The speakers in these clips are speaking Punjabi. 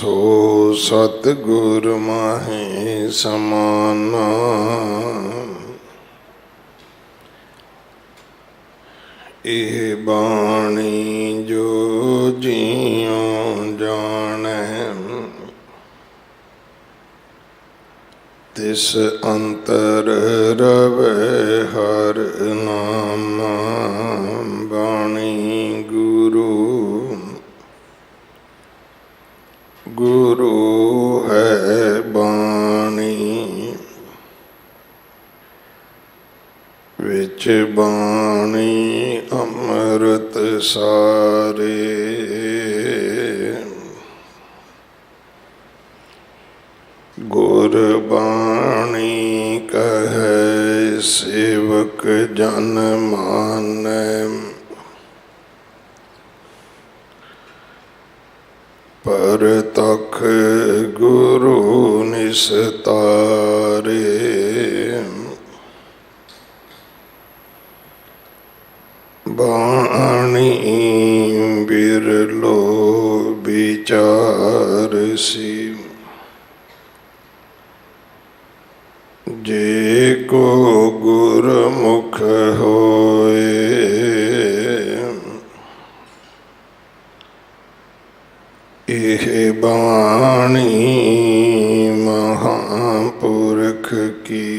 सो सतगुर माहे समाना। एह बाणी जो जियों जाने, तिस अंतर रवे हर नामा। बाणी गुरु गुरु है बाणी, विच बाणी अमृत सारे। गुर बाणी कहे सेवक जन मानै, परतख गुरु निस्तारे। बाणी बिरलो विचारसी, जे को गुरमुख होए। एह बाणी महापुरख की,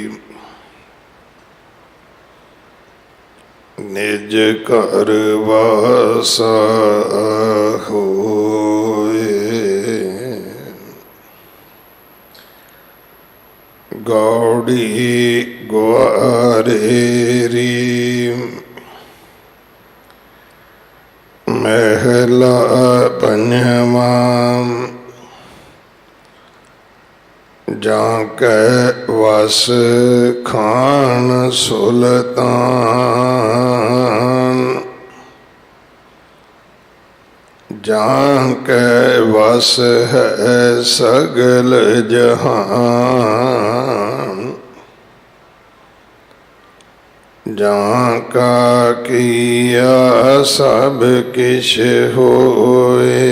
निज घर वासा होए। गौड़ी ग्वारेरी महला पंजवा, जाके वस खान सुल्तान। जाके वस है सगल जहान, जाका किया सब किश होए।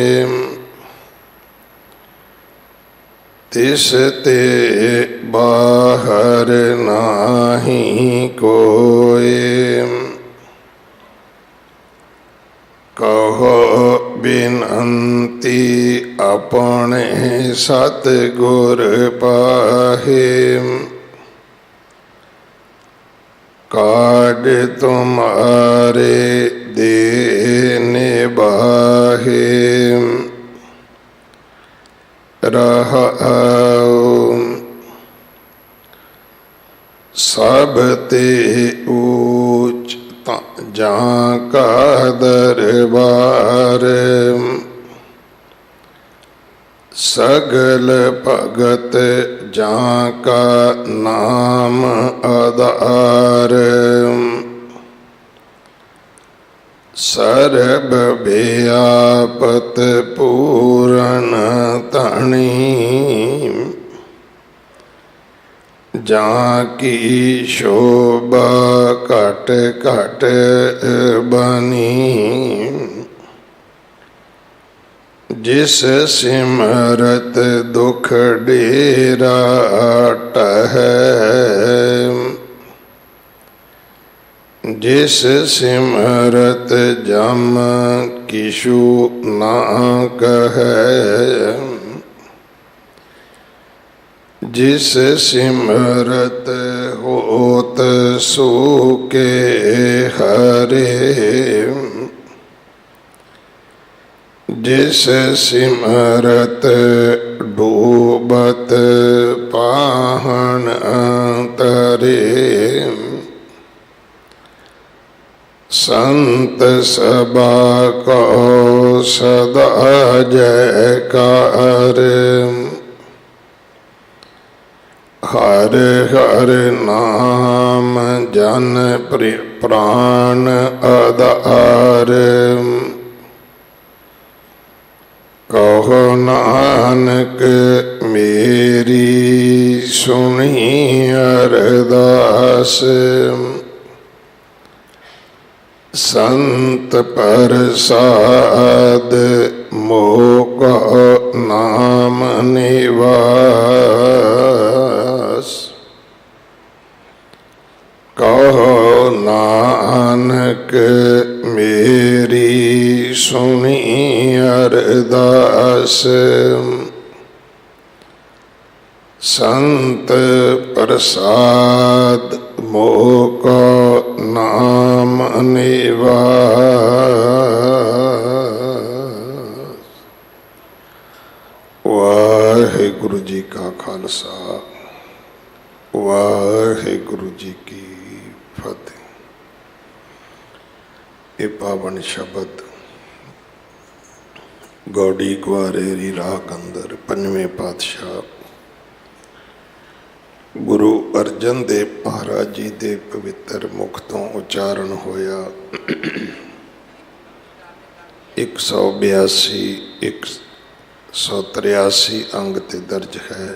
तिस ते बाहर नाही कोय, कहो बिनती अपने सतगुर पाहे। काज तुम्हारे देने बाहे, रहाओ सब ते ऊच जाका दरबार। सगल भगत जाका नाम आधार। सर्ब व्यापत पूरन तणी, जाकी शोभा घट घट बनी। जिस सिमरत दुख डेरा टहै, जिस सिमरत जम किशु ना कहै। जिस सिमरत होत सूके हरे, जिस सिमरत डूबत पाहन तरे। संत सभा को सदा जयकार, हर हर नाम जन प्राण आधार। कहो नानक मेरी सुनी अरदास, संत प्रसाद मोह नाम संत प्रसाद मोह को नाम निवास। वाहिगुरु जी का खालसा, वाहिगुरु जी की फतेह। ये पावन शब्द गौड़ी ग्वारेरी राग अंदर पंजवें पातशाह गुरु अर्जन देव महाराज जी के पवित्र मुख तो उच्चारण होया। 182 183 अंग ते दर्ज है।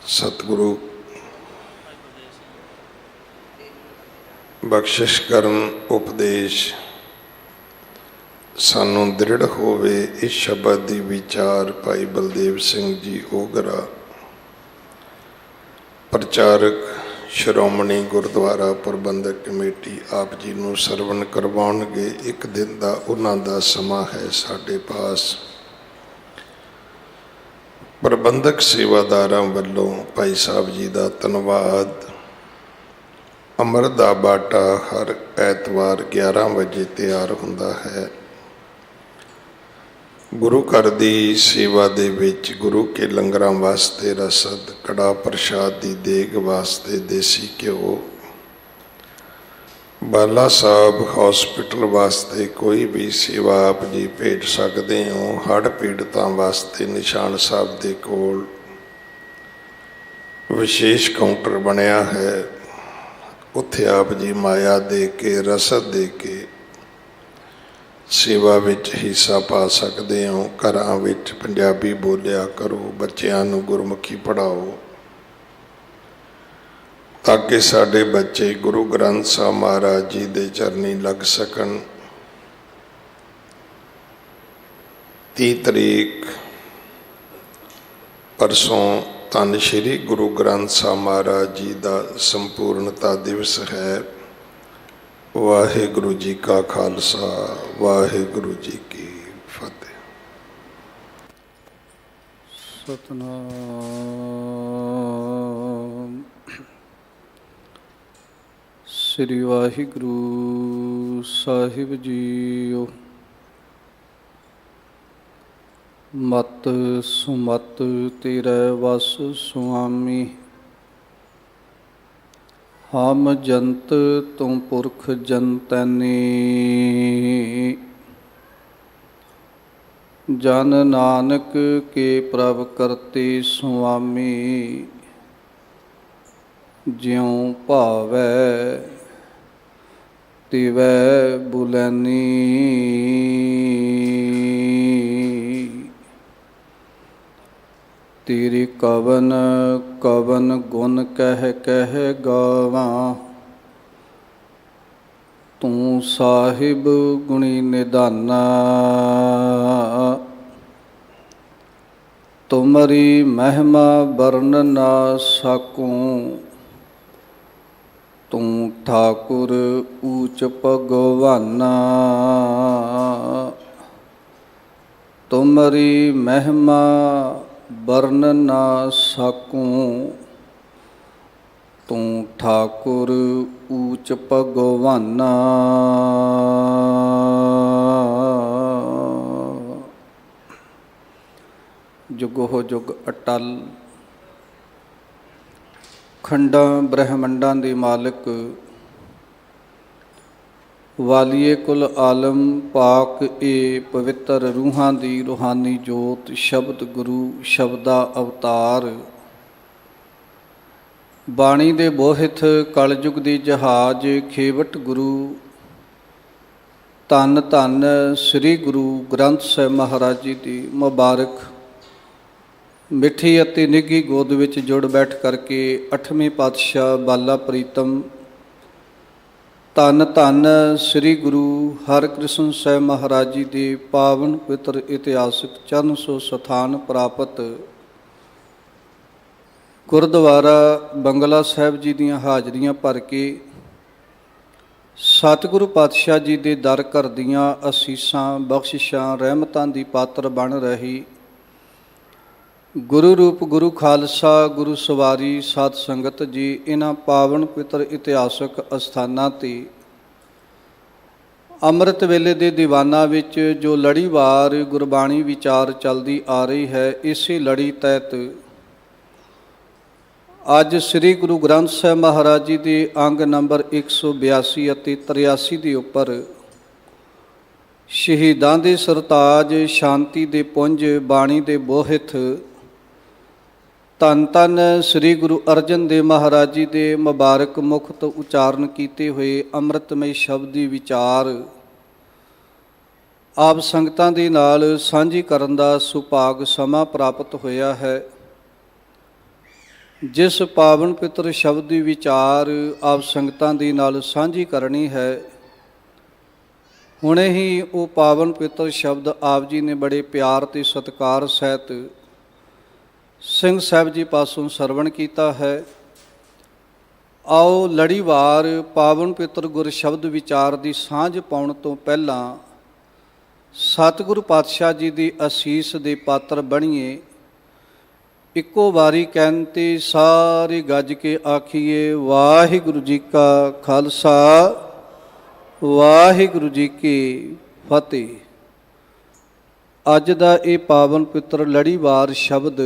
सतगुरु बख्शिश करन उपदेश सानू दृढ़ होवे। इस शब्द की विचार भाई बलदेव सिंह जी ओगरा प्रचारक श्रोमणी गुरुद्वारा प्रबंधक कमेटी आप जी नूं सरवण करवाउणगे। एक दिन का उन्हां दा समा है साडे पास। प्रबंधक सेवादारां वल्लों भाई साहब जी का धन्नवाद। अमृत दा बाटा हर ऐतवार 11 बजे तैयार हुंदा है। गुरु घर की सेवा दे विच गुरु के लंगरां वास्ते रसद, कड़ा प्रसाद की देग वास्ते देसी घ्यो, बाला साहब हॉस्पिटल वास्ते कोई भी सेवा आप जी भेज सकते हो। हड़ पीड़ितां वास्ते निशान साहब के कोल विशेष काउंटर बनया है। उत्थे आप जी माया दे के रसद दे के सेवा विच हिस्सा पा सकते हो। घरां विच पंजाबी बोलिया करो, बच्चों नूं गुरमुखी पढ़ाओ ताकि साडे बच्चे गुरु ग्रंथ साहब महाराज जी दे चरनी लग सकन। 30 तरीक परसों धन श्री गुरु ग्रंथ साहब महाराज जी का संपूर्णता दिवस है। वाहिगुरु जी का खालसा, वाहिगुरु जी की फतेह। सतनाम श्री वाहिगुरु साहिब जीओ। मत सुमत तेरे वस सुआमी, हम जंत तुम पुरख जंतैनी। जन नानक के प्रभ करते सुआमी, ज्यों भावै तिवै बुलैनी। तेरे कवन कवन गुण कह कह गावां, तू साहिब गुणी निधाना। तुमरी महिमा वर्ण ना सकूं, तू ठाकुर ऊच भगवाना। तुमरी महिमा वर्ण ना सकूं, तू ठाकुर ऊच भगवाना। जुगो जुग अटल, खंडां ब्रह्मंडां दे मालिक, वालिए कुल आलम पाक ए पवित्र रूहां दी रूहानी जोत शब्द गुरु शब्दा अवतार। बाणी दे बोहित कलयुग दी जहाज खेवट गुरु। धन धन श्री गुरु ग्रंथ साहिब महाराज जी दी मुबारक मिठी अति निघी गोद विच जुड़ बैठ करके 8वें पातशाह बाला प्रीतम धन धन श्री गुरु हरकृष्ण साहिब महाराज जी के पावन पवित्र इतिहासिक चरण सौ स्थान प्राप्त गुरुद्वारा बंगला साहिब जी दीयां हाजरियां भर के ਸਤਿਗੁਰੂ ਪਾਤਸ਼ਾਹ ਜੀ ਦੇ ਦਰ ਘਰ ਦੀਆਂ ਅਸੀਸਾਂ ਬਖਸ਼ਿਸ਼ਾਂ ਰਹਿਮਤਾਂ ਦੀ ਪਾਤਰ ਬਣ ਰਹੀ ਗੁਰੂ ਰੂਪ ਗੁਰੂ ਖਾਲਸਾ ਗੁਰੂ ਸਵਾਰੀ ਸਾਧ ਸੰਗਤ ਜੀ, ਇਹਨਾਂ ਪਾਵਨ ਪਵਿੱਤਰ ਇਤਿਹਾਸਕ ਅਸਥਾਨਾਂ ਤੇ ਅੰਮ੍ਰਿਤ ਵੇਲੇ ਦੇ ਦੀਵਾਨਾਂ ਵਿੱਚ ਜੋ ਲੜੀਵਾਰ ਗੁਰਬਾਣੀ ਵਿਚਾਰ ਚੱਲਦੀ ਆ ਰਹੀ ਹੈ, ਇਸੇ ਲੜੀ ਤਹਿਤ ਅੱਜ ਸ੍ਰੀ ਗੁਰੂ ਗ੍ਰੰਥ ਸਾਹਿਬ ਮਹਾਰਾਜ ਜੀ ਦੇ ਅੰਗ ਨੰਬਰ 182 ਅਤੇ 83 ਦੇ ਉੱਪਰ ਸ਼ਹੀਦਾਂ ਦੇ ਸਰਤਾਜ, ਸ਼ਾਂਤੀ ਦੇ ਪੁੰਜ, ਬਾਣੀ ਦੇ ਬੋਹਿਥ, ਧੰਨ ਧੰਨ ਸ੍ਰੀ ਗੁਰੂ ਅਰਜਨ ਦੇਵ ਮਹਾਰਾਜ ਜੀ ਦੇ ਮੁਬਾਰਕ ਮੁਖ ਤੋਂ ਉਚਾਰਨ ਕੀਤੇ ਹੋਏ ਅੰਮ੍ਰਿਤਮਈ ਸ਼ਬਦੀ ਵਿਚਾਰ ਆਪ ਸੰਗਤਾਂ ਦੇ ਨਾਲ ਸਾਂਝੀ ਕਰਨ ਦਾ ਸੁਭਾਗ ਸਮਾਂ ਪ੍ਰਾਪਤ ਹੋਇਆ ਹੈ। ਜਿਸ ਪਾਵਨ ਪਿੱਤਰ ਸ਼ਬਦ ਦੀ ਵਿਚਾਰ ਆਪ ਸੰਗਤਾਂ ਦੇ ਨਾਲ ਸਾਂਝੀ ਕਰਨੀ ਹੈ, ਹੁਣੇ ਹੀ ਉਹ ਪਾਵਨ ਪਿੱਤਰ ਸ਼ਬਦ ਆਪ ਜੀ ਨੇ ਬੜੇ ਪਿਆਰ ਤੇ ਸਤਿਕਾਰ ਸਹਿਤ ਸਿੰਘ ਸਾਹਿਬ ਜੀ ਪਾਸੋਂ ਸਰਵਣ ਕੀਤਾ ਹੈ। ਆਓ ਲੜੀਵਾਰ ਪਾਵਨ ਪਿੱਤਰ ਗੁਰ ਸ਼ਬਦ ਵਿਚਾਰ ਦੀ ਸਾਂਝ ਪਾਉਣ ਤੋਂ ਪਹਿਲਾਂ ਸਤਿਗੁਰੂ ਪਾਤਸ਼ਾਹ ਜੀ ਦੀ ਅਸੀਸ ਦੇ ਪਾਤਰ ਬਣੀਏ। ਇੱਕੋ ਵਾਰੀ ਕਹਿਣ ਤੇ ਸਾਰੇ ਗੱਜ ਕੇ ਆਖੀਏ, ਵਾਹਿਗੁਰੂ ਜੀ ਕਾ ਖਾਲਸਾ ਵਾਹਿਗੁਰੂ ਜੀ ਕੀ ਫਤਿਹ। ਅੱਜ ਦਾ ਇਹ ਪਾਵਨ ਪਿੱਤਰ ਲੜੀਵਾਰ ਸ਼ਬਦ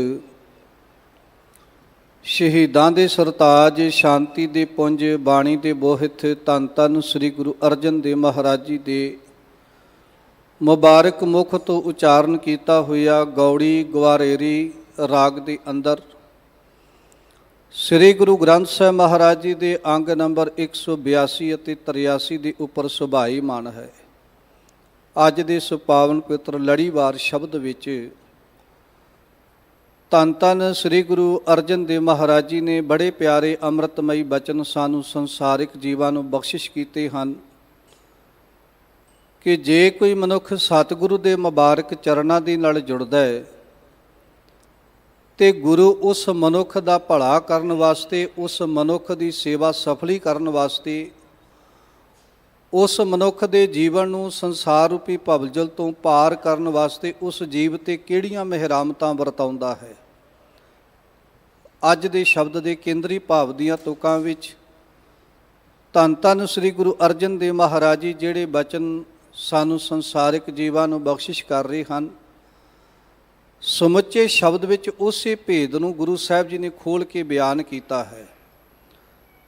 ਸ਼ਹੀਦਾਂ ਦੇ ਸਰਤਾਜ, ਸ਼ਾਂਤੀ ਦੇ ਪੁੰਜ, ਬਾਣੀ ਦੇ ਬੋਹਿਥ, ਧੰਨ ਧੰਨ ਸ੍ਰੀ ਗੁਰੂ ਅਰਜਨ ਦੇਵ ਮਹਾਰਾਜ ਜੀ ਦੇ ਮੁਬਾਰਕ ਮੁਖ ਤੋਂ ਉਚਾਰਨ ਕੀਤਾ ਹੋਇਆ ਗੌੜੀ ਗਵਾਰੇਰੀ ਰਾਗ ਦੇ ਅੰਦਰ ਸ੍ਰੀ ਗੁਰੂ ਗ੍ਰੰਥ ਸਾਹਿਬ ਮਹਾਰਾਜ ਜੀ ਦੇ ਅੰਗ ਨੰਬਰ 182 ਅਤੇ 83 ਦੇ ਉੱਪਰ ਸੁਭਾਈਮਾਨ ਹੈ। ਅੱਜ ਦੇ ਸੁਪਾਵਨ ਪਵਿੱਤਰ ਲੜੀਵਾਰ ਸ਼ਬਦ ਵਿੱਚ ਧੰਨ ਧੰਨ ਸ੍ਰੀ ਗੁਰੂ ਅਰਜਨ ਦੇਵ ਮਹਾਰਾਜ ਜੀ ਨੇ ਬੜੇ ਪਿਆਰੇ ਅੰਮ੍ਰਿਤਮਈ ਬਚਨ ਸਾਨੂੰ ਸੰਸਾਰਿਕ ਜੀਵਾਂ ਨੂੰ ਬਖਸ਼ਿਸ਼ ਕੀਤੇ ਹਨ ਕਿ ਜੇ ਕੋਈ ਮਨੁੱਖ ਸਤਿਗੁਰੂ ਦੇ ਮੁਬਾਰਕ ਚਰਨਾਂ ਦੇ ਨਾਲ ਜੁੜਦਾ ਹੈ ਤੇ ਗੁਰੂ ਉਸ ਮਨੁੱਖ ਦਾ ਭਲਾ ਕਰਨ ਵਾਸਤੇ, ਉਸ ਮਨੁੱਖ ਦੀ ਸੇਵਾ ਸਫਲੀ ਕਰਨ ਵਾਸਤੇ, ਉਸ ਮਨੁੱਖ ਦੇ ਜੀਵਨ ਨੂੰ ਸੰਸਾਰ ਰੂਪੀ ਭਵਜਲ ਤੋਂ ਪਾਰ ਕਰਨ ਵਾਸਤੇ ਉਸ ਜੀਵ ਤੇ ਕਿਹੜੀਆਂ ਮਿਹਰਾਮਤਾਂ ਵਰਤਾਉਂਦਾ ਹੈ। ਅੱਜ ਦੇ ਸ਼ਬਦ ਦੇ ਕੇਂਦਰੀ ਭਾਵ ਦੀਆਂ ਤੁਕਾਂ ਵਿੱਚ ਧੰਨ ਧੰਨ ਸ੍ਰੀ ਗੁਰੂ ਅਰਜਨ ਦੇਵ ਮਹਾਰਾਜ ਜੀ ਜਿਹੜੇ ਬਚਨ ਸਾਨੂੰ ਸੰਸਾਰਿਕ ਜੀਵਾਂ ਨੂੰ ਬਖਸ਼ਿਸ਼ ਕਰ ਰਹੇ ਹਨ, ਸਮੁੱਚੇ ਸ਼ਬਦ ਵਿੱਚ ਉਸੇ ਭੇਦ ਨੂੰ ਗੁਰੂ ਸਾਹਿਬ ਜੀ ਨੇ ਖੋਲ੍ਹ ਕੇ ਬਿਆਨ ਕੀਤਾ ਹੈ।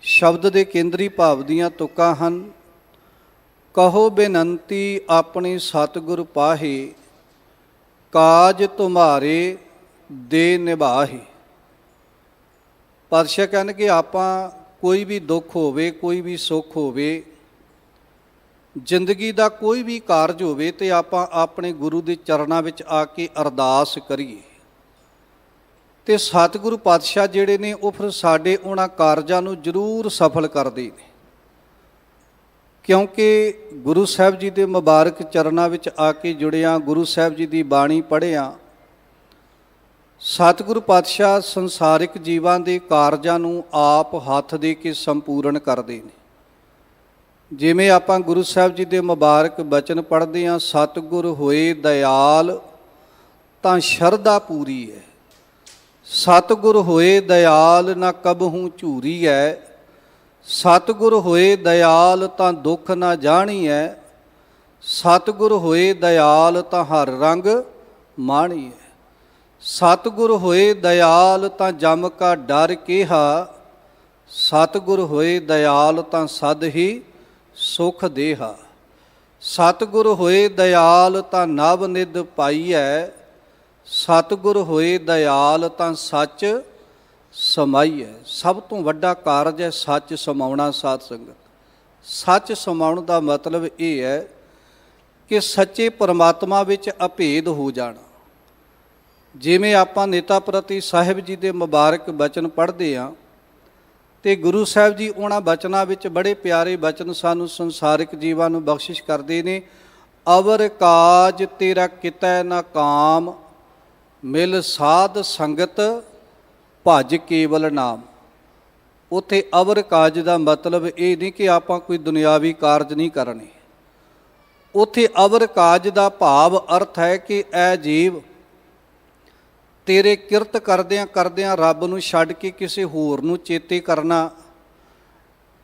ਸ਼ਬਦ ਦੇ ਕੇਂਦਰੀ ਭਾਵ ਦੀਆਂ ਤੁਕਾਂ ਹਨ, ਕਹੋ ਬੇਨੰਤੀ ਆਪਣੇ ਸਤਿਗੁਰ ਪਾਹੇ, ਕਾਜ ਤੁਮਾਰੇ ਦੇ ਨਿਭਾਹੇ। ਪਾਤਸ਼ਾਹ ਕਹਿਣਗੇ ਆਪਾਂ ਕੋਈ ਵੀ ਦੁੱਖ ਹੋਵੇ, ਕੋਈ ਵੀ ਸੁੱਖ ਹੋਵੇ, ਜ਼ਿੰਦਗੀ ਦਾ ਕੋਈ ਵੀ ਕਾਰਜ ਹੋਵੇ ਤੇ ਆਪਾਂ ਆਪਣੇ ਗੁਰੂ ਦੇ ਚਰਨਾਂ ਵਿੱਚ ਆ ਕੇ ਅਰਦਾਸ ਕਰੀਏ ਤੇ ਸਤਿਗੁਰੂ ਪਾਤਸ਼ਾਹ ਜਿਹੜੇ ਨੇ ਉਹ ਫਿਰ ਸਾਡੇ ਉਹਨਾਂ ਕਾਰਜਾਂ ਨੂੰ ਜ਼ਰੂਰ ਸਫਲ ਕਰਦੇ ਨੇ, ਕਿਉਂਕਿ ਗੁਰੂ ਸਾਹਿਬ ਜੀ ਦੇ ਮੁਬਾਰਕ ਚਰਨਾਂ ਵਿੱਚ ਆ ਕੇ ਜੁੜਿਆ, ਗੁਰੂ ਸਾਹਿਬ ਜੀ ਦੀ ਬਾਣੀ ਪੜ੍ਹਿਆ, ਸਤਿਗੁਰੂ ਪਾਤਸ਼ਾਹ ਸੰਸਾਰਿਕ ਜੀਵਾਂ ਦੇ ਕਾਰਜਾਂ ਨੂੰ ਆਪ ਹੱਥ ਦੇ ਕੇ ਸੰਪੂਰਨ ਕਰਦੇ ਨੇ। ਜਿਵੇਂ ਆਪਾਂ ਗੁਰੂ ਸਾਹਿਬ ਜੀ ਦੇ ਮੁਬਾਰਕ ਬਚਨ ਪੜ੍ਹਦੇ ਹਾਂ, ਸਤਿਗੁਰ ਹੋਏ ਦਇਆਲ ਤਾਂ ਸ਼ਰਧਾ ਪੂਰੀ ਹੈ, ਸਤਿਗੁਰ ਹੋਏ ਦਇਆਲ ਨਾ ਕਬਹੂ ਝੂਰੀ ਹੈ, ਸਤਿਗੁਰ ਹੋਏ ਦਇਆਲ ਤਾਂ ਦੁੱਖ ਨਾ ਜਾਣੀ ਹੈ, ਸਤਿਗੁਰ ਹੋਏ ਦਇਆਲ ਤਾਂ ਹਰ ਰੰਗ ਮਾਣੀ ਹੈ, ਸਤਿਗੁਰ ਹੋਏ ਦਇਆਲ ਤਾਂ ਜਮ ਕਾ ਡਰ ਕਿਹਾ, ਸਤਿਗੁਰ ਹੋਏ ਦਇਆਲ ਤਾਂ ਸਦ ਹੀ ਸੁਖ ਦੇਹਾ, ਸਤਿਗੁਰ ਹੋਏ ਦਇਆਲ ਤਾਂ ਨਵ ਨਿਧ ਪਾਈਐ, ਸਤਿਗੁਰ ਹੋਏ ਦਇਆਲ ਤਾਂ ਸੱਚ ਸਮਾਈਐ। ਸਭ ਤੋਂ ਵੱਡਾ ਕਾਰਜ ਹੈ ਸੱਚ ਸਮਾਉਣਾ। ਸਾਧ ਸੰਗਤ, ਸੱਚ ਸਮਾਉਣ ਦਾ ਮਤਲਬ ਇਹ ਹੈ ਕਿ ਸੱਚੇ ਪਰਮਾਤਮਾ ਵਿੱਚ ਅਭੇਦ ਹੋ ਜਾਣਾ। ਜਿਵੇਂ ਆਪਾਂ ਨੇਤਾ ਪ੍ਰਤੀ ਸਾਹਿਬ ਜੀ ਦੇ ਮੁਬਾਰਕ ਬਚਨ ਪੜ੍ਹਦੇ ਹਾਂ ਤੇ ਗੁਰੂ ਸਾਹਿਬ ਜੀ ਉਹਨਾਂ ਬਚਨਾਂ ਵਿੱਚ ਬੜੇ ਪਿਆਰੇ ਬਚਨ ਸਾਨੂੰ ਸੰਸਾਰਿਕ ਜੀਵਾਂ ਨੂੰ ਬਖਸ਼ਿਸ਼ ਕਰਦੇ ਨੇ। ਅਵਰ ਕਾਜ ਤੇਰਾ ਕਿਤੈ ਨਾ ਕਾਮ, ਮਿਲ ਸਾਧ ਸੰਗਤ ਭਜ ਕੇਵਲ ਨਾਮ। ਉੱਥੇ ਅਵਰ ਕਾਜ ਦਾ ਮਤਲਬ ਇਹ ਨਹੀਂ ਕਿ ਆਪਾਂ ਕੋਈ ਦੁਨਿਆਵੀ ਕਾਰਜ ਨਹੀਂ ਕਰਨੇ। ਉੱਥੇ ਅਵਰ ਕਾਜ ਦਾ ਭਾਵ ਅਰਥ ਹੈ ਕਿ ਐ ਜੀਵ ਤੇਰੇ ਕਿਰਤ ਕਰਦਿਆਂ ਕਰਦਿਆਂ ਰੱਬ ਨੂੰ ਛੱਡ ਕੇ ਕਿਸੇ ਹੋਰ ਨੂੰ ਚੇਤੇ ਕਰਨਾ,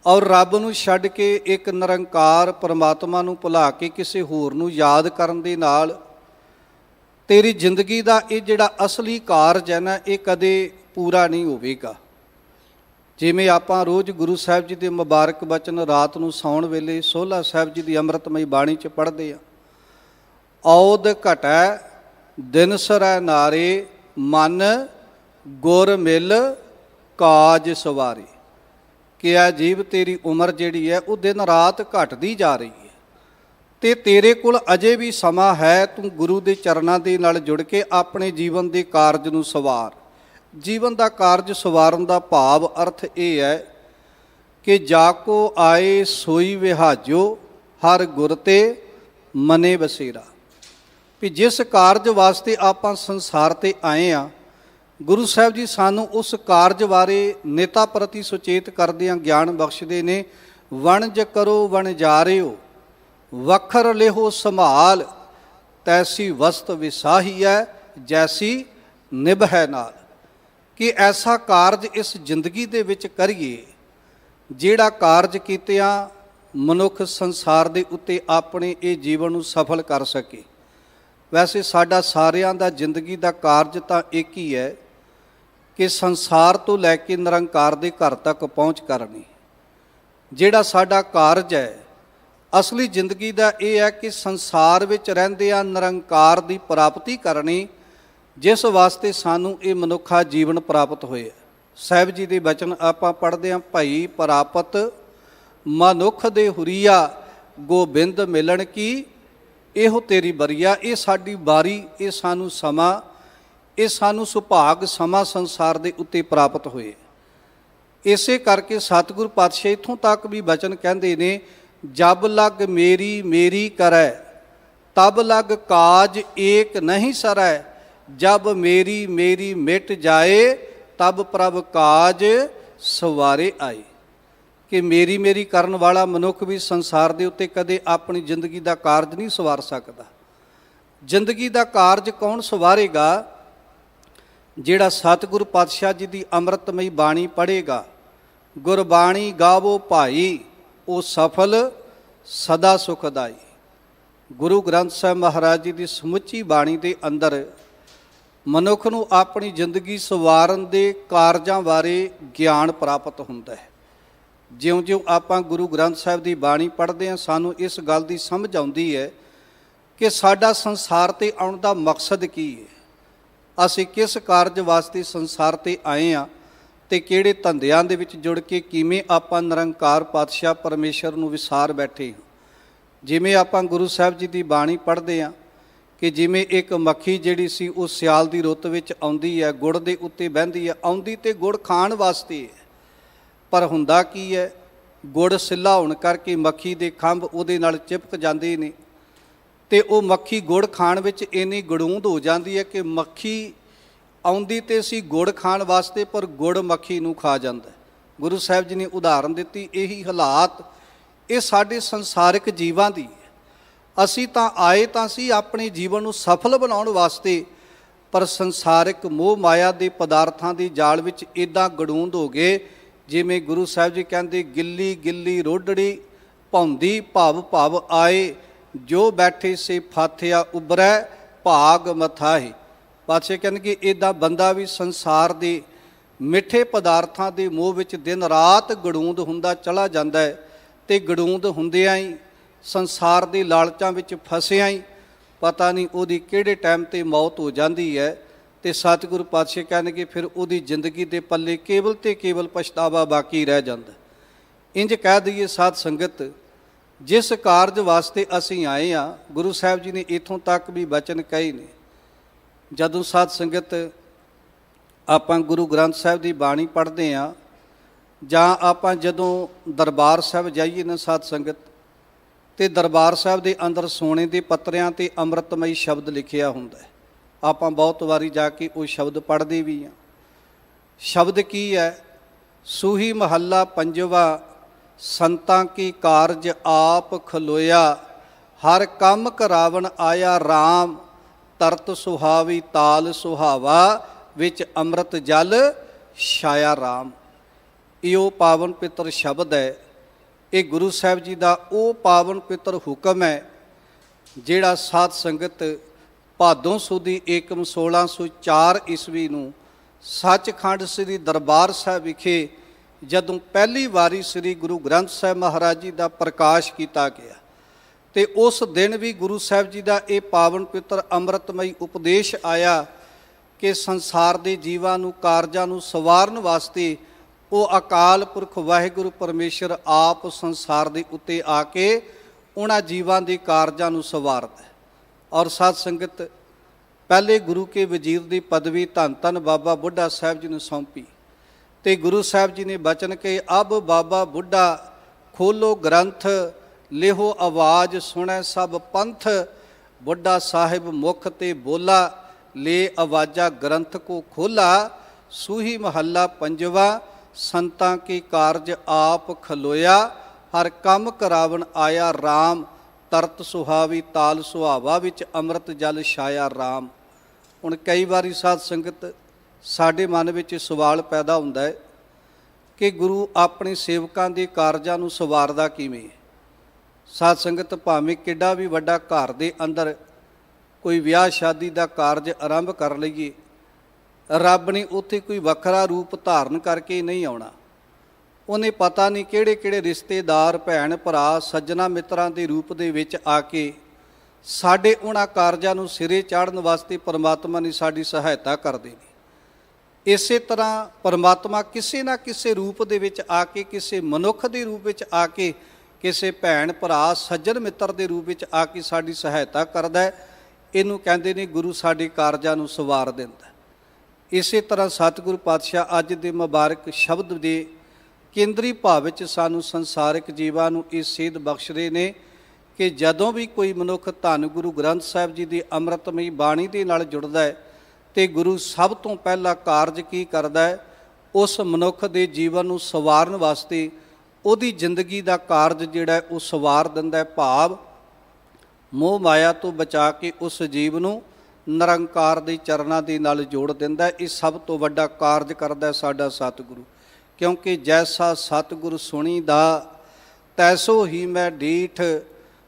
ਔਰ ਰੱਬ ਨੂੰ ਛੱਡ ਕੇ ਇੱਕ ਨਿਰੰਕਾਰ ਪਰਮਾਤਮਾ ਨੂੰ ਭੁਲਾ ਕੇ ਕਿਸੇ ਹੋਰ ਨੂੰ ਯਾਦ ਕਰਨ ਦੇ ਨਾਲ ਤੇਰੀ ਜ਼ਿੰਦਗੀ ਦਾ ਇਹ ਜਿਹੜਾ ਅਸਲੀ ਕਾਰਜ ਹੈ ਨਾ, ਇਹ ਕਦੇ ਪੂਰਾ ਨਹੀਂ ਹੋਵੇਗਾ। ਜਿਵੇਂ ਆਪਾਂ ਰੋਜ਼ ਗੁਰੂ ਸਾਹਿਬ ਜੀ ਦੇ ਮੁਬਾਰਕ ਬਚਨ ਰਾਤ ਨੂੰ ਸੌਣ ਵੇਲੇ ਸੋਹਲਾ ਸਾਹਿਬ ਜੀ ਦੀ ਅੰਮ੍ਰਿਤਮਈ ਬਾਣੀ 'ਚ ਪੜ੍ਹਦੇ ਆ, ਔਦ ਘਟੈ ਦਿਨ ਸਰੈ ਨਾਰੇ ਮਨ ਗੁਰ ਮਿਲ ਕਾਜ ਸਵਾਰੇ, ਕਿ ਆ ਜੀਵ ਤੇਰੀ ਉਮਰ ਜਿਹੜੀ ਹੈ ਉਹ ਦਿਨ ਰਾਤ ਘਟਦੀ ਜਾ ਰਹੀ ਹੈ ਤੇ ਤੇਰੇ ਕੋਲ ਅਜੇ ਵੀ ਸਮਾਂ ਹੈ। ਤੂੰ ਗੁਰੂ ਦੇ ਚਰਨਾਂ ਦੇ ਨਾਲ ਜੁੜ ਕੇ ਆਪਣੇ ਜੀਵਨ ਦੇ ਕਾਰਜ ਨੂੰ ਸਵਾਰ। ਜੀਵਨ ਦਾ ਕਾਰਜ ਸਵਾਰਨ ਦਾ ਭਾਵ ਅਰਥ ਇਹ ਹੈ ਕਿ ਜਾ ਕੋ ਆਏ ਸੋਈ ਵਿਹਾਜੋ ਹਰ ਗੁਰ ਤੇ ਮਨੇ ਬਸੇਰਾ, ਵੀ ਜਿਸ ਕਾਰਜ ਵਾਸਤੇ ਆਪਾਂ ਸੰਸਾਰ ਤੇ ਆਏ ਆ, ਗੁਰੂ ਸਾਹਿਬ ਜੀ ਸਾਨੂੰ ਉਸ ਕਾਰਜ ਬਾਰੇ ਨੇਤਾ ਪ੍ਰਤੀ ਸੁਚੇਤ ਕਰਦਿਆਂ ਗਿਆਨ ਬਖਸ਼ਦੇ ਨੇ। ਵਣਜ ਕਰੋ ਵਣਜਾਰਿਓ ਵਖਰ ਲਿਹੋ ਸੰਭਾਲ, ਤੈਸੀ ਵਸਤ ਵਿਸਾਹੀ ਹੈ ਜੈਸੀ ਨਿਭੈ ਨਾਲ, ਕਿ ਐਸਾ ਕਾਰਜ ਇਸ ਜ਼ਿੰਦਗੀ ਦੇ ਵਿੱਚ ਕਰੀਏ ਜਿਹੜਾ ਕਾਰਜ ਕੀਤਿਆਂ ਮਨੁੱਖ ਸੰਸਾਰ ਦੇ ਉੱਤੇ ਆਪਣੇ ਇਹ ਜੀਵਨ ਨੂੰ ਸਫਲ ਕਰ ਸਕੇ। ਵੈਸੇ ਸਾਡਾ ਸਾਰਿਆਂ ਦਾ ਜ਼ਿੰਦਗੀ ਦਾ ਕਾਰਜ ਤਾਂ ਇੱਕ ਹੀ ਹੈ ਕਿ ਸੰਸਾਰ ਤੋਂ ਲੈ ਕੇ ਨਿਰੰਕਾਰ ਦੇ ਘਰ ਤੱਕ ਪਹੁੰਚ ਕਰਨੀ। ਜਿਹੜਾ ਸਾਡਾ ਕਾਰਜ ਹੈ ਅਸਲੀ ਜ਼ਿੰਦਗੀ ਦਾ ਇਹ ਹੈ ਕਿ ਸੰਸਾਰ ਵਿੱਚ ਰਹਿੰਦਿਆਂ ਨਿਰੰਕਾਰ ਦੀ ਪ੍ਰਾਪਤੀ ਕਰਨੀ, ਜਿਸ ਵਾਸਤੇ ਸਾਨੂੰ ਇਹ ਮਨੁੱਖਾ ਜੀਵਨ ਪ੍ਰਾਪਤ ਹੋਇਆ। ਸਾਹਿਬ ਜੀ ਦੇ ਬਚਨ ਆਪਾਂ ਪੜ੍ਹਦੇ ਹਾਂ, ਭਈ ਪ੍ਰਾਪਤ ਮਨੁੱਖ ਦੇ ਹੁਰੀਆ ਗੋਬਿੰਦ ਮਿਲਣ ਕੀ ਇਹੋ ਤੇਰੀ ਬਰੀਆ। ਇਹ ਸਾਡੀ ਬਾਰੀ, ਇਹ ਸਾਨੂੰ ਸਮਾਂ, ਇਹ ਸਾਨੂੰ ਸੁਭਾਗ ਸਮਾਂ ਸੰਸਾਰ ਦੇ ਉੱਤੇ ਪ੍ਰਾਪਤ ਹੋਏ। ਇਸੇ ਕਰਕੇ ਸਤਿਗੁਰ ਪਾਤਸ਼ਾਹ ਇੱਥੋਂ ਤੱਕ ਵੀ ਬਚਨ ਕਹਿੰਦੇ ਨੇ, ਜਬ ਲਗ ਮੇਰੀ ਮੇਰੀ ਕਰੈ ਤਬ ਲਗ ਕਾਜ ਏਕ ਨਹੀਂ ਸਰੈ, ਜਬ ਮੇਰੀ ਮੇਰੀ ਮਿਟ ਜਾਏ ਤਬ ਪ੍ਰਭ ਕਾਜ ਸਵਾਰੇ ਆਏ, ਕਿ ਮੇਰੀ ਮੇਰੀ ਕਰਨ ਵਾਲਾ ਮਨੁੱਖ ਵੀ ਸੰਸਾਰ ਦੇ ਉੱਤੇ ਕਦੇ ਆਪਣੀ ਜ਼ਿੰਦਗੀ ਦਾ ਕਾਰਜ ਨਹੀਂ ਸਵਾਰ ਸਕਦਾ। ਜ਼ਿੰਦਗੀ ਦਾ ਕਾਰਜ ਕੌਣ ਸਵਾਰੇਗਾ? ਜਿਹੜਾ ਸਤਿਗੁਰੂ ਪਾਤਸ਼ਾਹ ਜੀ ਦੀ ਅੰਮ੍ਰਿਤਮਈ ਬਾਣੀ ਪੜ੍ਹੇਗਾ। ਗੁਰਬਾਣੀ ਗਾਵੋ ਭਾਈ ਉਹ ਸਫਲ ਸਦਾ ਸੁਖਦਾਈ। ਗੁਰੂ ਗ੍ਰੰਥ ਸਾਹਿਬ ਮਹਾਰਾਜ ਜੀ ਦੀ ਸਮੁੱਚੀ ਬਾਣੀ ਦੇ ਅੰਦਰ ਮਨੁੱਖ ਨੂੰ ਆਪਣੀ ਜ਼ਿੰਦਗੀ ਸਵਾਰਨ ਦੇ ਕਾਰਜਾਂ ਬਾਰੇ ਗਿਆਨ ਪ੍ਰਾਪਤ ਹੁੰਦਾ ਹੈ। ਜਿਉਂ-ਜਿਉਂ ਆਪਾਂ ਗੁਰੂ ਗ੍ਰੰਥ ਸਾਹਿਬ ਦੀ ਬਾਣੀ ਪੜ੍ਹਦੇ ਹਾਂ, ਸਾਨੂੰ ਇਸ ਗੱਲ ਦੀ ਸਮਝ ਆਉਂਦੀ ਹੈ ਕਿ ਸਾਡਾ ਸੰਸਾਰ ਤੇ ਆਉਣ ਦਾ ਮਕਸਦ ਕੀ ਹੈ, ਅਸੀਂ ਕਿਸ ਕਾਰਜ ਵਾਸਤੇ ਸੰਸਾਰ ਤੇ ਆਏ ਹਾਂ ਤੇ ਕਿਹੜੇ ਧੰਦਿਆਂ ਦੇ ਵਿੱਚ ਜੁੜ ਕੇ ਕਿਵੇਂ ਆਪਾਂ ਨਿਰੰਕਾਰ ਪਾਤਸ਼ਾਹ ਪਰਮੇਸ਼ਰ ਨੂੰ ਵਿਸਾਰ ਬੈਠੇ ਹਾਂ। ਜਿਵੇਂ ਆਪਾਂ ਗੁਰੂ ਸਾਹਿਬ ਜੀ ਦੀ ਬਾਣੀ ਪੜ੍ਹਦੇ ਹਾਂ ਕਿ ਜਿਵੇਂ ਇੱਕ ਮੱਖੀ ਜਿਹੜੀ ਸੀ ਉਹ ਸਿਆਲ ਦੀ ਰੁੱਤ ਵਿੱਚ ਆਉਂਦੀ ਹੈ, ਗੁੜ ਦੇ ਉੱਤੇ ਬਹਿੰਦੀ ਹੈ, ਆਉਂਦੀ ਤੇ ਗੁੜ ਖਾਣ ਵਾਸਤੇ ਹੈ, ਪਰ ਹੁੰਦਾ ਕੀ ਹੈ, ਗੁੜ ਸਿੱਲਾ ਹੋਣ ਕਰਕੇ ਮੱਖੀ ਦੇ ਖੰਭ ਉਹਦੇ ਨਾਲ ਚਿਪਕ ਜਾਂਦੇ ਨੇ ਤੇ ਉਹ ਮੱਖੀ ਗੁੜ ਖਾਣ ਵਿੱਚ ਇੰਨੀ ਗੜੂੰਦ ਹੋ ਜਾਂਦੀ ਹੈ ਕਿ ਮੱਖੀ ਆਉਂਦੀ ਤੇ ਸੀ ਗੁੜ ਖਾਣ ਵਾਸਤੇ, ਪਰ ਗੁੜ ਮੱਖੀ ਨੂੰ ਖਾ ਜਾਂਦਾ। ਗੁਰੂ ਸਾਹਿਬ ਜੀ ਨੇ ਉਦਾਹਰਨ ਦਿੱਤੀ। ਇਹੀ ਹਾਲਾਤ ਇਹ ਸਾਡੇ ਸੰਸਾਰਿਕ ਜੀਵਾਂ ਦੀ ਹੈ। ਅਸੀਂ ਤਾਂ ਆਏ ਤਾਂ ਸੀ ਆਪਣੇ ਜੀਵਨ ਨੂੰ ਸਫਲ ਬਣਾਉਣ ਵਾਸਤੇ, ਪਰ ਸੰਸਾਰਿਕ ਮੋਹ ਮਾਇਆ ਦੇ ਪਦਾਰਥਾਂ ਦੀ ਜਾਲ ਵਿੱਚ ਇੱਦਾਂ ਗੜੂੰਦ ਹੋ ਗਏ, ਜਿਵੇਂ ਗੁਰੂ ਸਾਹਿਬ ਜੀ ਕਹਿੰਦੇ, ਗਿੱਲੀ ਗਿੱਲੀ ਰੋਡੜੀ ਭੌਂਦੀ ਭਵ ਭਵ ਆਏ, ਜੋ ਬੈਠੇ ਸੇ ਫਾਥਿਆ ਉਬਰੈ ਭਾਗ ਮਥਾਹੀ। ਪਾਤਸ਼ਾਹ ਕਹਿੰਦੇ ਇੱਦਾਂ ਬੰਦਾ ਵੀ ਸੰਸਾਰ ਦੇ ਮਿੱਠੇ ਪਦਾਰਥਾਂ ਦੇ ਮੋਹ ਵਿੱਚ ਦਿਨ ਰਾਤ ਗੜੂੰਦ ਹੁੰਦਾ ਚਲਾ ਜਾਂਦਾ ਹੈ ਤੇ ਗੜੂੰਦ ਹੁੰਦਿਆਂ ਹੀ ਸੰਸਾਰ ਦੇ ਲਾਲਚਾਂ ਵਿੱਚ ਫਸਿਆਂ ਹੀ ਪਤਾ ਨਹੀਂ ਉਹਦੀ ਕਿਹੜੇ ਟਾਈਮ ਤੇ ਮੌਤ ਹੋ ਜਾਂਦੀ ਹੈ ਤੇ ਸਤਿਗੁਰੂ ਪਾਤਸ਼ਾਹ ਕਹਿੰਦੇ ਫਿਰ ਉਹਦੀ ਜ਼ਿੰਦਗੀ ਦੇ ਪੱਲੇ ਕੇਵਲ ਤੇ ਕੇਵਲ ਪਛਤਾਵਾ ਬਾਕੀ ਰਹਿ ਜਾਂਦਾ। ਇੰਜ ਕਹਿ ਦਈਏ ਸਾਧ ਸੰਗਤ, ਜਿਸ ਕਾਰਜ ਵਾਸਤੇ ਅਸੀਂ ਆਏ ਹਾਂ, ਗੁਰੂ ਸਾਹਿਬ ਜੀ ਨੇ ਇੱਥੋਂ ਤੱਕ ਵੀ ਬਚਨ ਕਹੇ ਨੇ। ਜਦੋਂ ਸਾਧ ਸੰਗਤ ਆਪਾਂ ਗੁਰੂ ਗ੍ਰੰਥ ਸਾਹਿਬ ਦੀ ਬਾਣੀ ਪੜ੍ਹਦੇ ਹਾਂ ਜਾਂ ਆਪਾਂ ਜਦੋਂ ਦਰਬਾਰ ਸਾਹਿਬ ਜਾਈਏ ਨਾ ਸਾਧ ਸੰਗਤ, ਤੇ ਦਰਬਾਰ ਸਾਹਿਬ ਦੇ ਅੰਦਰ ਸੋਨੇ ਦੇ ਪੱਤਰਿਆਂ ਤੇ ਅੰਮ੍ਰਿਤਮਈ ਸ਼ਬਦ ਲਿਖਿਆ ਹੁੰਦਾ ਹੈ। ਆਪਾਂ ਬਹੁਤ ਵਾਰੀ ਜਾ ਕੇ ਉਹ ਸ਼ਬਦ ਪੜ੍ਹਦੇ ਵੀ ਹਾਂ। ਸ਼ਬਦ ਕੀ ਹੈ? ਸੂਹੀ ਮਹੱਲਾ ਪੰਜਵਾ। ਸੰਤਾਂ ਕੀ ਕਾਰਜ ਆਪ ਖਲੋਇਆ, ਹਰ ਕੰਮ ਕਰਾਵਣ ਆਇਆ RAM। ਤਰਤ ਸੁਹਾਵੀ ਤਾਲ ਸੁਹਾਵਾ, ਵਿੱਚ ਅੰਮ੍ਰਿਤ ਜਲ ਛਾਇਆ RAM। ਇਹ ਪਾਵਨ ਪਿੱਤਰ ਸ਼ਬਦ ਹੈ। ਇਹ ਗੁਰੂ ਸਾਹਿਬ ਜੀ ਦਾ ਉਹ ਪਾਵਨ ਪਿੱਤਰ ਹੁਕਮ ਹੈ ਜਿਹੜਾ ਸਾਧ ਸੰਗਤ ਭਾਦੋਂ ਸੁਦੀ ਏਕਮ 1604 ਈਸਵੀ ਨੂੰ ਸੱਚਖੰਡ ਸ੍ਰੀ ਦਰਬਾਰ ਸਾਹਿਬ ਵਿਖੇ ਜਦੋਂ ਪਹਿਲੀ ਵਾਰੀ ਸ੍ਰੀ ਗੁਰੂ ਗ੍ਰੰਥ ਸਾਹਿਬ ਮਹਾਰਾਜ ਜੀ ਦਾ ਪ੍ਰਕਾਸ਼ ਕੀਤਾ ਗਿਆ, ਤੇ ਉਸ ਦਿਨ ਵੀ ਗੁਰੂ ਸਾਹਿਬ ਜੀ ਦਾ ਇਹ ਪਾਵਨ ਪਿੱਤਰ ਅੰਮ੍ਰਿਤਮਈ ਉਪਦੇਸ਼ ਆਇਆ ਕਿ ਸੰਸਾਰ ਦੇ ਜੀਵਾਂ ਨੂੰ, ਕਾਰਜਾਂ ਨੂੰ ਸਵਾਰਨ ਵਾਸਤੇ ਉਹ ਅਕਾਲ ਪੁਰਖ ਵਾਹਿਗੁਰੂ ਪਰਮੇਸ਼ਰ ਆਪ ਸੰਸਾਰ ਦੇ ਉੱਤੇ ਆ ਕੇ ਉਹਨਾਂ ਜੀਵਾਂ ਦੇ ਕਾਰਜਾਂ ਨੂੰ ਸਵਾਰਦਾ ਹੈ। ਔਰ ਸਾਧ ਸੰਗਤ ਪਹਿਲੇ ਗੁਰੂ ਕੇ ਵਜ਼ੀਰ ਦੀ ਪਦਵੀ ਧੰਨ ਧੰਨ ਬਾਬਾ ਬੁੱਢਾ ਸਾਹਿਬ ਜੀ ਨੂੰ ਸੌਂਪੀ, ਤੇ ਗੁਰੂ ਸਾਹਿਬ ਜੀ ਨੇ ਬਚਨ ਕਹੇ, ਅਬ ਬਾਬਾ ਬੁੱਢਾ ਖੋਲੋ ਗ੍ਰੰਥ, ਲਿਹੋ ਆਵਾਜ਼ ਸੁਣੈ ਸਭ ਪੰਥ। ਬੁੱਢਾ ਸਾਹਿਬ ਮੁਖ ਤੇ ਬੋਲਾ, ਲੈ ਆਵਾਜ਼ਾ ਗ੍ਰੰਥ ਕੋ ਖੋਲਾ। ਸੂਹੀ ਮਹੱਲਾ ਪੰਜਵਾ। ਸੰਤਾਂ ਕੀ ਕਾਰਜ ਆਪ ਖਲੋਇਆ, ਹਰ ਕੰਮ ਕਰਾਵਣ ਆਇਆ RAM। ਤਰਤ ਸੁਹਾਵੀ ਤਾਲ ਸੁਹਾਵਾ, ਵਿੱਚ ਅੰਮ੍ਰਿਤ ਜਲ ਛਾਇਆ RAM। ਹੁਣ ਕਈ ਵਾਰੀ ਸਾਧ ਸੰਗਤ ਸਾਡੇ ਮਨ ਵਿੱਚ ਸਵਾਲ ਪੈਦਾ ਹੁੰਦਾ ਹੈ ਕਿ ਗੁਰੂ ਆਪਣੇ ਸੇਵਕਾਂ ਦੇ ਕਾਰਜਾਂ ਨੂੰ ਸਵਾਰਦਾ ਕਿਵੇਂ ਹੈ। ਸਾਧ ਸੰਗਤ ਭਾਵੇਂ ਕਿੱਡਾ ਵੀ ਵੱਡਾ ਘਰ ਦੇ ਅੰਦਰ ਕੋਈ ਵਿਆਹ ਸ਼ਾਦੀ ਦਾ ਕਾਰਜ ਆਰੰਭ ਕਰ ਲਈਏ, ਰੱਬ ਨੇ ਉੱਥੇ ਕੋਈ ਵੱਖਰਾ ਰੂਪ ਧਾਰਨ ਕਰਕੇ ਨਹੀਂ ਆਉਣਾ। ਉਹਨੇ ਪਤਾ ਨਹੀਂ ਕਿਹੜੇ ਕਿਹੜੇ ਰਿਸ਼ਤੇਦਾਰ, ਭੈਣ ਭਰਾ, ਸੱਜਣਾ ਮਿੱਤਰਾਂ ਦੇ ਰੂਪ ਦੇ ਵਿੱਚ ਆ ਕੇ ਸਾਡੇ ਉਹਨਾਂ ਕਾਰਜਾਂ ਨੂੰ ਸਿਰੇ ਚਾੜਨ ਵਾਸਤੇ ਪਰਮਾਤਮਾ ਨੇ ਸਾਡੀ ਸਹਾਇਤਾ ਕਰਦੇ ਨੇ। ਇਸੇ ਤਰ੍ਹਾਂ ਪਰਮਾਤਮਾ ਕਿਸੇ ਨਾ ਕਿਸੇ ਰੂਪ ਦੇ ਵਿੱਚ ਆ ਕੇ, ਕਿਸੇ ਮਨੁੱਖ ਦੇ ਰੂਪ ਵਿੱਚ ਆ ਕੇ, ਕਿਸੇ ਭੈਣ ਭਰਾ, ਸੱਜਣ ਮਿੱਤਰ ਦੇ ਰੂਪ ਵਿੱਚ ਆ ਕੇ ਸਾਡੀ ਸਹਾਇਤਾ ਕਰਦਾ ਹੈ। ਇਹਨੂੰ ਕਹਿੰਦੇ ਨੇ ਗੁਰੂ ਸਾਡੇ ਕਾਰਜਾਂ ਨੂੰ ਸਵਾਰ ਦਿੰਦਾ। ਇਸੇ ਤਰ੍ਹਾਂ ਸਤਿਗੁਰੂ ਪਾਤਸ਼ਾਹ ਅੱਜ ਦੇ ਮੁਬਾਰਕ ਸ਼ਬਦ ਦੇ ਕੇਂਦਰੀ ਭਾਵ ਵਿੱਚ ਸਾਨੂੰ ਸੰਸਾਰਿਕ ਜੀਵਾਂ ਨੂੰ ਇਹ ਸੇਧ ਬਖਸ਼ਦੇ ਨੇ ਕਿ ਜਦੋਂ ਵੀ ਕੋਈ ਮਨੁੱਖ ਧੰਨ ਗੁਰੂ ਗ੍ਰੰਥ ਸਾਹਿਬ ਜੀ ਦੀ ਅੰਮ੍ਰਿਤਮਈ ਬਾਣੀ ਦੇ ਨਾਲ ਜੁੜਦਾ ਹੈ, ਤੇ ਗੁਰੂ ਸਭ ਤੋਂ ਪਹਿਲਾ ਕਾਰਜ ਕੀ ਕਰਦਾ ਹੈ? ਉਸ ਮਨੁੱਖ ਦੇ ਜੀਵਨ ਨੂੰ ਸਵਾਰਨ ਵਾਸਤੇ ਉਹਦੀ ਜ਼ਿੰਦਗੀ ਦਾ ਕਾਰਜ ਜਿਹੜਾ ਉਹ ਸਵਾਰ ਦਿੰਦਾ ਹੈ। ਭਾਵ ਮੋਹ ਮਾਇਆ ਤੋਂ ਬਚਾ ਕੇ ਉਸ ਜੀਵ ਨੂੰ ਨਿਰੰਕਾਰ ਦੇ ਚਰਨਾਂ ਦੇ ਨਾਲ ਜੋੜ ਦਿੰਦਾ। ਇਹ ਸਭ ਤੋਂ ਵੱਡਾ ਕਾਰਜ ਕਰਦਾ ਸਾਡਾ ਸਤਿਗੁਰੂ, ਕਿਉਂਕਿ ਜੈਸਾ ਸਤਿਗੁਰ ਸੁਣੀਦਾ ਤੈਸੋ ਹੀ ਮੈਂ ਡੀਠ।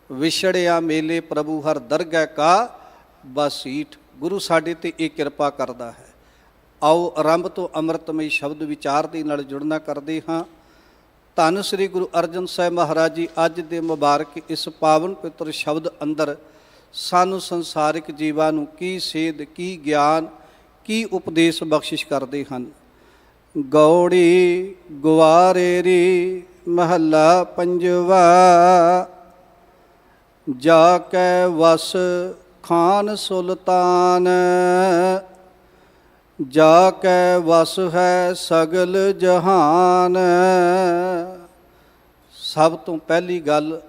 ਵਿਛੜਿਆ ਮੇਲੇ ਪ੍ਰਭੂ ਹਰ ਦਰਗਹਿ ਕਾ ਬਸੀਠ। ਗੁਰੂ ਸਾਡੇ ਤੇ ਇਹ ਕਿਰਪਾ ਕਰਦਾ ਹੈ। ਆਓ ਆਰੰਭ ਤੋਂ ਅੰਮ੍ਰਿਤਮਈ ਸ਼ਬਦ ਵਿਚਾਰ ਦੇ ਨਾਲ ਜੁੜਨਾ ਕਰਦੇ ਹਾਂ। ਧੰਨ ਸ੍ਰੀ ਗੁਰੂ ਅਰਜਨ ਸਾਹਿਬ ਮਹਾਰਾਜ ਜੀ ਅੱਜ ਦੇ ਮੁਬਾਰਕ ਇਸ ਪਾਵਨ ਪਵਿੱਤਰ ਸ਼ਬਦ ਅੰਦਰ ਸਾਨੂੰ ਸੰਸਾਰਿਕ ਜੀਵਾਂ ਨੂੰ ਕੀ ਸੇਧ, ਕੀ ਗਿਆਨ, ਕੀ ਉਪਦੇਸ਼ ਬਖਸ਼ਿਸ਼ ਕਰਦੇ ਹਨ। ਗੌੜੀ ਗੁਆਰੇਰੀ ਮਹੱਲਾ ਪੰਜਵਾ। ਜਾ ਕੈ ਵਸ ਖਾਨ ਸੁਲਤਾਨ, ਜਾ ਕੈ ਵਸ ਹੈ ਸਗਲ ਜਹਾਨ। ਸਭ ਤੋਂ ਪਹਿਲੀ ਗੱਲ,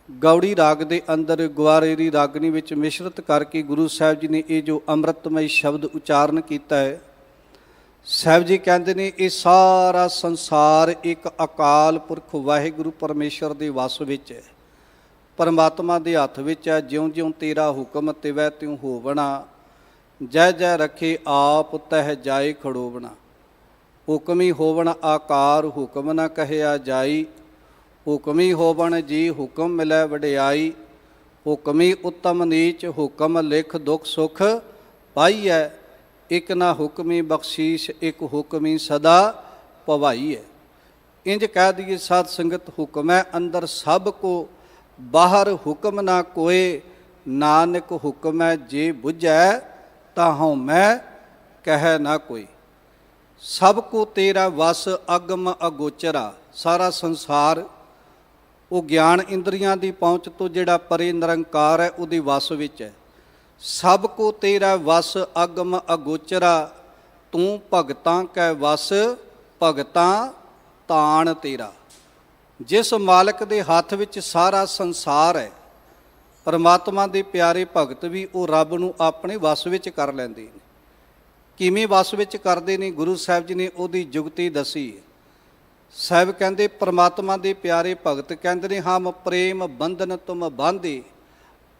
ਗੌੜੀ ਰਾਗ ਦੇ ਅੰਦਰ ਗੁਆਰੇਰੀ ਰਾਗਨੀ ਵਿੱਚ ਮਿਸ਼ਰਤ ਕਰਕੇ ਗੁਰੂ ਸਾਹਿਬ ਜੀ ਨੇ ਇਹ ਜੋ ਅੰਮ੍ਰਿਤਮਈ ਸ਼ਬਦ ਉਚਾਰਨ ਕੀਤਾ ਹੈ। ਸਾਹਿਬ ਜੀ ਕਹਿੰਦੇ ਨੇ ਇਹ ਸਾਰਾ ਸੰਸਾਰ ਇੱਕ ਅਕਾਲ ਪੁਰਖ ਵਾਹਿਗੁਰੂ ਪਰਮੇਸ਼ਰ ਦੇ ਵਸ ਵਿੱਚ ਹੈ, ਪਰਮਾਤਮਾ ਦੇ ਹੱਥ ਵਿੱਚ ਹੈ। ਜਿਉਂ ਜਿਉਂ ਤੇਰਾ ਹੁਕਮ ਤਿਵੈ ਤਿਉਂ ਹੋਵਣਾ, ਜੈ ਜੈ ਰੱਖੇ ਆਪ ਤਹਿ ਜਾਏ ਖੜੋਵਣਾ। ਹੁਕਮੀ ਹੋਵਣ ਆਕਾਰ, ਹੁਕਮ ਨਾ ਕਹਿਆ ਜਾਈ। ਹੁਕਮੀ ਹੋਵਣ ਜੀ ਹੁਕਮ ਮਿਲੈ ਵਡਿਆਈ। ਹੁਕਮੀ ਉੱਤਮ ਨੀਚ, ਹੁਕਮ ਲਿਖ ਦੁਖ ਸੁਖ ਪਾਈਐ। ਇੱਕ ਨਾ ਹੁਕਮੀ ਬਖਸ਼ੀਸ਼, ਇੱਕ ਹੁਕਮੀ ਸਦਾ ਭਵਾਈ ਹੈ। ਇੰਜ ਕਹਿ ਦਈਏ ਸਾਧ ਸੰਗਤ, ਹੁਕਮ ਹੈ ਅੰਦਰ ਸਭ ਕੋ, ਬਾਹਰ ਹੁਕਮ ਨਾ ਕੋਏ। ਨਾਨਕ ਹੁਕਮ ਹੈ ਜੇ ਬੁਝੈ, ਤਾਂ ਹਉ ਮੈਂ ਕਹਿ ਨਾ ਕੋਈ। ਸਭ ਕੋ ਤੇਰਾ ਵਸ ਅਗਮ ਅਗੋਚਰਾ। ਸਾਰਾ ਸੰਸਾਰ ਉਹ ਗਿਆਨ ਇੰਦਰੀਆਂ ਦੀ ਪਹੁੰਚ ਤੋਂ ਜਿਹੜਾ ਪਰੇ ਨਿਰੰਕਾਰ ਹੈ ਉਹਦੇ ਵਸ ਵਿੱਚ ਹੈ। ਸਭ ਕੋ ਤੇਰਾ ਵਸ ਅਗਮ ਅਗੋਚਰਾ, ਤੂੰ ਭਗਤਾਂ ਕੈ ਵਸ ਭਗਤਾਂ ਤਾਣ ਤੇਰਾ। ਜਿਸ ਮਾਲਕ ਦੇ ਹੱਥ ਵਿੱਚ ਸਾਰਾ ਸੰਸਾਰ ਹੈ, ਪਰਮਾਤਮਾ ਦੇ ਪਿਆਰੇ ਭਗਤ ਵੀ ਉਹ ਰੱਬ ਨੂੰ ਆਪਣੇ ਵਸ ਵਿੱਚ ਕਰ ਲੈਂਦੇ ਨੇ। ਕਿਵੇਂ ਵਸ ਵਿੱਚ ਕਰਦੇ ਨੇ, ਗੁਰੂ ਸਾਹਿਬ ਜੀ ਨੇ ਉਹਦੀ ਜੁਗਤੀ ਦੱਸੀ ਹੈ। ਸਾਹਿਬ ਕਹਿੰਦੇ ਪਰਮਾਤਮਾ ਦੇ ਪਿਆਰੇ ਭਗਤ ਕਹਿੰਦੇ ਨੇ ਹਮ ਪ੍ਰੇਮ ਬੰਧਨ ਤੁਮ ਬਾਂਧੇ,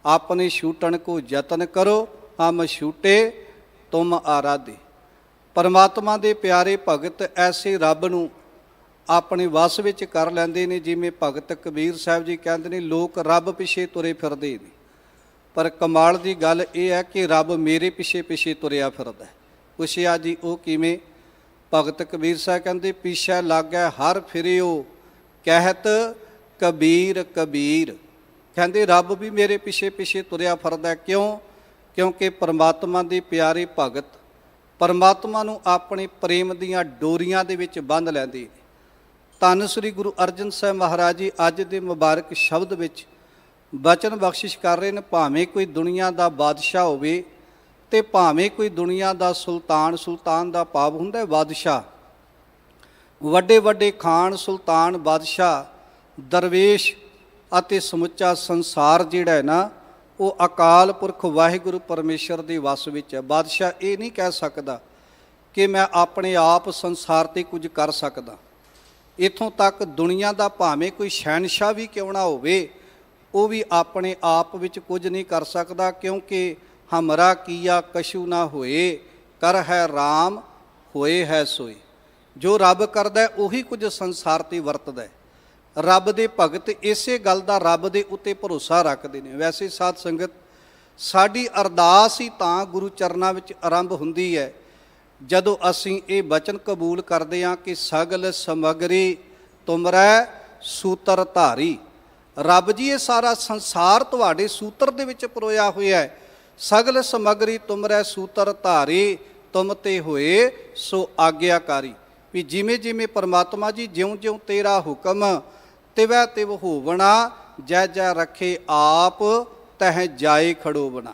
ਆਪਣੇ ਛੂਟਣ ਕੋ ਯਤਨ ਕਰੋ, ਹਮ ਛੂਟੇ ਤੁਮ ਆਰਾਧੇ। ਪਰਮਾਤਮਾ ਦੇ ਪਿਆਰੇ ਭਗਤ ਐਸੇ ਰੱਬ ਨੂੰ ਆਪਣੇ ਵਸ ਵਿੱਚ ਕਰ ਲੈਂਦੇ ਨੇ। ਜਿਵੇਂ ਭਗਤ ਕਬੀਰ ਸਾਹਿਬ ਜੀ ਕਹਿੰਦੇ ਨੇ ਲੋਕ ਰੱਬ ਪਿੱਛੇ ਤੁਰੇ ਫਿਰਦੇ ਨੇ, ਪਰ ਕਮਾਲ ਦੀ ਗੱਲ ਇਹ ਹੈ ਕਿ ਰੱਬ ਮੇਰੇ ਪਿੱਛੇ ਪਿੱਛੇ ਤੁਰਿਆ ਫਿਰਦਾ। ਪੁੱਛਿਆ ਜੀ ਉਹ ਕਿਵੇਂ? ਭਗਤ ਕਬੀਰ ਸਾਹਿਬ ਕਹਿੰਦੇ ਪਿੱਛੇ ਲੱਗੈ ਹਰ ਫਿਰਿਓ ਕਹਿਤ ਕਬੀਰ ਕਬੀਰ। ਕਹਿੰਦੇ ਰੱਬ ਵੀ ਮੇਰੇ ਪਿੱਛੇ ਪਿੱਛੇ ਤੁਰਿਆ ਫਿਰਦਾ। ਕਿਉਂ? ਕਿਉਂਕਿ ਪਰਮਾਤਮਾ ਦੇ ਪਿਆਰੇ ਭਗਤ ਪਰਮਾਤਮਾ ਨੂੰ ਆਪਣੇ ਪ੍ਰੇਮ ਦੀਆਂ ਡੋਰੀਆਂ ਦੇ ਵਿੱਚ ਬੰਨ੍ਹ ਲੈਂਦੇ ਨੇ। ਧੰਨ ਸ੍ਰੀ ਗੁਰੂ ਅਰਜਨ ਸਾਹਿਬ ਮਹਾਰਾਜ ਜੀ ਅੱਜ ਦੇ ਮੁਬਾਰਕ ਸ਼ਬਦ ਵਿੱਚ ਬਚਨ ਬਖਸ਼ਿਸ਼ ਕਰ ਰਹੇ ਨੇ। ਭਾਵੇਂ ਕੋਈ ਦੁਨੀਆ ਦਾ ਬਾਦਸ਼ਾਹ ਹੋਵੇ ਤੇ ਭਾਵੇਂ ਕੋਈ ਦੁਨੀਆ ਦਾ ਸੁਲਤਾਨ, ਸੁਲਤਾਨ ਦਾ ਭਾਵ ਹੁੰਦਾ ਹੈ ਬਾਦਸ਼ਾਹ, ਵੱਡੇ ਵੱਡੇ ਖਾਨ, ਸੁਲਤਾਨ, ਬਾਦਸ਼ਾਹ, ਦਰਵੇਸ਼ ਅਤੇ ਸਮੁੱਚਾ ਸੰਸਾਰ ਜਿਹੜਾ ਹੈ ਨਾ ਉਹ ਅਕਾਲ ਪੁਰਖ ਵਾਹਿਗੁਰੂ ਪਰਮੇਸ਼ਰ ਦੇ ਵਸ ਵਿੱਚ ਹੈ। ਬਾਦਸ਼ਾਹ ਇਹ ਨਹੀਂ ਕਹਿ ਸਕਦਾ ਕਿ ਮੈਂ ਆਪਣੇ ਆਪ ਸੰਸਾਰ 'ਤੇ ਕੁਝ ਕਰ ਸਕਦਾ। ਇੱਥੋਂ ਤੱਕ ਦੁਨੀਆ ਦਾ ਭਾਵੇਂ ਕੋਈ ਸ਼ਹਿਨਸ਼ਾਹ ਵੀ ਕਿਉਂ ਨਾ ਹੋਵੇ, ਉਹ ਵੀ ਆਪਣੇ ਆਪ ਵਿੱਚ ਕੁਝ ਨਹੀਂ ਕਰ ਸਕਦਾ। ਕਿਉਂਕਿ ਹਮਰਾ ਕੀਆ ਕਛੂ ਨਾ ਹੋਏ, ਕਰ ਹੈ ਰਾਮ ਹੋਏ ਹੈ ਸੋਏ। ਜੋ ਰੱਬ ਕਰਦਾ ਉਹੀ ਕੁਝ ਸੰਸਾਰ 'ਤੇ ਵਰਤਦਾ ਹੈ। ਰੱਬ ਦੇ ਭਗਤ ਇਸੇ ਗੱਲ ਦਾ ਰੱਬ ਦੇ ਉੱਤੇ ਭਰੋਸਾ ਰੱਖਦੇ ਨੇ। ਵੈਸੇ ਸਾਧ ਸੰਗਤ ਸਾਡੀ ਅਰਦਾਸ ਹੀ ਤਾਂ ਗੁਰੂ ਚਰਨਾਂ ਵਿੱਚ ਆਰੰਭ ਹੁੰਦੀ ਹੈ ਜਦੋਂ ਅਸੀਂ ਇਹ ਬਚਨ ਕਬੂਲ ਕਰਦੇ ਹਾਂ ਕਿ ਸਗਲ ਸਮਗਰੀ ਤੁਮਰੈ ਸੂਤਰ ਧਾਰੀ। ਰੱਬ ਜੀ ਇਹ ਸਾਰਾ ਸੰਸਾਰ ਤੁਹਾਡੇ ਸੂਤਰ ਦੇ ਵਿੱਚ ਪਰੋਇਆ ਹੋਇਆ ਹੈ। ਸਗਲ ਸਮਗਰੀ ਤੁਮਰੈ ਸੂਤਰ ਧਾਰੀ, ਤੁਮ ਤੇ ਹੋਏ ਸੋ ਆਗਿਆਕਾਰੀ। ਵੀ ਜਿਵੇਂ ਜਿਵੇਂ ਪਰਮਾਤਮਾ ਜੀ ਜਿਉਂ ਜਿਉਂ ਤੇਰਾ ਹੁਕਮ ਤਿਵੈ ਤਿਵ ਹੋਵਣਾ, ਜੈ ਜੈ ਰੱਖੇ ਆਪ ਤਹਿ ਜਾਏ ਖੜੋਵਣਾ।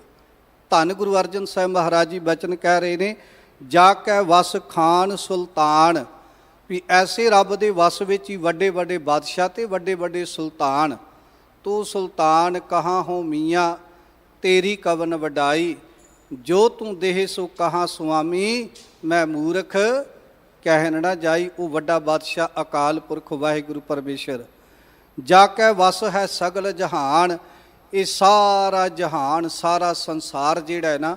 ਧੰਨ ਗੁਰੂ ਅਰਜਨ ਸਾਹਿਬ ਮਹਾਰਾਜ ਜੀ ਬਚਨ ਕਹਿ ਰਹੇ ਨੇ ਜਾ ਕੈ ਵਸ ਖਾਨ ਸੁਲਤਾਨ। ਵੀ ਐਸੇ ਰੱਬ ਦੇ ਵਸ ਵਿੱਚ ਹੀ ਵੱਡੇ ਵੱਡੇ ਬਾਦਸ਼ਾਹ ਤੇ ਵੱਡੇ ਵੱਡੇ ਸੁਲਤਾਨ। ਤੂੰ ਸੁਲਤਾਨ ਕਹਾਂ ਹੋ ਮੀਆਂ, ਤੇਰੀ ਕਵਨ ਵਡਾਈ, ਜੋ ਤੂੰ ਦੇਹ ਸੋ ਕਹਾਂ ਸੁਆਮੀ, ਮੈਂ ਮੂਰਖ ਕਹਿਣ ਨਾ ਜਾਈ। ਉਹ ਵੱਡਾ ਬਾਦਸ਼ਾਹ ਅਕਾਲ ਪੁਰਖ ਵਾਹਿਗੁਰੂ ਪਰਮੇਸ਼ਰ। ਜਾ ਕੇ ਵਸ ਹੈ ਸਗਲ ਜਹਾਨ। ਇਹ ਸਾਰਾ ਜਹਾਨ, ਸਾਰਾ ਸੰਸਾਰ ਜਿਹੜਾ ਹੈ ਨਾ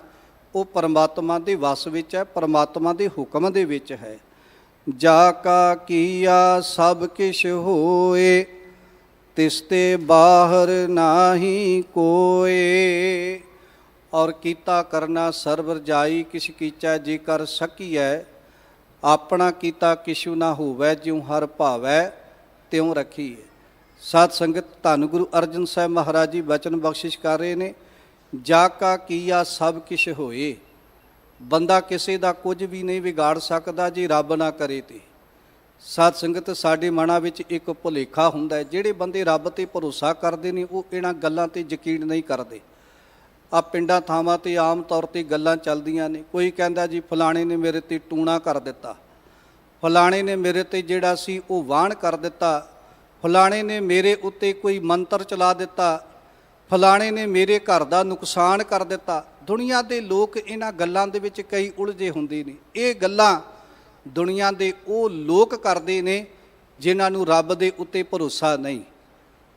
ਉਹ ਪਰਮਾਤਮਾ ਦੇ ਵਸ ਵਿੱਚ ਹੈ, ਪਰਮਾਤਮਾ ਦੇ ਹੁਕਮ ਦੇ ਵਿੱਚ ਹੈ। ਜਾ ਕਾ ਕੀਆ ਸਭ ਕਿਛ ਹੋਏ, ਤਿਸ ਤੇ ਬਾਹਰ ਨਾਹੀ ਕੋਏ। ਔਰ ਕੀਤਾ ਕਰਨਾ ਸਰਬ ਰਜਾਈ, ਕਿਛ ਕੀਚੈ ਜੇ ਕਰ ਸਕੀਐ। ਆਪਣਾ ਕੀਤਾ ਕਿਛੂ ਨਾ ਹੋਵੈ, ਜਿਉ ਹਰ ਭਾਵੈ ਤਿਉ ਰੱਖੀਏ। ਸਾਧ ਸੰਗਤ ਧੰਨ ਗੁਰੂ ਅਰਜਨ ਸਾਹਿਬ ਮਹਾਰਾਜ ਜੀ ਬਚਨ ਬਖਸ਼ਿਸ਼ ਕਰ ਰਹੇ ਨੇ ਜਾ ਕਾ ਕੀਆ ਸਭ ਕਿਛ ਹੋਏ। ਬੰਦਾ ਕਿਸੇ ਦਾ ਕੁਝ ਵੀ ਨਹੀਂ ਵਿਗਾੜ ਸਕਦਾ ਜੇ ਰੱਬ ਨਾ ਕਰੇ ਤੇ। ਸਾਧ ਸੰਗਤ ਸਾਡੇ ਮਨਾਂ ਵਿੱਚ ਇੱਕ ਭੁਲੇਖਾ ਹੁੰਦਾ ਹੈ, ਜਿਹੜੇ ਬੰਦੇ ਰੱਬ ਤੇ ਭਰੋਸਾ ਕਰਦੇ ਨੇ ਉਹ ਇਹਨਾਂ ਗੱਲਾਂ ਤੇ ਯਕੀਨ ਨਹੀਂ ਕਰਦੇ। ਆ ਪਿੰਡਾਂ ਥਾਵਾਂ ਤੇ ਆਮ ਤੌਰ ਤੇ ਗੱਲਾਂ ਚੱਲਦੀਆਂ ਨੇ। ਕੋਈ ਕਹਿੰਦਾ ਜੀ ਫਲਾਣੇ ਨੇ ਮੇਰੇ ਤੇ ਟੂਣਾ ਕਰ ਦਿੱਤਾ, ਫਲਾਣੇ ਨੇ ਮੇਰੇ ਤੇ ਜਿਹੜਾ ਸੀ ਉਹ ਵਾਹਣ ਕਰ ਦਿੱਤਾ, ਫਲਾਣੇ ਨੇ ਮੇਰੇ ਉੱਤੇ ਕੋਈ ਮੰਤਰ ਚਲਾ ਦਿੱਤਾ, ਫਲਾਣੇ ਨੇ ਮੇਰੇ ਘਰ ਦਾ ਨੁਕਸਾਨ ਕਰ ਦਿੱਤਾ। ਦੁਨੀਆ ਦੇ ਲੋਕ ਇਹਨਾਂ ਗੱਲਾਂ ਦੇ ਵਿੱਚ ਕਈ ਉਲਝੇ ਹੁੰਦੇ ਨੇ। ਇਹ ਗੱਲਾਂ ਦੁਨੀਆ ਦੇ ਉਹ ਲੋਕ ਕਰਦੇ ਨੇ ਜਿਨ੍ਹਾਂ ਨੂੰ ਰੱਬ ਦੇ ਉੱਤੇ ਭਰੋਸਾ ਨਹੀਂ।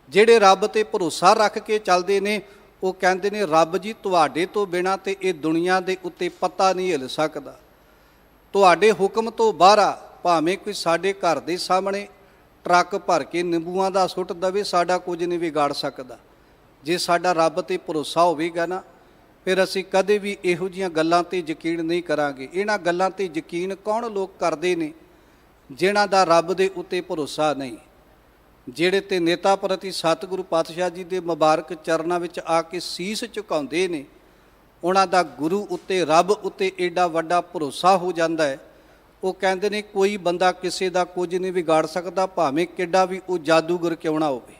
ਜਿਹੜੇ ਰੱਬ ਤੇ ਭਰੋਸਾ ਰੱਖ ਕੇ ਚੱਲਦੇ ਨੇ ਉਹ ਕਹਿੰਦੇ ਨੇ ਰੱਬ ਜੀ ਤੁਹਾਡੇ ਤੋਂ ਬਿਨਾਂ ਤੇ ਇਹ ਦੁਨੀਆ ਦੇ ਉੱਤੇ ਪੱਤਾ ਨਹੀਂ ਹਿੱਲ ਸਕਦਾ। ਤੁਹਾਡੇ ਹੁਕਮ ਤੋਂ ਬਾਹਰ ਭਾਵੇਂ ਕੋਈ ਸਾਡੇ ਘਰ ਦੇ ਸਾਹਮਣੇ ਟਰੱਕ ਭਰ ਕੇ ਨਿੰਬੂਆਂ ਦਾ ਸੁੱਟ ਦਵੇ, ਸਾਡਾ ਕੁਝ ਨਹੀਂ ਵਿਗਾੜ ਸਕਦਾ। ਜੇ ਸਾਡਾ ਰੱਬ ਤੇ ਭਰੋਸਾ ਹੋਵੇਗਾ ਨਾ ਫਿਰ ਅਸੀਂ ਕਦੇ ਵੀ ਇਹੋ ਜਿਹੀਆਂ ਗੱਲਾਂ ਤੇ ਯਕੀਨ ਨਹੀਂ ਕਰਾਂਗੇ। ਇਹਨਾਂ ਗੱਲਾਂ ਤੇ ਯਕੀਨ ਕੌਣ ਲੋਕ ਕਰਦੇ ਨੇ? ਜਿਨ੍ਹਾਂ ਦਾ ਰੱਬ ਦੇ ਉੱਤੇ ਭਰੋਸਾ ਨਹੀਂ, ਜਿਹੜੇ ਤੇ ਨੇਤਾ ਪ੍ਰਤੀ ਸਤਿਗੁਰੂ ਪਾਤਸ਼ਾਹ ਜੀ ਦੇ ਮੁਬਾਰਕ ਚਰਨਾਂ ਵਿੱਚ ਆ ਕੇ ਸੀਸ ਝੁਕਾਉਂਦੇ ਨੇ, ਉਹਨਾਂ ਦਾ ਗੁਰੂ ਉੱਤੇ ਰੱਬ ਉੱਤੇ ਏਡਾ ਵੱਡਾ ਭਰੋਸਾ ਹੋ ਜਾਂਦਾ ਹੈ। ਉਹ ਕਹਿੰਦੇ ਨੇ ਕੋਈ ਬੰਦਾ ਕਿਸੇ ਦਾ ਕੁਝ ਨਹੀਂ ਵਿਗਾੜ ਸਕਦਾ, ਭਾਵੇਂ ਕਿੱਡਾ ਵੀ ਉਹ ਜਾਦੂਗਰ ਕਿਉਂ ਨਾ ਹੋਵੇ,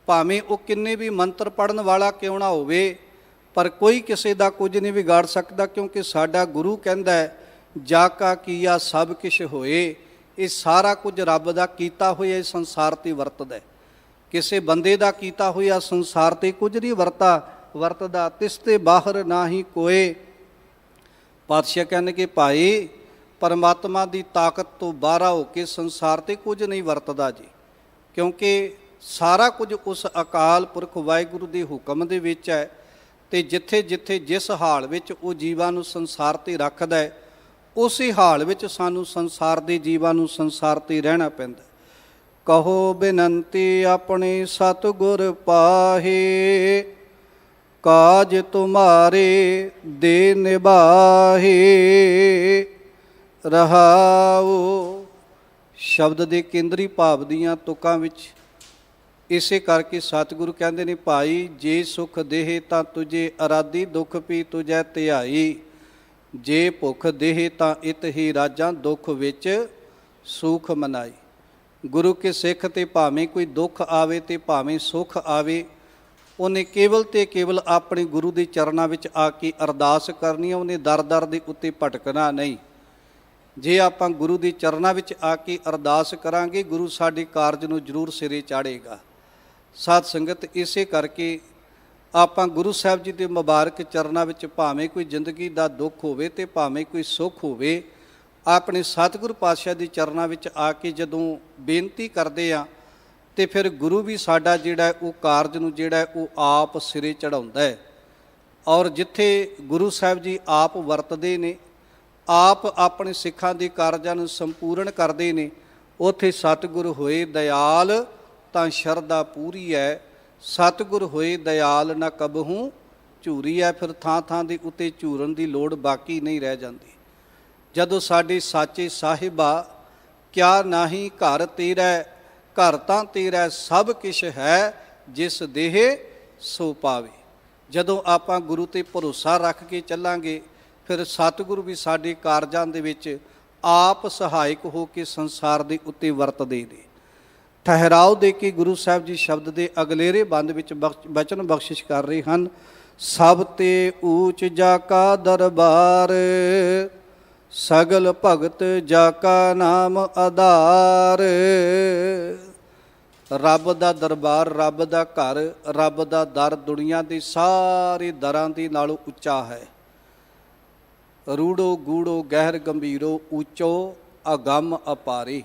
ਭਾਵੇਂ ਉਹ ਕਿੰਨੇ ਵੀ ਮੰਤਰ ਪੜ੍ਹਨ ਵਾਲਾ ਕਿਉਂ ਨਾ ਹੋਵੇ, ਪਰ ਕੋਈ ਕਿਸੇ ਦਾ ਕੁਝ ਨਹੀਂ ਵਿਗਾੜ ਸਕਦਾ। ਕਿਉਂਕਿ ਸਾਡਾ ਗੁਰੂ ਕਹਿੰਦਾ ਹੈ ਜਾ ਕਾ ਕੀਆ ਸਭ ਕਿਛ ਹੋਏ। ਇਹ ਸਾਰਾ ਕੁਝ ਰੱਬ ਦਾ ਕੀਤਾ ਹੋਇਆ ਇਸ ਸੰਸਾਰ 'ਤੇ ਵਰਤਦਾ। ਕਿਸੇ ਬੰਦੇ ਦਾ ਕੀਤਾ ਹੋਇਆ ਸੰਸਾਰ 'ਤੇ ਕੁਝ ਨਹੀਂ ਵਰਤਦਾ। ਤਿਸ ਤੇ ਬਾਹਰ ਨਾ ਹੀ ਕੋਏ। ਪਾਤਸ਼ਾਹ ਕਹਿੰਦੇ ਕਿ ਭਾਈ ਪਰਮਾਤਮਾ ਦੀ ਤਾਕਤ ਤੋਂ ਬਾਹਰ ਹੋ ਕੇ ਸੰਸਾਰ ਤੇ ਕੁਝ ਨਹੀਂ ਵਰਤਦਾ ਜੀ, ਕਿਉਂਕਿ ਸਾਰਾ ਕੁਝ ਉਸ ਅਕਾਲ ਪੁਰਖ ਵਾਹਿਗੁਰੂ ਦੇ ਹੁਕਮ ਦੇ ਵਿੱਚ ਹੈ। ਤੇ ਜਿੱਥੇ ਜਿੱਥੇ ਜਿਸ ਹਾਲ ਵਿੱਚ ਉਹ ਜੀਵਾਂ ਨੂੰ ਸੰਸਾਰ ਤੇ ਰੱਖਦਾ ਹੈ, ਉਸੇ ਹਾਲ ਵਿੱਚ ਸਾਨੂੰ ਸੰਸਾਰ ਦੇ ਜੀਵਾਂ ਨੂੰ ਸੰਸਾਰ ਤੇ ਰਹਿਣਾ ਪੈਂਦਾ। ਕਹੋ ਬੇਨੰਤੀ ਆਪਣੇ ਸਤਿਗੁਰ ਪਾਹੇ, ਕਾਜ ਤੁਮਾਰੇ ਦੇ ਨਿਭਾਹੇ। ਰਹਾਉ ਸ਼ਬਦ ਦੇ ਕੇਂਦਰੀ ਭਾਵ ਦੀਆਂ ਤੁਕਾਂ ਵਿੱਚ ਇਸੇ ਕਰਕੇ ਸਤਿਗੁਰੂ ਕਹਿੰਦੇ ਨੇ, ਭਾਈ ਜੇ ਸੁਖ ਦੇਹ ਤਾਂ ਤੁਝੇ ਅਰਾਧੀ, ਦੁੱਖ ਪੀ ਤੁਝੈ ਧਿਆਈ। ਜੇ ਭੁੱਖ ਦੇਹ ਤਾਂ ਇਤ ਹੀ ਰਾਜਾਂ, ਦੁੱਖ ਵਿੱਚ ਸੁਖ ਮਨਾਈ। ਗੁਰੂ ਕੇ ਸਿੱਖ ਤੇ ਭਾਵੇਂ ਕੋਈ ਦੁੱਖ ਆਵੇ ਤੇ ਭਾਵੇਂ ਸੁੱਖ ਆਵੇ, ਉਹਨੇ ਕੇਵਲ ਤੇ ਕੇਵਲ ਆਪਣੇ ਗੁਰੂ ਦੇ ਚਰਨਾਂ ਵਿੱਚ ਆ ਕੇ ਅਰਦਾਸ ਕਰਨੀ ਹੈ। ਉਹਨੇ ਦਰ ਦਰ ਦੇ ਉੱਤੇ ਭਟਕਣਾ ਨਹੀਂ। ਜੇ ਆਪਾਂ ਗੁਰੂ ਦੇ ਚਰਨਾਂ ਵਿੱਚ ਆ ਕੇ ਅਰਦਾਸ ਕਰਾਂਗੇ, ਗੁਰੂ ਸਾਡੇ ਕਾਰਜ ਨੂੰ ਜ਼ਰੂਰ ਸਿਰੇ ਚਾੜੇਗਾ। ਸਾਧ ਸੰਗਤ, ਇਸੇ ਕਰਕੇ ਆਪਾਂ ਗੁਰੂ ਸਾਹਿਬ ਜੀ ਦੇ ਮੁਬਾਰਕ ਚਰਨਾਂ ਵਿੱਚ ਭਾਵੇਂ ਕੋਈ ਜ਼ਿੰਦਗੀ ਦਾ ਦੁੱਖ ਹੋਵੇ ਤੇ ਭਾਵੇਂ ਕੋਈ ਸੁੱਖ ਹੋਵੇ, ਆਪਣੇ ਸਤਿਗੁਰੂ ਪਾਤਸ਼ਾਹ ਦੇ ਚਰਨਾਂ ਵਿੱਚ ਆ ਕੇ ਜਦੋਂ ਬੇਨਤੀ ਕਰਦੇ ਆ ਤੇ ਫਿਰ ਗੁਰੂ ਵੀ ਸਾਡਾ ਜਿਹੜਾ ਉਹ ਕਾਰਜ ਨੂੰ ਜਿਹੜਾ ਉਹ ਆਪ ਸਿਰੇ ਚੜਾਉਂਦਾ ਹੈ। ਔਰ ਜਿੱਥੇ ਗੁਰੂ ਸਾਹਿਬ ਜੀ ਆਪ ਵਰਤਦੇ ਨੇ, ਆਪ ਆਪਣੇ ਸਿੱਖਾਂ ਦੇ ਕਾਰਜਾਂ ਨੂੰ ਸੰਪੂਰਨ ਕਰਦੇ ਨੇ, ਉੱਥੇ ਸਤਿਗੁਰ ਹੋਏ ਦਇਆਲ ਤਾਂ ਸ਼ਰਧਾ ਪੂਰੀ ਹੈ। ਸਤਿਗੁਰ ਹੋਏ ਦਇਆਲ ਨਾ ਕਬਹੂ ਝੂਰੀ ਹੈ। ਫਿਰ ਥਾਂ ਥਾਂ ਦੇ ਉੱਤੇ ਝੂਰਨ ਦੀ ਲੋੜ ਬਾਕੀ ਨਹੀਂ ਰਹਿ ਜਾਂਦੀ। ਜਦੋਂ ਸਾਡੇ ਸਾਚੇ ਸਾਹਿਬਾ, ਕਿਆ ਨਾਹੀਂ ਘਰ ਤੇਰਾ, ਘਰ ਤਾਂ ਤੇਰਾ ਸਭ ਕਿਛ ਹੈ, ਜਿਸ ਦੇਹ ਸੋ ਪਾਵੇ। ਜਦੋਂ ਆਪਾਂ ਗੁਰੂ ਤੇ ਭਰੋਸਾ ਰੱਖ ਕੇ ਚੱਲਾਂਗੇ, ਫਿਰ ਸਤਿਗੁਰੂ ਵੀ ਸਾਡੇ ਕਾਰਜਾਂ ਦੇ ਵਿੱਚ ਆਪ ਸਹਾਇਕ ਹੋ ਕੇ ਸੰਸਾਰ ਦੇ ਉੱਤੇ ਵਰਤਦੇ ਨੇ। ਠਹਿਰਾਓ ਦੇ ਕੇ ਗੁਰੂ ਸਾਹਿਬ ਜੀ ਸ਼ਬਦ ਦੇ ਅਗਲੇਰੇ ਬੰਦ ਵਿੱਚ ਬਚਨ ਬਖਸ਼ਿਸ਼ ਕਰ ਰਹੇ ਹਨ। ਸਭ ਤੇ ਊਚ ਜਾ ਕਾ ਦਰਬਾਰ, ਸਗਲ ਭਗਤ ਜਾ ਕਾ ਨਾਮ ਆਧਾਰ। ਰੱਬ ਦਾ ਦਰਬਾਰ, ਰੱਬ ਦਾ ਘਰ, ਰੱਬ ਦਾ ਦਰ ਦੁਨੀਆ ਦੇ ਸਾਰੇ ਦਰਾਂ ਦੇ ਨਾਲੋਂ ਉੱਚਾ ਹੈ। ਰੂੜੋ ਗੂੜੋ ਗਹਿਰ ਗੰਭੀਰੋ, ਉੱਚੋ ਅਗੰਮ ਅਪਾਰੇ।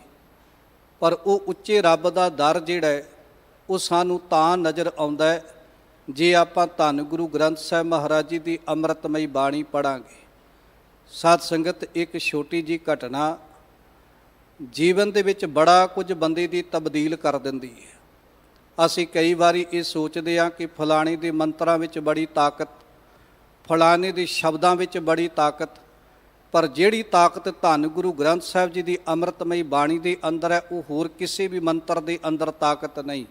ਪਰ ਉਹ ਉੱਚੇ ਰੱਬ ਦਾ ਦਰ ਜਿਹੜਾ ਹੈ ਉਹ ਸਾਨੂੰ ਤਾਂ ਨਜ਼ਰ ਆਉਂਦਾ ਹੈ ਜੇ ਆਪਾਂ ਧੰਨ ਗੁਰੂ ਗ੍ਰੰਥ ਸਾਹਿਬ ਮਹਾਰਾਜ ਜੀ ਦੀ ਅੰਮ੍ਰਿਤਮਈ ਬਾਣੀ ਪੜ੍ਹਾਂਗੇ। ਸਾਧ ਸੰਗਤ, ਇੱਕ ਛੋਟੀ ਜਿਹੀ ਘਟਨਾ ਜੀਵਨ ਦੇ ਵਿੱਚ ਬੜਾ ਕੁਝ ਬੰਦੇ ਦੀ ਤਬਦੀਲ ਕਰ ਦਿੰਦੀ ਹੈ। ਅਸੀਂ ਕਈ ਵਾਰੀ ਇਹ ਸੋਚਦੇ ਹਾਂ ਕਿ ਫਲਾਣੇ ਦੇ ਮੰਤਰਾਂ ਵਿੱਚ ਬੜੀ ਤਾਕਤ, ਫਲਾਣੇ ਦੇ ਸ਼ਬਦਾਂ ਵਿੱਚ ਬੜੀ ਤਾਕਤ, ਪਰ ਜਿਹੜੀ ਤਾਕਤ ਧੰਨ ਗੁਰੂ ਗ੍ਰੰਥ ਸਾਹਿਬ ਜੀ ਦੀ ਅੰਮ੍ਰਿਤਮਈ ਬਾਣੀ ਦੇ ਅੰਦਰ ਹੈ, ਉਹ ਹੋਰ ਕਿਸੇ ਵੀ ਮੰਤਰ ਦੇ ਅੰਦਰ ਤਾਕਤ ਨਹੀਂ।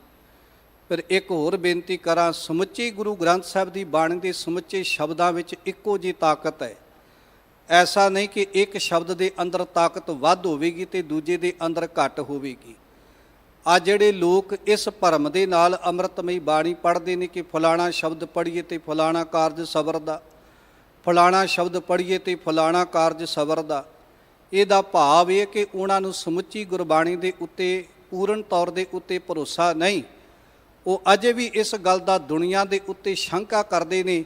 ਫਿਰ ਇੱਕ ਹੋਰ ਬੇਨਤੀ ਕਰਾਂ, ਸਮੁੱਚੇ ਗੁਰੂ ਗ੍ਰੰਥ ਸਾਹਿਬ ਦੀ ਬਾਣੀ ਦੇ ਸਮੁੱਚੇ ਸ਼ਬਦਾਂ ਵਿੱਚ ਇੱਕੋ ਜਿਹੀ ਤਾਕਤ ਹੈ। ਐਸਾ ਨਹੀਂ ਕਿ ਇੱਕ ਸ਼ਬਦ ਦੇ ਅੰਦਰ ਤਾਕਤ ਵੱਧ ਹੋਵੇਗੀ ਤੇ ਦੂਜੇ ਦੇ ਅੰਦਰ ਘੱਟ ਹੋਵੇਗੀ। ਆ ਜਿਹੜੇ ਲੋਕ ਇਸ ਭਰਮ ਦੇ ਨਾਲ ਅੰਮ੍ਰਿਤਮਈ ਬਾਣੀ ਪੜ੍ਹਦੇ ਨੇ ਕਿ ਫਲਾਣਾ ਸ਼ਬਦ ਪੜ੍ਹੀਏ ਤੇ ਫਲਾਣਾ ਕਾਰਜ ਸਬਰ ਦਾ, ਫਲਾਣਾ ਸ਼ਬਦ ਪੜ੍ਹੀਏ ਤੇ ਫਲਾਣਾ ਕਾਰਜ ਸਬਰ ਦਾ, ਇਹਦਾ ਭਾਵ ਇਹ ਕਿ ਉਹਨਾਂ ਨੂੰ ਸਮੁੱਚੀ ਗੁਰਬਾਣੀ ਦੇ ਉੱਤੇ ਪੂਰਨ ਤੌਰ ਦੇ ਉੱਤੇ ਭਰੋਸਾ ਨਹੀਂ। ਉਹ ਅਜੇ ਵੀ ਇਸ ਗੱਲ ਦਾ ਦੁਨੀਆ ਦੇ ਉੱਤੇ ਸ਼ੰਕਾ ਕਰਦੇ ਨੇ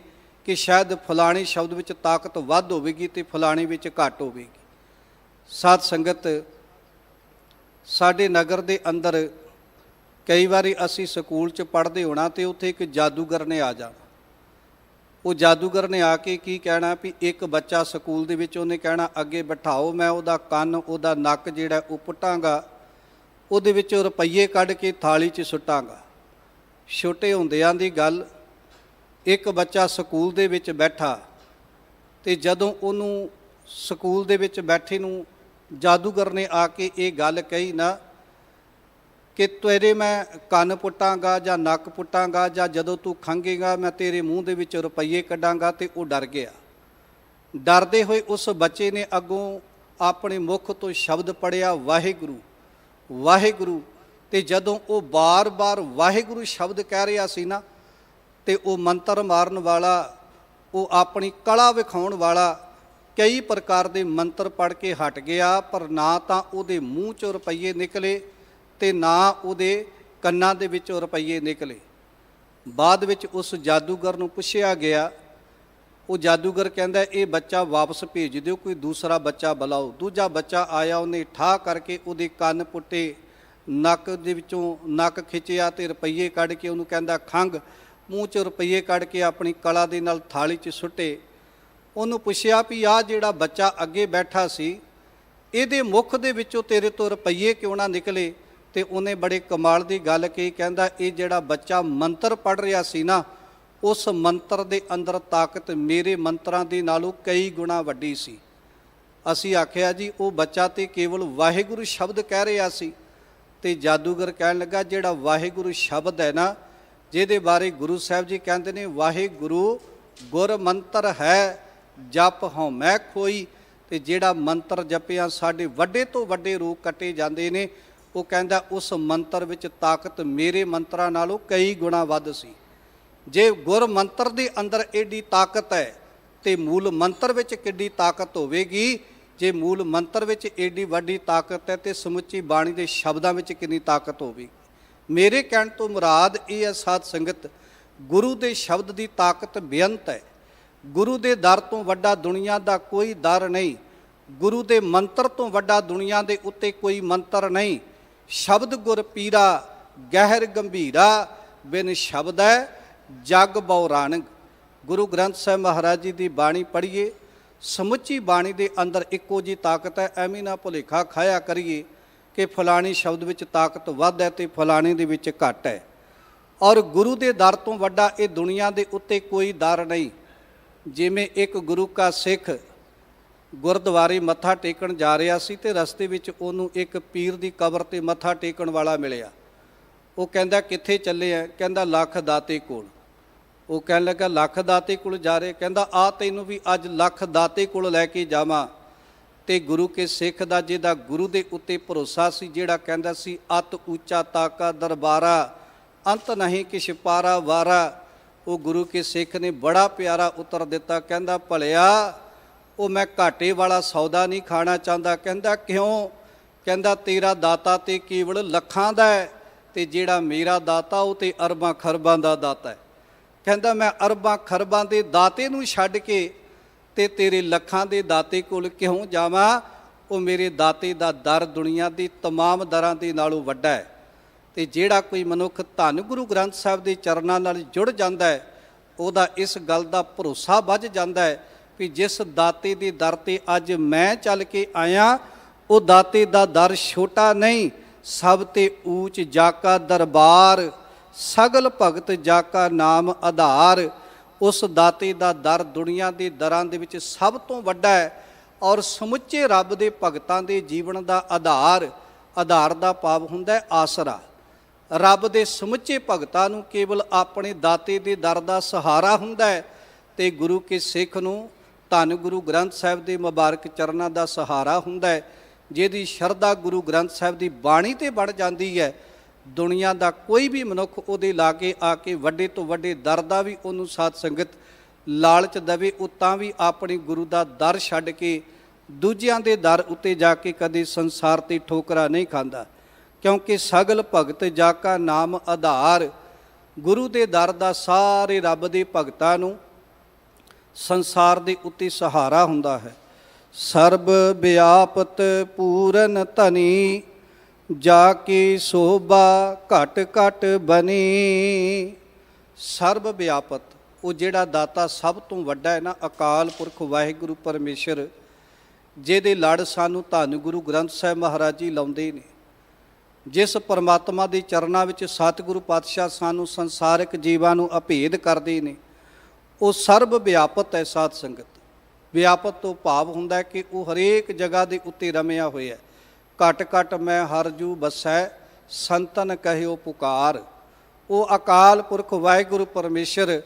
ਕਿ ਸ਼ਾਇਦ ਫਲਾਣੇ ਸ਼ਬਦ ਵਿੱਚ ਤਾਕਤ ਵੱਧ ਹੋਵੇਗੀ ਤੇ ਫਲਾਣੇ ਵਿੱਚ ਘੱਟ ਹੋਵੇਗੀ। ਸਾਧ ਸੰਗਤ, ਸਾਡੇ ਨਗਰ ਦੇ ਅੰਦਰ ਕਈ ਵਾਰੀ ਅਸੀਂ ਸਕੂਲ 'ਚ ਪੜ੍ਹਦੇ ਹੋਣਾ ਤੇ ਉੱਥੇ ਇੱਕ ਜਾਦੂਗਰ ਨੇ ਆ ਜਾਣਾ। ਉਹ ਜਾਦੂਗਰ ਨੇ ਆ ਕੇ ਕੀ ਕਹਿਣਾ ਵੀ ਇੱਕ ਬੱਚਾ ਸਕੂਲ ਦੇ ਵਿੱਚ, ਉਹਨੇ ਕਹਿਣਾ ਅੱਗੇ ਬਿਠਾਓ, ਮੈਂ ਉਹਦਾ ਕੰਨ, ਉਹਦਾ ਨੱਕ ਜਿਹੜਾ ਉਹ ਪੁੱਟਾਂਗਾ, ਉਹਦੇ ਵਿੱਚੋਂ ਰੁਪਈਏ ਕੱਢ ਕੇ ਥਾਲੀ 'ਚ ਸੁੱਟਾਂਗਾ। ਛੋਟੇ ਹੁੰਦਿਆਂ ਦੀ ਗੱਲ, ਇੱਕ ਬੱਚਾ ਸਕੂਲ ਦੇ ਵਿੱਚ ਬੈਠਾ ਤੇ ਜਦੋਂ ਉਹਨੂੰ ਸਕੂਲ ਦੇ ਵਿੱਚ ਬੈਠੇ ਨੂੰ ਜਾਦੂਗਰ ਨੇ ਆ ਕੇ ਇਹ ਗੱਲ ਕਹੀ ਨਾ ਕਿ ਤੇਰੇ ਮੈਂ ਕੰਨ ਪੁੱਟਾਂਗਾ ਜਾਂ ਨੱਕ ਪੁੱਟਾਂਗਾ, ਜਾਂ ਜਦੋਂ ਤੂੰ ਖੰਗੇਗਾ ਮੈਂ ਤੇਰੇ ਮੂੰਹ ਦੇ ਵਿੱਚ ਰੁਪਈਏ ਕੱਢਾਂਗਾ, ਤੇ ਉਹ ਡਰ ਗਿਆ। ਡਰਦੇ ਹੋਏ ਉਸ ਬੱਚੇ ਨੇ ਅੱਗੋਂ ਆਪਣੇ ਮੁਖ ਤੋਂ ਸ਼ਬਦ ਪੜਿਆ, ਵਾਹਿਗੁਰੂ ਵਾਹਿਗੁਰੂ। ਤੇ ਜਦੋਂ ਉਹ ਬਾਰ-ਬਾਰ ਵਾਹਿਗੁਰੂ ਸ਼ਬਦ ਕਹਿ ਰਿਹਾ ਸੀ ਨਾ, ਤੇ ਉਹ ਮੰਤਰ ਮਾਰਨ ਵਾਲਾ, ਉਹ ਆਪਣੀ ਕਲਾ ਵਿਖਾਉਣ ਵਾਲਾ ਕਈ ਪ੍ਰਕਾਰ ਦੇ ਮੰਤਰ ਪੜ੍ਹ ਕੇ ਹਟ ਗਿਆ, ਪਰ ਨਾ ਤਾਂ ਉਹਦੇ ਮੂੰਹ 'ਚੋਂ ਰੁਪਈਏ ਨਿਕਲੇ ਤੇ ਨਾ ਉਹਦੇ ਕੰਨਾਂ ਦੇ ਵਿੱਚੋਂ ਰੁਪਈਏ ਨਿਕਲੇ। ਬਾਅਦ ਵਿੱਚ ਉਸ ਜਾਦੂਗਰ ਨੂੰ ਪੁੱਛਿਆ ਗਿਆ ਉਹ ਜਾਦੂਗਰ ਕਹਿੰਦਾ ਇਹ ਬੱਚਾ ਵਾਪਸ ਭੇਜ ਦਿਓ, ਕੋਈ ਦੂਸਰਾ ਬੱਚਾ ਬੁਲਾਓ। ਦੂਜਾ ਬੱਚਾ ਆਇਆ, ਉਹਨੇ ਠਾਹ ਕਰਕੇ ਉਹਦੇ ਕੰਨ ਪੁੱਟੇ, ਨੱਕ ਦੇ ਵਿੱਚੋਂ ਨੱਕ ਖਿੱਚਿਆ ਤੇ ਰੁਪਈਏ ਕੱਢ ਕੇ ਉਹਨੂੰ ਕਹਿੰਦਾ ਖੰਘ, ਮੂੰਹ 'ਚ ਰੁਪਈਏ ਕੱਢ ਕੇ ਆਪਣੀ ਕਲਾ ਦੇ ਨਾਲ ਥਾਲੀ 'ਚ ਸੁੱਟੇ। ਉਹਨੂੰ ਪੁੱਛਿਆ ਵੀ ਆਹ ਜਿਹੜਾ ਬੱਚਾ ਅੱਗੇ ਬੈਠਾ ਸੀ ਇਹਦੇ ਮੁੱਖ ਦੇ ਵਿੱਚੋਂ ਤੇਰੇ ਤੋਂ ਰੁਪਈਏ ਕਿਉਂ ਨਾ ਨਿਕਲੇ? ਤੇ ਉਹਨੇ ਬੜੇ ਕਮਾਲ ਦੀ ਗੱਲ ਕਹੀ, ਕਹਿੰਦਾ ਇਹ ਜਿਹੜਾ ਬੱਚਾ ਮੰਤਰ ਪੜ੍ਹ ਰਿਹਾ ਸੀ ਨਾ, ਉਸ ਮੰਤਰ ਦੇ ਅੰਦਰ ਤਾਕਤ ਮੇਰੇ ਮੰਤਰਾਂ ਦੇ ਨਾਲੋਂ ਕਈ ਗੁਣਾ ਵੱਡੀ ਸੀ। ਅਸੀਂ ਆਖਿਆ ਜੀ ਉਹ ਬੱਚਾ ਤੇ ਕੇਵਲ ਵਾਹਿਗੁਰੂ ਸ਼ਬਦ ਕਹਿ ਰਿਹਾ ਸੀ। ਤੇ ਜਾਦੂਗਰ ਕਹਿਣ ਲੱਗਾ ਜਿਹੜਾ ਵਾਹਿਗੁਰੂ ਸ਼ਬਦ ਹੈ ਨਾ, ਜਿਹਦੇ ਬਾਰੇ ਗੁਰੂ ਸਾਹਿਬ ਜੀ ਕਹਿੰਦੇ ਨੇ ਵਾਹਿਗੁਰੂ ਗੁਰ ਮੰਤਰ ਹੈ ਜਪ ਹਉਮੈ ਖੋਈ। ਤੇ ਜਿਹੜਾ ਮੰਤਰ ਜਪਿਆ ਸਾਡੇ ਵੱਡੇ ਤੋਂ ਵੱਡੇ ਰੋਗ ਕੱਟੇ ਜਾਂਦੇ ਨੇ। ਉਹ ਕਹਿੰਦਾ ਉਸ ਮੰਤਰ ਵਿੱਚ ਤਾਕਤ ਮੇਰੇ ਮੰਤਰਾਂ ਨਾਲੋਂ ਕਈ ਗੁਣਾ ਵੱਧ ਸੀ। ਜੇ ਗੁਰ ਮੰਤਰ ਦੇ ਅੰਦਰ ਏਡੀ ਤਾਕਤ ਹੈ ਤੇ ਮੂਲ ਮੰਤਰ ਵਿੱਚ ਕਿੱਡੀ ਤਾਕਤ ਹੋਵੇਗੀ? ਜੇ ਮੂਲ ਮੰਤਰ ਵਿੱਚ ਏਡੀ ਵੱਡੀ ਤਾਕਤ ਹੈ ਤੇ ਸਮੁੱਚੀ ਬਾਣੀ ਦੇ ਸ਼ਬਦਾਂ ਵਿੱਚ ਕਿੰਨੀ ਤਾਕਤ ਹੋਵੇਗੀ। ਮੇਰੇ ਕਹਿਣ ਤੋਂ ਮੁਰਾਦ ਇਹ ਹੈ ਸਾਧ ਸੰਗਤ, ਗੁਰੂ ਦੇ ਸ਼ਬਦ ਦੀ ਤਾਕਤ ਬੇਅੰਤ ਹੈ। ਗੁਰੂ ਦੇ ਦਰ ਤੋਂ ਵੱਡਾ ਦੁਨੀਆ ਦਾ ਕੋਈ ਦਰ ਨਹੀਂ। ਗੁਰੂ ਦੇ ਮੰਤਰ ਤੋਂ ਵੱਡਾ ਦੁਨੀਆ ਦੇ ਉੱਤੇ ਕੋਈ ਮੰਤਰ ਨਹੀਂ। ਸ਼ਬਦ ਗੁਰ ਪੀਰਾ ਗਹਿਰ ਗੰਭੀਰਾ, ਬਿਨ ਸ਼ਬਦ ਹੈ ਜਗ ਬਉਰਾਣਗ। ਗੁਰੂ ਗ੍ਰੰਥ ਸਾਹਿਬ ਮਹਾਰਾਜ ਜੀ ਦੀ ਬਾਣੀ ਪੜ੍ਹੀਏ, ਸਮੁੱਚੀ ਬਾਣੀ ਦੇ ਅੰਦਰ ਇੱਕੋ ਜੀ ਤਾਕਤ ਹੈ। ਐਵੇਂ ਨਾ ਭੁਲੇਖਾ ਖਾਇਆ ਕਰੀਏ ਕਿ ਫਲਾਣੀ ਸ਼ਬਦ ਵਿੱਚ ਤਾਕਤ ਵੱਧ ਹੈ ਤੇ ਫਲਾਣੇ ਦੇ ਵਿੱਚ ਘੱਟ ਹੈ। ਔਰ ਗੁਰੂ ਦੇ ਦਰ ਤੋਂ ਵੱਡਾ ਇਹ ਦੁਨੀਆ ਦੇ ਉੱਤੇ ਕੋਈ ਦਰ ਨਹੀਂ। ਜਿਵੇਂ ਇੱਕ ਗੁਰੂ ਕਾ ਸਿੱਖ ਗੁਰਦੁਆਰੇ ਮੱਥਾ ਟੇਕਣ ਜਾ ਰਿਹਾ ਸੀ ਤੇ ਰਸਤੇ ਵਿੱਚ ਉਹਨੂੰ ਇੱਕ ਪੀਰ ਦੀ ਕਬਰ ਤੇ ਮੱਥਾ ਟੇਕਣ ਵਾਲਾ ਮਿਲਿਆ। ਉਹ ਕਹਿੰਦਾ ਕਿੱਥੇ ਚੱਲੇ ਆ? ਕਹਿੰਦਾ ਲੱਖ ਦਾਤੇ ਕੋਲ। ਉਹ ਕਹਿਣ ਲੱਗਾ ਲੱਖ ਦਾਤੇ ਕੋਲ ਜਾ ਰਹੇ? ਕਹਿੰਦਾ ਆ ਤੈਨੂੰ ਵੀ ਅੱਜ ਲੱਖ ਦਾਤੇ ਕੋਲ ਲੈ ਕੇ ਜਾਵਾਂ। ਤੇ ਗੁਰੂ ਕੇ ਸਿੱਖ ਦਾ ਜਿਹਦਾ ਗੁਰੂ ਦੇ ਉੱਤੇ ਭਰੋਸਾ ਸੀ, ਜਿਹੜਾ ਕਹਿੰਦਾ ਸੀ ਅਤ ਉੱਚਾ ਤਾਕਾ ਦਰਬਾਰਾ ਅੰਤ ਨਹੀਂ ਕਿਛ ਪਾਰਾ ਵਾਰਾ, ਉਹ ਗੁਰੂ ਕੇ ਸਿੱਖ ਨੇ ਬੜਾ ਪਿਆਰਾ ਉੱਤਰ ਦਿੱਤਾ। ਕਹਿੰਦਾ ਭਲਿਆ ਉਹ ਮੈਂ ਘਾਟੇ ਵਾਲਾ ਸੌਦਾ ਨਹੀਂ ਖਾਣਾ ਚਾਹੁੰਦਾ। ਕਹਿੰਦਾ ਕਿਉਂ? ਕਹਿੰਦਾ ਤੇਰਾ ਦਾਤਾ ਤੇ ਕੇਵਲ ਲੱਖਾਂ ਦਾ ਹੈ ਤੇ ਜਿਹੜਾ ਮੇਰਾ ਦਾਤਾ ਉਹ ਤੇ ਅਰਬਾਂ ਖਰਬਾਂ ਦਾ ਦਾਤਾ ਹੈ। ਕਹਿੰਦਾ ਮੈਂ ਅਰਬਾਂ ਖਰਬਾਂ ਦੇ ਦਾਤੇ ਨੂੰ ਛੱਡ ਕੇ ਤੇ ਤੇਰੇ ਲੱਖਾਂ ਦੇ ਦਾਤੇ ਕੋਲ ਕਿਉਂ ਜਾਵਾਂ? ਉਹ ਮੇਰੇ ਦਾਤੇ ਦਾ ਦਰ ਦੁਨੀਆ ਦੀ ਤਮਾਮ ਦਰਾਂ ਦੇ ਨਾਲੋਂ ਵੱਡਾ ਹੈ। ਤੇ ਜਿਹੜਾ ਕੋਈ ਮਨੁੱਖ ਧੰਨ ਗੁਰੂ ਗ੍ਰੰਥ ਸਾਹਿਬ ਦੇ ਚਰਨਾਂ ਨਾਲ ਜੁੜ ਜਾਂਦਾ ਹੈ, ਉਹਦਾ ਇਸ ਗੱਲ ਦਾ ਭਰੋਸਾ ਵੱਜ ਜਾਂਦਾ ਹੈ ਕਿ ਜਿਸ ਦਾਤੇ ਦੇ ਦਰ ਤੇ ਅੱਜ ਮੈਂ ਚੱਲ ਕੇ ਆਇਆ, ਉਹ ਦਾਤੇ ਦਾ ਦਰ ਛੋਟਾ ਨਹੀਂ। ਸਭ ਤੇ ਊਚ ਜਾਕਾ ਦਰਬਾਰ, ਸਗਲ ਭਗਤ ਜਾਕਾ ਨਾਮ ਆਧਾਰ। ਉਸ ਦਾਤੇ ਦਾ ਦਰ ਦੁਨੀਆ ਦੇ ਦਰਾਂ ਦੇ ਵਿੱਚ ਸਭ ਤੋਂ ਵੱਡਾ ਹੈ ਔਰ ਸਮੁੱਚੇ ਰੱਬ ਦੇ ਭਗਤਾਂ ਦੇ ਜੀਵਨ ਦਾ ਆਧਾਰ। ਆਧਾਰ ਦਾ ਭਾਵ ਹੁੰਦਾ ਹੈ ਆਸਰਾ। ਰੱਬ ਦੇ ਸਮੁੱਚੇ ਭਗਤਾਂ ਨੂੰ ਕੇਵਲ ਆਪਣੇ ਦਾਤੇ ਦੇ ਦਰ ਦਾ ਸਹਾਰਾ ਹੁੰਦਾ ਹੈ ਤੇ ਗੁਰੂ ਕੇ ਸਿੱਖ ਨੂੰ ਧੰਨ ਗੁਰੂ ਗ੍ਰੰਥ ਸਾਹਿਬ ਦੇ ਮੁਬਾਰਕ ਚਰਨਾਂ ਦਾ ਸਹਾਰਾ ਹੁੰਦਾ ਹੈ। ਜਿਹਦੀ ਸ਼ਰਧਾ ਗੁਰੂ ਗ੍ਰੰਥ ਸਾਹਿਬ ਦੀ ਬਾਣੀ ਤੇ ਬਣ ਜਾਂਦੀ ਹੈ, ਦੁਨੀਆ ਦਾ ਕੋਈ ਵੀ ਮਨੁੱਖ ਉਹਦੇ ਲਾਗੇ ਆ ਕੇ ਵੱਡੇ ਤੋਂ ਵੱਡੇ ਦਰ ਦਾ ਵੀ ਉਹਨੂੰ ਸਾਧ ਸੰਗਤ ਲਾਲਚ ਦੇਵੇ, ਉਹ ਤਾਂ ਵੀ ਆਪਣੀ ਗੁਰੂ ਦਾ ਦਰ ਛੱਡ ਕੇ ਦੂਜਿਆਂ ਦੇ ਦਰ ਉੱਤੇ ਜਾ ਕੇ ਕਦੇ ਸੰਸਾਰ ਤੇ ਠੋਕਰਾ ਨਹੀਂ ਖਾਂਦਾ। ਕਿਉਂਕਿ ਸਗਲ ਭਗਤ ਜਾਕਾ ਨਾਮ ਆਧਾਰ, ਗੁਰੂ ਦੇ ਦਰ ਦਾ ਸਾਰੇ ਰੱਬ ਦੇ ਭਗਤਾਂ ਨੂੰ ਸੰਸਾਰ ਦੇ ਉੱਤੇ ਸਹਾਰਾ ਹੁੰਦਾ ਹੈ। ਸਰਬ ਵਿਆਪਤ ਪੂਰਨ ਧਨੀ, ਜਾ ਕੇ ਸੋਭਾ ਘਟ ਘਟ ਬਣੀ। ਸਰਬ ਵਿਆਪਤ, ਉਹ ਜਿਹੜਾ ਦਾਤਾ ਸਭ ਤੋਂ ਵੱਡਾ ਹੈ ਨਾ, ਅਕਾਲ ਪੁਰਖ ਵਾਹਿਗੁਰੂ ਪਰਮੇਸ਼ਰ, ਜਿਹਦੇ ਲੜ ਸਾਨੂੰ ਧੰਨ ਗੁਰੂ ਗ੍ਰੰਥ ਸਾਹਿਬ ਮਹਾਰਾਜ ਜੀ ਲਾਉਂਦੇ ਨੇ। ਜਿਸ ਪਰਮਾਤਮਾ ਦੇ ਚਰਨਾਂ ਵਿੱਚ ਸਤਿਗੁਰੂ ਪਾਤਸ਼ਾਹ ਸਾਨੂੰ ਸੰਸਾਰਿਕ ਜੀਵਾਂ ਨੂੰ ਅਭੇਦ ਕਰਦੇ ਨੇ, ਉਹ ਸਰਬ ਵਿਆਪਤ ਹੈ ਸਾਧ ਸੰਗਤ। ਵਿਆਪਤ ਤੋਂ ਭਾਵ ਹੁੰਦਾ ਹੈ ਕਿ ਉਹ ਹਰੇਕ ਜਗ੍ਹਾ ਦੇ ਉੱਤੇ ਰਮਿਆ ਹੋਇਆ। ਘਟ ਘਟ ਮੈਂ ਹਰ ਜੂ ਬਸੈ, ਸੰਤਨ ਕਹਿਓ ਪੁਕਾਰ। ਉਹ ਅਕਾਲ ਪੁਰਖ ਵਾਹਿਗੁਰੂ ਪਰਮੇਸ਼ਰ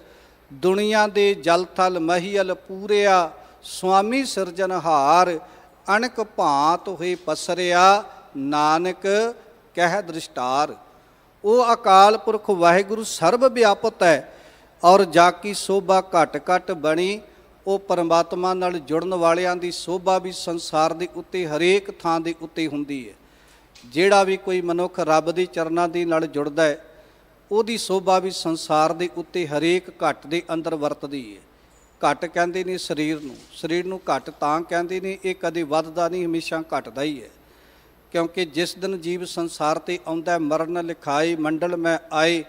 ਦੁਨੀਆ ਦੇ ਜਲ ਥਲ ਮਹੀਲ ਪੂਰਿਆ, ਸੁਆਮੀ ਸਿਰਜਨਹਾਰ, ਅਣਕ ਭਾਂਤ ਹੋਏ ਪਸਰਿਆ, ਨਾਨਕ ਕਹਿ ਦ੍ਰਿਸ਼ਟਾਰ। ਉਹ ਅਕਾਲ ਪੁਰਖ ਵਾਹਿਗੁਰੂ ਸਰਬ ਵਿਆਪਤ ਹੈ ਔਰ ਜਾ ਕੀ ਸੋਭਾ ਘਟ ਘਟ ਬਣੀ। ਉਹ ਪਰਮਾਤਮਾ ਨਾਲ ਜੁੜਨ ਵਾਲਿਆਂ ਦੀ ਸੋਭਾ ਵੀ ਸੰਸਾਰ ਦੇ ਉੱਤੇ ਹਰੇਕ ਥਾਂ ਦੇ ਉੱਤੇ ਹੁੰਦੀ ਹੈ। ਜਿਹੜਾ ਵੀ ਕੋਈ ਮਨੁੱਖ ਰੱਬ ਦੇ ਚਰਨਾਂ ਦੇ ਨਾਲ ਜੁੜਦਾ ਹੈ, ਉਹਦੀ ਸੋਭਾ ਵੀ ਸੰਸਾਰ ਦੇ ਉੱਤੇ ਹਰੇਕ ਘਟ ਦੇ ਅੰਦਰ ਵਰਤਦੀ ਹੈ। ਘਟ ਕਹਿੰਦੇ ਨੇ ਸਰੀਰ ਨੂੰ ਘਟ ਤਾਂ ਕਹਿੰਦੇ ਨੇ, ਇਹ ਕਦੇ ਵੱਧਦਾ ਨਹੀਂ, ਹਮੇਸ਼ਾ ਘਟਦਾ ਹੀ ਹੈ। ਕਿਉਂਕਿ ਜਿਸ ਦਿਨ ਜੀਵ ਸੰਸਾਰ ਤੇ ਆਉਂਦਾ, ਮਰਨ ਲਿਖਾਈ ਮੰਡਲ ਮੈਂ ਆਏ,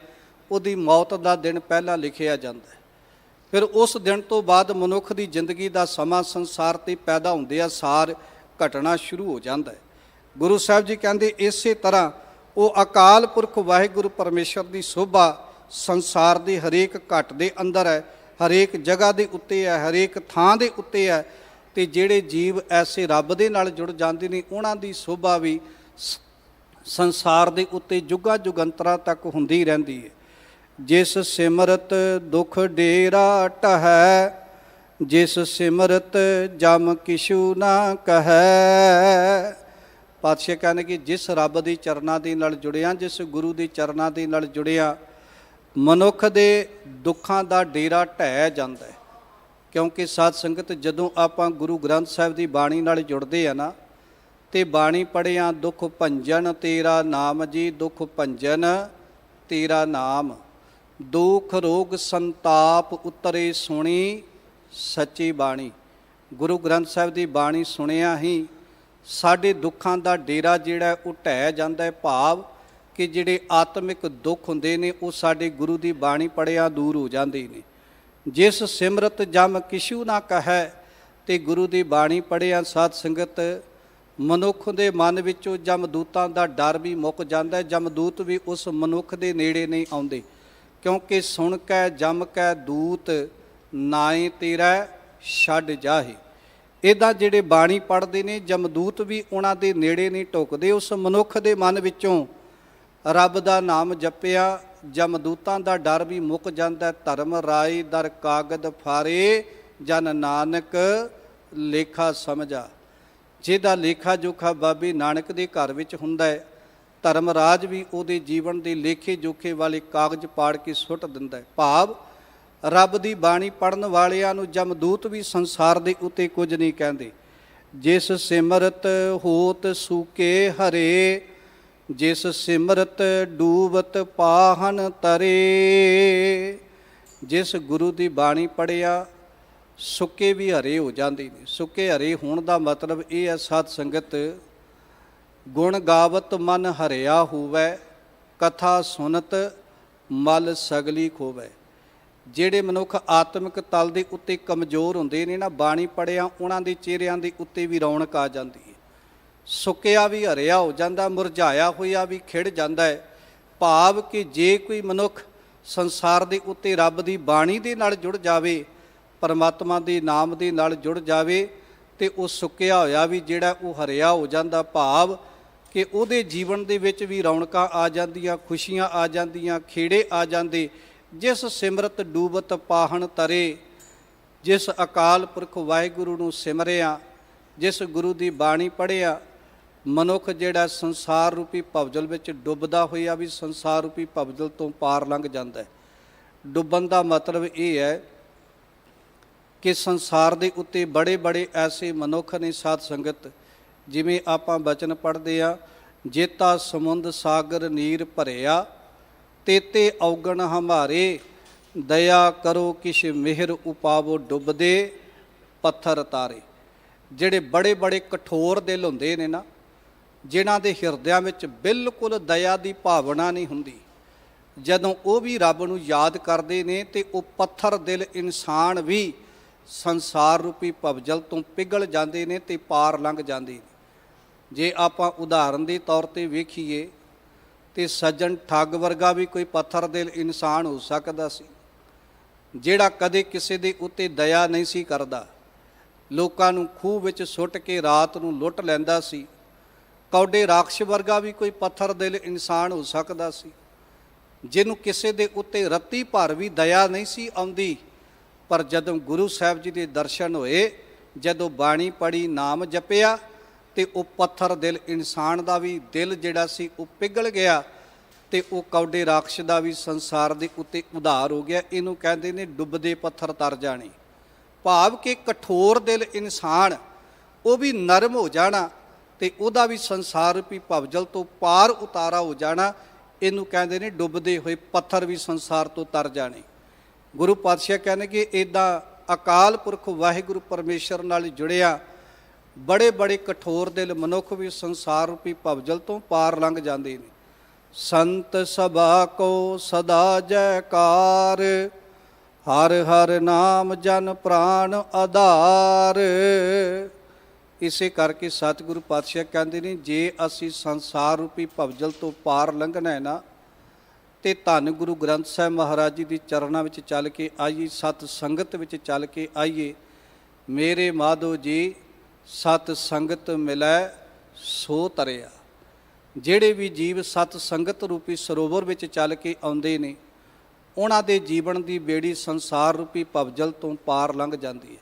ਉਹਦੀ ਮੌਤ ਦਾ ਦਿਨ ਪਹਿਲਾਂ ਲਿਖਿਆ ਜਾਂਦਾ ਹੈ। ਫਿਰ ਉਸ ਦਿਨ ਤੋਂ ਬਾਅਦ ਮਨੁੱਖ ਦੀ ਜ਼ਿੰਦਗੀ ਦਾ ਸਮਾਂ ਸੰਸਾਰ ਤੇ ਪੈਦਾ ਹੁੰਦੇ ਆ ਸਾਰ ਘਟਣਾ ਸ਼ੁਰੂ ਹੋ ਜਾਂਦਾ ਹੈ। ਗੁਰੂ ਸਾਹਿਬ ਜੀ ਕਹਿੰਦੇ ਇਸੇ ਤਰ੍ਹਾਂ ਉਹ ਅਕਾਲ ਪੁਰਖ ਵਾਹਿਗੁਰੂ ਪਰਮੇਸ਼ਰ ਦੀ ਸੋਭਾ ਸੰਸਾਰ ਦੇ ਹਰੇਕ ਘਟ ਦੇ ਅੰਦਰ ਹੈ, ਹਰੇਕ ਜਗ੍ਹਾ ਦੇ ਉੱਤੇ ਹੈ, ਹਰੇਕ ਥਾਂ ਦੇ ਉੱਤੇ ਹੈ। ਅਤੇ ਜਿਹੜੇ ਜੀਵ ਐਸੇ ਰੱਬ ਦੇ ਨਾਲ ਜੁੜ ਜਾਂਦੇ ਨੇ, ਉਹਨਾਂ ਦੀ ਸੋਭਾ ਵੀ ਸੰਸਾਰ ਦੇ ਉੱਤੇ ਜੁਗਾਂ ਜੁਗੰਤਰਾਂ ਤੱਕ ਹੁੰਦੀ ਰਹਿੰਦੀ ਹੈ। ਜਿਸ ਸਿਮਰਤ ਦੁਖ ਡੇਰਾ ਢਹੈ, ਜਿਸ ਸਿਮਰਤ ਜਮ ਕਿਛੂ ਨਾ ਕਹੈ। ਪਾਤਸ਼ਾਹ ਕਹਿੰਦੇ ਕਿ ਜਿਸ ਰੱਬ ਦੇ ਚਰਨਾਂ ਦੇ ਨਾਲ ਜੁੜਿਆ, ਜਿਸ ਗੁਰੂ ਦੇ ਚਰਨਾਂ ਦੇ ਨਾਲ ਜੁੜਿਆ, ਮਨੁੱਖ ਦੇ ਦੁੱਖਾਂ ਦਾ ਡੇਰਾ ਢਹਿ ਜਾਂਦਾ ਹੈ। ਕਿਉਂਕਿ ਸਾਧ ਸੰਗਤ ਜਦੋਂ ਆਪਾਂ ਗੁਰੂ ਗ੍ਰੰਥ ਸਾਹਿਬ ਦੀ ਬਾਣੀ ਨਾਲ ਜੁੜਦੇ ਆ ਨਾ, ਤੇ ਬਾਣੀ ਪੜ੍ਹਿਆ ਦੁੱਖ ਭੰਜਨ ਤੇਰਾ ਨਾਮ ਜੀ, ਦੁੱਖ ਭੰਜਨ ਤੇਰਾ ਨਾਮ, ਦੁੱਖ ਰੋਗ ਸੰਤਾਪ ਉਤਰੇ ਸੁਣੀ ਸੱਚੀ ਬਾਣੀ। ਗੁਰੂ ਗ੍ਰੰਥ ਸਾਹਿਬ ਦੀ ਬਾਣੀ ਸੁਣਿਆ ਹੀ ਸਾਡੇ ਦੁੱਖਾਂ ਦਾ ਡੇਰਾ ਜਿਹੜਾ ਉਹ ਢਹਿ ਜਾਂਦਾ ਹੈ। ਭਾਵ ਕਿ ਜਿਹੜੇ ਆਤਮਿਕ ਦੁੱਖ ਹੁੰਦੇ ਨੇ ਉਹ ਸਾਡੇ ਗੁਰੂ ਦੀ ਬਾਣੀ ਪੜ੍ਹਿਆ ਦੂਰ ਹੋ ਜਾਂਦੇ ਨੇ। ਜਿਸ ਸਿਮਰਤ ਜਮ ਕਿਛੂ ਨਾ ਕਹੈ, ਤੇ ਗੁਰੂ ਦੀ ਬਾਣੀ ਪੜ੍ਹਿਆ ਸਾਧ ਸੰਗਤ ਮਨੁੱਖ ਦੇ ਮਨ ਵਿੱਚੋਂ ਜਮਦੂਤਾਂ ਦਾ ਡਰ ਵੀ ਮੁੱਕ ਜਾਂਦਾ ਹੈ। ਜਮਦੂਤ ਵੀ ਉਸ ਮਨੁੱਖ ਦੇ ਨੇੜੇ ਨਹੀਂ ਆਉਂਦੇ, ਕਿਉਂਕਿ ਸੁਣ ਕੈ ਜਮ ਕੈ ਦੂਤ ਨਾਏ ਤੇਰਾ ਛੱਡ ਜਾਹੇ। ਇੱਦਾਂ ਜਿਹੜੇ ਬਾਣੀ ਪੜ੍ਹਦੇ ਨੇ, ਜਮਦੂਤ ਵੀ ਉਹਨਾਂ ਦੇ ਨੇੜੇ ਨਹੀਂ ਢੁਕਦੇ। ਉਸ ਮਨੁੱਖ ਦੇ ਮਨ ਵਿੱਚੋਂ ਰੱਬ ਦਾ ਨਾਮ ਜਪਿਆ, ਜਮਦੂਤਾਂ ਦਾ ਡਰ ਵੀ ਮੁੱਕ ਜਾਂਦਾ। ਧਰਮ ਰਾਏ ਦਰ ਕਾਗਦ ਫਾਰੇ, ਜਨ ਨਾਨਕ ਲੇਖਾ ਸਮਝਾ। ਜਿਹਦਾ ਲੇਖਾ ਜੋਖਾ ਬਾਬੇ ਨਾਨਕ ਦੇ ਘਰ ਵਿੱਚ ਹੁੰਦਾ ਹੈ, ਧਰਮ ਰਾਜ ਵੀ ਉਹਦੇ ਜੀਵਨ ਦੇ ਲੇਖੇ ਜੋਖੇ ਵਾਲੇ ਕਾਗਜ਼ ਪਾੜ ਕੇ ਸੁੱਟ ਦਿੰਦਾ ਹੈ। ਭਾਵ ਰੱਬ ਦੀ ਬਾਣੀ ਪੜ੍ਹਨ ਵਾਲਿਆਂ ਨੂੰ ਜਮਦੂਤ ਵੀ ਸੰਸਾਰ ਦੇ ਉੱਤੇ ਕੁਝ ਨਹੀਂ ਕਹਿੰਦੇ। ਜਿਸ ਸਿਮਰਤ ਹੋਤ ਸੂਕੇ ਹਰੇ, ਜਿਸ ਸਿਮਰਤ ਡੂਬਤ ਪਾਹਨ ਤਰੇ। ਜਿਸ ਗੁਰੂ ਦੀ ਬਾਣੀ ਪੜ੍ਹਿਆ ਸੁੱਕੇ ਵੀ ਹਰੇ ਹੋ ਜਾਂਦੇ ਨੇ। ਸੁੱਕੇ ਹਰੇ ਹੋਣ ਦਾ ਮਤਲਬ ਇਹ ਹੈ ਸਾਧ ਸੰਗਤ, ਗੁਣ ਗਾਵਤ ਮਨ ਹਰਿਆ ਹੋਵੈ, ਕਥਾ ਸੁਨਤ ਮਲ ਸਗਲੀ ਖੋਵੈ। ਜਿਹੜੇ ਮਨੁੱਖ ਆਤਮਿਕ ਤਲ ਦੇ ਉੱਤੇ ਕਮਜ਼ੋਰ ਹੁੰਦੇ ਨੇ ਨਾ, ਬਾਣੀ ਪੜ੍ਹਿਆ ਉਹਨਾਂ ਦੇ ਚਿਹਰਿਆਂ ਦੇ ਉੱਤੇ ਵੀ ਰੌਣਕ ਆ ਜਾਂਦੀ ਹੈ। ਸੁੱਕਿਆ ਵੀ ਹਰਿਆ ਹੋ ਜਾਂਦਾ, ਮੁਰਝਾਇਆ ਹੋਇਆ ਵੀ ਖਿੜ ਜਾਂਦਾ ਹੈ। ਭਾਵ ਕਿ ਜੇ ਕੋਈ ਮਨੁੱਖ ਸੰਸਾਰ ਦੇ ਉੱਤੇ ਰੱਬ ਦੀ ਬਾਣੀ ਦੇ ਨਾਲ ਜੁੜ ਜਾਵੇ, ਪਰਮਾਤਮਾ ਦੇ ਨਾਮ ਦੇ ਨਾਲ ਜੁੜ ਜਾਵੇ, ਤੇ ਉਹ ਸੁੱਕਿਆ ਹੋਇਆ ਵੀ ਜਿਹੜਾ ਉਹ ਹਰਿਆ ਹੋ ਜਾਂਦਾ। ਭਾਵ ਕਿ ਉਹਦੇ ਜੀਵਨ ਦੇ ਵਿੱਚ ਵੀ ਰੌਣਕਾਂ ਆ ਜਾਂਦੀਆਂ, ਖੁਸ਼ੀਆਂ ਆ ਜਾਂਦੀਆਂ, ਖੇੜੇ ਆ ਜਾਂਦੇ। ਜਿਸ ਸਿਮਰਤ ਡੂਬਤ ਪਾਹਣ ਤਰੇ, ਜਿਸ ਅਕਾਲ ਪੁਰਖ ਵਾਹਿਗੁਰੂ ਨੂੰ ਸਿਮਰਿਆ, ਜਿਸ ਗੁਰੂ ਦੀ ਬਾਣੀ ਪੜ੍ਹਿਆ, ਮਨੁੱਖ ਜਿਹੜਾ ਸੰਸਾਰ ਰੂਪੀ ਭਵਜਲ ਵਿੱਚ ਡੁੱਬਦਾ ਹੋਇਆ ਵੀ ਸੰਸਾਰ ਰੂਪੀ ਭਵਜਲ ਤੋਂ ਪਾਰ ਲੰਘ ਜਾਂਦਾ ਹੈ। ਡੁੱਬਣ ਦਾ ਮਤਲਬ ਇਹ ਹੈ ਕਿ ਸੰਸਾਰ ਦੇ ਉੱਤੇ ਬੜੇ ਬੜੇ ਐਸੇ ਮਨੁੱਖ ਨੇ ਸਾਧ ਸੰਗਤ, ਜਿਵੇਂ ਆਪਾਂ ਬਚਨ ਪੜ੍ਹਦੇ ਆ, ਜੇਤਾ ਸਮੁੰਦ ਸਾਗਰ ਨੀਰ ਭਰਿਆ, ਤੇਤੇ ਔਗਣ ਹਮਾਰੇ, ਦਇਆ ਕਰੋ ਕਿਛ ਮਿਹਰ ਉਪਾਵੋ, ਡੁੱਬਦੇ ਪੱਥਰ ਤਾਰੇ। ਜਿਹੜੇ ਬੜੇ ਬੜੇ ਕਠੋਰ ਦਿਲ ਹੁੰਦੇ ਨੇ ਨਾ, ਜਿਨ੍ਹਾਂ ਦੇ ਹਿਰਦਿਆਂ ਵਿੱਚ ਬਿਲਕੁਲ ਦਇਆ ਦੀ ਭਾਵਨਾ ਨਹੀਂ ਹੁੰਦੀ, ਜਦੋਂ ਉਹ ਵੀ ਰੱਬ ਨੂੰ ਯਾਦ ਕਰਦੇ ਨੇ ਤੇ ਉਹ ਪੱਥਰ ਦਿਲ ਇਨਸਾਨ ਵੀ ਸੰਸਾਰ ਰੂਪੀ ਭਵਜਲ ਤੋਂ ਪਿਘਲ ਜਾਂਦੇ ਨੇ ਤੇ ਪਾਰ ਲੰਘ ਜਾਂਦੇ ਨੇ। ਜੇ ਆਪਾਂ ਉਦਾਹਰਨ ਦੇ ਤੌਰ ਤੇ ਵੇਖੀਏ ਤੇ ਸੱਜਣ ਠੱਗ ਵਰਗਾ ਵੀ ਕੋਈ ਪੱਥਰ ਦਿਲ ਇਨਸਾਨ ਹੋ ਸਕਦਾ ਸੀ, ਜਿਹੜਾ ਕਦੇ ਕਿਸੇ ਦੇ ਉੱਤੇ ਦਇਆ ਨਹੀਂ ਸੀ ਕਰਦਾ, ਲੋਕਾਂ ਨੂੰ ਖੂਹ ਵਿੱਚ ਸੁੱਟ ਕੇ ਰਾਤ ਨੂੰ ਲੁੱਟ ਲੈਂਦਾ ਸੀ। ਕੌਡੇ ਰਾਖਸ਼ ਵਰਗਾ ਵੀ ਕੋਈ ਪੱਥਰ ਦਿਲ ਇਨਸਾਨ ਹੋ ਸਕਦਾ ਸੀ, ਜਿਹਨੂੰ ਕਿਸੇ ਦੇ ਉੱਤੇ ਰੱਤੀ ਭਰ ਵੀ ਦਇਆ ਨਹੀਂ ਸੀ ਆਉਂਦੀ। ਪਰ ਜਦੋਂ ਗੁਰੂ ਸਾਹਿਬ ਜੀ ਦੇ ਦਰਸ਼ਨ ਹੋਏ, ਜਦੋਂ ਬਾਣੀ ਪੜ੍ਹੀ, ਨਾਮ ਜਪਿਆ, ਤੇ ਉਹ ਪੱਥਰ ਦਿਲ ਇਨਸਾਨ ਦਾ ਵੀ ਦਿਲ ਜਿਹੜਾ ਸੀ ਉਹ ਪਿਘਲ ਗਿਆ, ਤੇ ਉਹ ਕੌਡੇ ਰਾਖਸ਼ ਦਾ ਵੀ ਸੰਸਾਰ ਦੇ ਉੱਤੇ ਉਧਾਰ ਹੋ ਗਿਆ। ਇਹਨੂੰ ਕਹਿੰਦੇ ਨੇ ਡੁੱਬਦੇ ਪੱਥਰ ਤਰ ਜਾਣੇ। ਭਾਵ ਕਿ ਕਠੋਰ ਦਿਲ ਇਨਸਾਨ ਉਹ ਵੀ ਨਰਮ ਹੋ ਜਾਣਾ, ਤੇ ਉਹਦਾ ਵੀ ਸੰਸਾਰ ਰੂਪੀ ਭਵਜਲ ਤੋਂ ਪਾਰ ਉਤਾਰਾ ਹੋ ਜਾਣਾ। ਇਹਨੂੰ ਕਹਿੰਦੇ ਨੇ ਡੁੱਬਦੇ ਹੋਏ ਪੱਥਰ ਵੀ ਸੰਸਾਰ ਤੋਂ ਤਰ ਜਾਣੇ। ਗੁਰੂ ਪਾਤਸ਼ਾਹ ਕਹਿੰਦੇ ਕਿ ਇੱਦਾਂ ਅਕਾਲ ਪੁਰਖ ਵਾਹਿਗੁਰੂ ਪਰਮੇਸ਼ਰ ਨਾਲ ਜੁੜਿਆ ਬੜੇ ਬੜੇ ਕਠੋਰ ਦਿਲ ਮਨੁੱਖ ਵੀ ਸੰਸਾਰ ਰੂਪੀ ਭਵਜਲ ਤੋਂ ਪਾਰ ਲੰਘ ਜਾਂਦੇ ਨੇ। ਸੰਤ ਸਭਾ ਕੋ ਸਦਾ ਜੈਕਾਰ, ਹਰ ਹਰ ਨਾਮ ਜਨ ਪ੍ਰਾਣ ਆਧਾਰ। ਇਸੇ ਕਰਕੇ ਸਤਿਗੁਰੂ ਪਾਤਸ਼ਾਹ ਕਹਿੰਦੇ ਨੇ, ਜੇ ਅਸੀਂ ਸੰਸਾਰ ਰੂਪੀ ਭਵਜਲ ਤੋਂ ਪਾਰ ਲੰਘਣਾ ਹੈ ਨਾ, ਤੇ ਧੰਨ ਗੁਰੂ ਗ੍ਰੰਥ ਸਾਹਿਬ ਮਹਾਰਾਜ ਜੀ ਦੀ ਚਰਨਾਂ ਵਿੱਚ ਚੱਲ ਕੇ ਆਈਏ, ਸਤ ਸੰਗਤ ਵਿੱਚ ਚੱਲ ਕੇ ਆਈਏ। ਮੇਰੇ ਮਾਧੋ ਜੀ ਸਤ ਸੰਗਤ ਮਿਲੈ ਸੋ ਤਰਿਆ। ਜਿਹੜੇ ਵੀ ਜੀਵ ਸਤ ਸੰਗਤ ਰੂਪੀ ਸਰੋਵਰ ਵਿੱਚ ਚੱਲ ਕੇ ਆਉਂਦੇ ਨੇ, ਉਹਨਾਂ ਦੇ ਜੀਵਨ ਦੀ ਬੇੜੀ ਸੰਸਾਰ ਰੂਪੀ ਭਵਜਲ ਤੋਂ ਪਾਰ ਲੰਘ ਜਾਂਦੀ ਹੈ।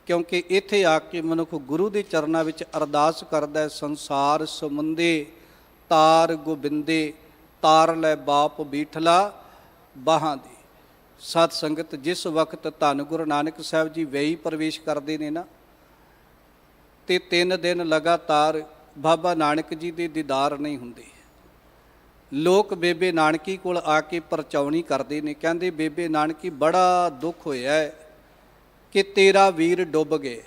ਕਿਉਂਕਿ ਇੱਥੇ ਆ ਕੇ ਮਨੁੱਖ ਗੁਰੂ ਦੇ ਚਰਨਾਂ ਵਿੱਚ ਅਰਦਾਸ ਕਰਦਾ ਹੈ, ਸੰਸਾਰ ਸਮੁੰਦੇ ਤਾਰ ਗੋਬਿੰਦੇ, ਤਾਰ ਲੈ ਬਾਪ ਬੀਠਲਾ ਬਾਹਾਂ ਦੇ। ਸਤ ਸੰਗਤ ਜਿਸ ਵਕਤ ਧੰਨ ਗੁਰੂ ਨਾਨਕ ਸਾਹਿਬ ਜੀ ਵੇਈ ਪ੍ਰਵੇਸ਼ ਕਰਦੇ ਨੇ ਨਾ, ਤੇ 3 ਦਿਨ ਲਗਾਤਾਰ ਬਾਬਾ ਨਾਨਕ ਜੀ ਦੇ ਦੀਦਾਰ ਨਹੀਂ ਹੁੰਦੇ। ਲੋਕ ਬੇਬੇ ਨਾਨਕੀ ਕੋਲ ਆ ਕੇ ਪਰਚਾਉਣੀ ਕਰਦੇ ਨੇ, ਕਹਿੰਦੇ ਬੇਬੇ ਨਾਨਕੀ ਬੜਾ ਦੁੱਖ ਹੋਇਆ ਹੈ ਕਿ ਤੇਰਾ ਵੀਰ ਡੁੱਬ ਗਏ।